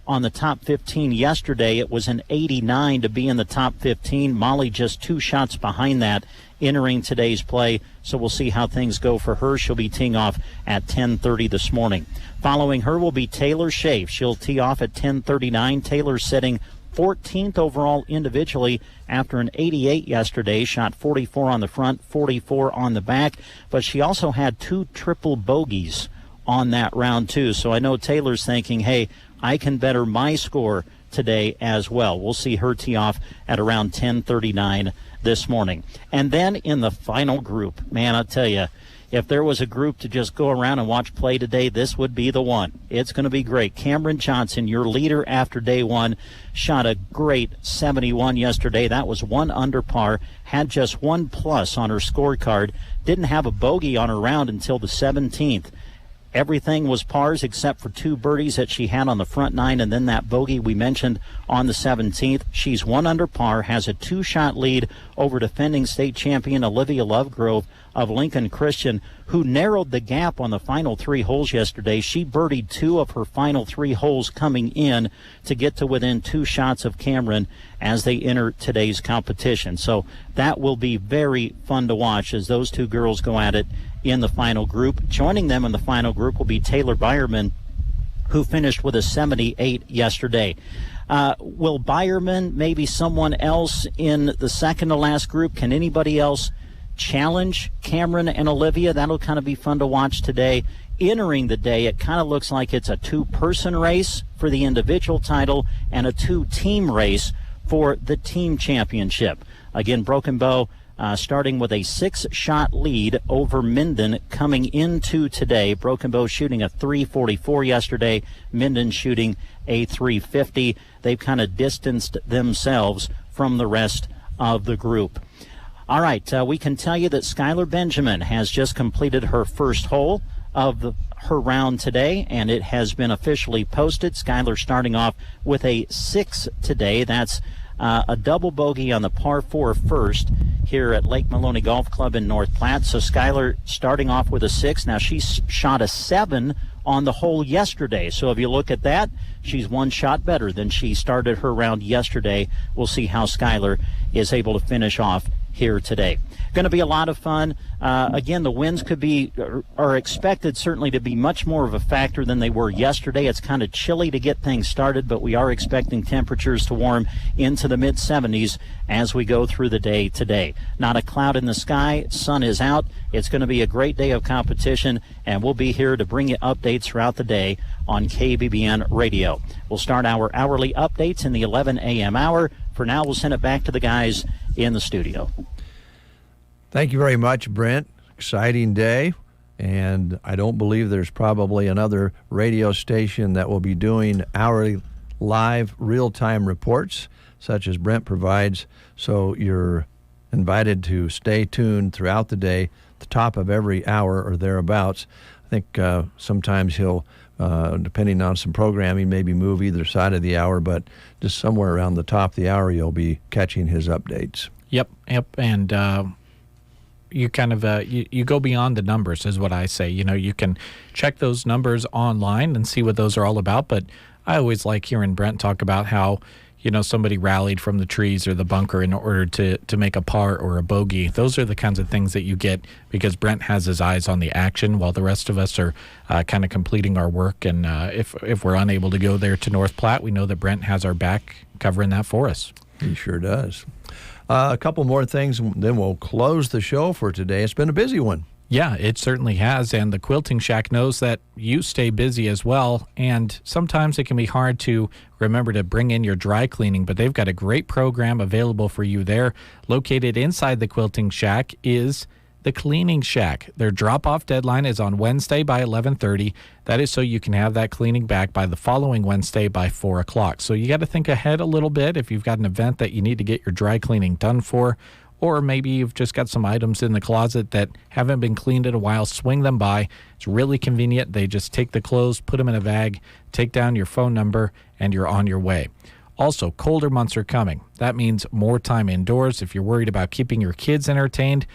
on the top 15 yesterday, it was an 89 to be in the top 15. Molly just 2 shots behind that entering today's play, so we'll see how things go for her. She'll be teeing off at 10:30 this morning. Following her will be Taylor Schaaf. She'll tee off at 10:39. Taylor's setting 14th overall individually after an 88 yesterday, shot 44 on the front, 44 on the back, but she also had 2 triple bogeys on that round too. So I know Taylor's thinking, hey, I can better my score today as well. We'll see her tee off at around 10:39 this morning. And then in the final group, man, I'll tell you, if there was a group to just go around and watch play today, this would be the one. It's going to be great. Cameron Johnson, your leader after day one, shot a great 71 yesterday. That was 1 under par, had just 1 plus on her scorecard, didn't have a bogey on her round until the 17th. Everything was pars except for 2 birdies that she had on the front 9, and then that bogey we mentioned on the 17th. She's 1 under par, has a 2-shot lead over defending state champion Olivia Lovegrove of Lincoln Christian, who narrowed the gap on the final 3 holes yesterday. She birdied 2 of her final 3 holes coming in to get to within 2 shots of Cameron as they enter today's competition. So that will be very fun to watch as those 2 girls go at it in the final group. Joining them in the final group will be Taylor Byerman, who finished with a 78 yesterday. Will Byerman, maybe someone else in the second to last group, can anybody else challenge Cameron and Olivia? That'll kind of be fun to watch today. Entering the day, it kind of looks like it's a 2-person race for the individual title and a 2-team race for the team championship. Again, Broken Bow starting with a 6-shot lead over Minden coming into today. Broken Bow shooting a 344 yesterday, Minden shooting a 350. They've kind of distanced themselves from the rest of the group. All right, we can tell you that Skylar Benjamin has just completed her first hole of her round today, and it has been officially posted. Skylar starting off with a 6 today. That's a double bogey on the par 4 first here at Lake Maloney Golf Club in North Platte. So Skylar starting off with a 6. Now she shot a 7 on the hole yesterday. So if you look at that, she's 1 shot better than she started her round yesterday. We'll see how Skylar is able to finish off here today. Going to be a lot of fun. Again, the winds are expected certainly to be much more of a factor than they were yesterday. It's kind of chilly to get things started, but we are expecting temperatures to warm into the mid-70s as we go through the day today. Not a cloud in the sky. Sun is out. It's going to be a great day of competition, and we'll be here to bring you updates throughout the day on KBBN Radio. We'll start our hourly updates in the 11 a.m. hour. For now, we'll send it back to the guys in the studio. Thank you very much, Brent. Exciting day, and I don't believe there's probably another radio station that will be doing hourly live real-time reports such as Brent provides, so you're invited to stay tuned throughout the day, the top of every hour or thereabouts. I think sometimes he'll, depending on some programming, maybe move either side of the hour, but just somewhere around the top of the hour you'll be catching his updates. Yep, and you kind of you go beyond the numbers is what I say. You know, you can check those numbers online and see what those are all about, but I always like hearing Brent talk about how, you know, somebody rallied from the trees or the bunker in order to make a par or a bogey. Those are the kinds of things that you get because Brent has his eyes on the action while the rest of us are kind of completing our work. And if we're unable to go there to North Platte, we know that Brent has our back covering that for us. He sure does. A couple more things, then we'll close the show for today. It's been a busy one. Yeah, it certainly has, and the Quilting Shack knows that you stay busy as well, and sometimes it can be hard to remember to bring in your dry cleaning, but they've got a great program available for you there. Located inside the Quilting Shack is the Cleaning Shack. Their drop-off deadline is on Wednesday by 11:30. That is so you can have that cleaning back by the following Wednesday by 4 o'clock. So you got to think ahead a little bit if you've got an event that you need to get your dry cleaning done for, or maybe you've just got some items in the closet that haven't been cleaned in a while. Swing them by. It's really convenient. They just take the clothes, put them in a bag, take down your phone number, and you're on your way. Also, colder months are coming. That means more time indoors. If you're worried about keeping your kids entertained,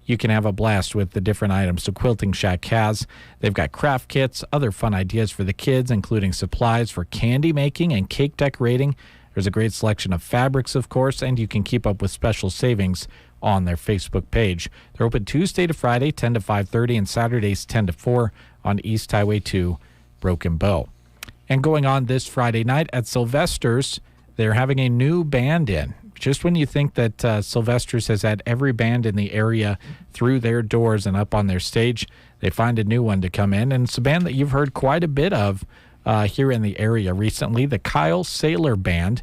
you can have a blast with the different items the Quilting Shack has. They've got craft kits, other fun ideas for the kids, including supplies for candy making and cake decorating. There's a great selection of fabrics, of course, and you can keep up with special savings on their Facebook page. They're open Tuesday to Friday, 10 to 5:30, and Saturdays, 10 to 4 on East Highway 2, Broken Bow. And going on this Friday night at Sylvester's, they're having a new band in. Just when you think that Sylvester's has had every band in the area through their doors and up on their stage, they find a new one to come in. And it's a band that you've heard quite a bit of here in the area recently, the Kyle Saylor Band.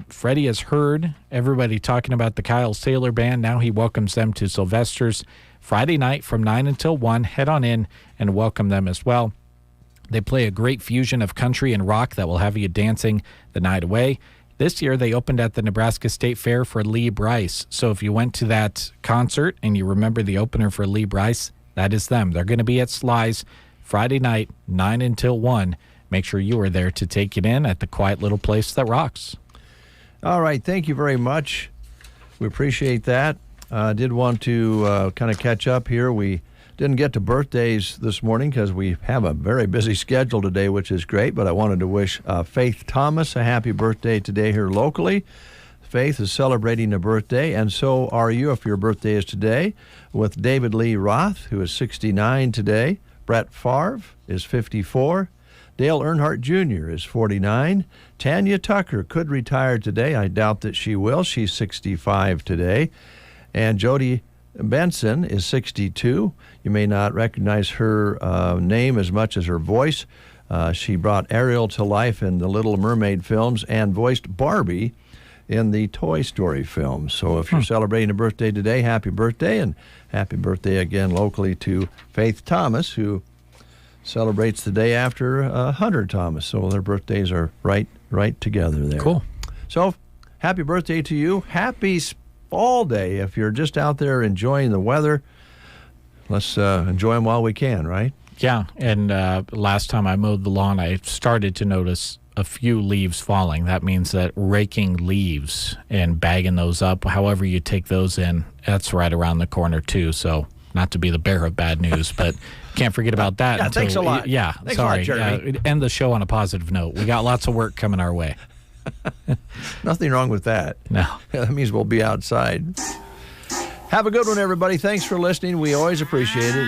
Freddie has heard everybody talking about the Kyle Saylor Band. Now he welcomes them to Sylvester's Friday night from 9 until 1. Head on in and welcome them as well. They play a great fusion of country and rock that will have you dancing the night away. This year, they opened at the Nebraska State Fair for Lee Bryce. So if you went to that concert and you remember the opener for Lee Bryce, that is them. They're going to be at Sly's Friday night, 9 until 1. Make sure you are there to take it in at the quiet little place that rocks. All right. Thank you very much. We appreciate that. I did want to kind of catch up here. We didn't get to birthdays this morning because we have a very busy schedule today, which is great, but I wanted to wish Faith Thomas a happy birthday today here locally. Faith is celebrating a birthday, and so are you if your birthday is today, with David Lee Roth, who is 69 today. Brett Favre is 54. Dale Earnhardt Jr. is 49. Tanya Tucker could retire today. I doubt that she will. She's 65 today. And Jody Benson is 62. You may not recognize her name as much as her voice. She brought Ariel to life in the Little Mermaid films and voiced Barbie in the Toy Story films. So if you're celebrating a birthday today, happy birthday, and happy birthday again locally to Faith Thomas, who celebrates the day after Hunter Thomas. So their birthdays are right together there. Cool. So happy birthday to you. Happy fall day if you're just out there enjoying the weather. Let's enjoy them while we can, right? Yeah, and last time I mowed the lawn, I started to notice a few leaves falling. That means that raking leaves and bagging those up, however you take those in, that's right around the corner too. So not to be the bearer of bad news, but can't forget about that. Yeah, thanks a lot. Yeah, thanks sorry. a lot, Jeremy. End the show on a positive note. We got lots of work coming our way. Nothing wrong with that. No. That means we'll be outside. Have a good one, everybody. Thanks for listening. We always appreciate it.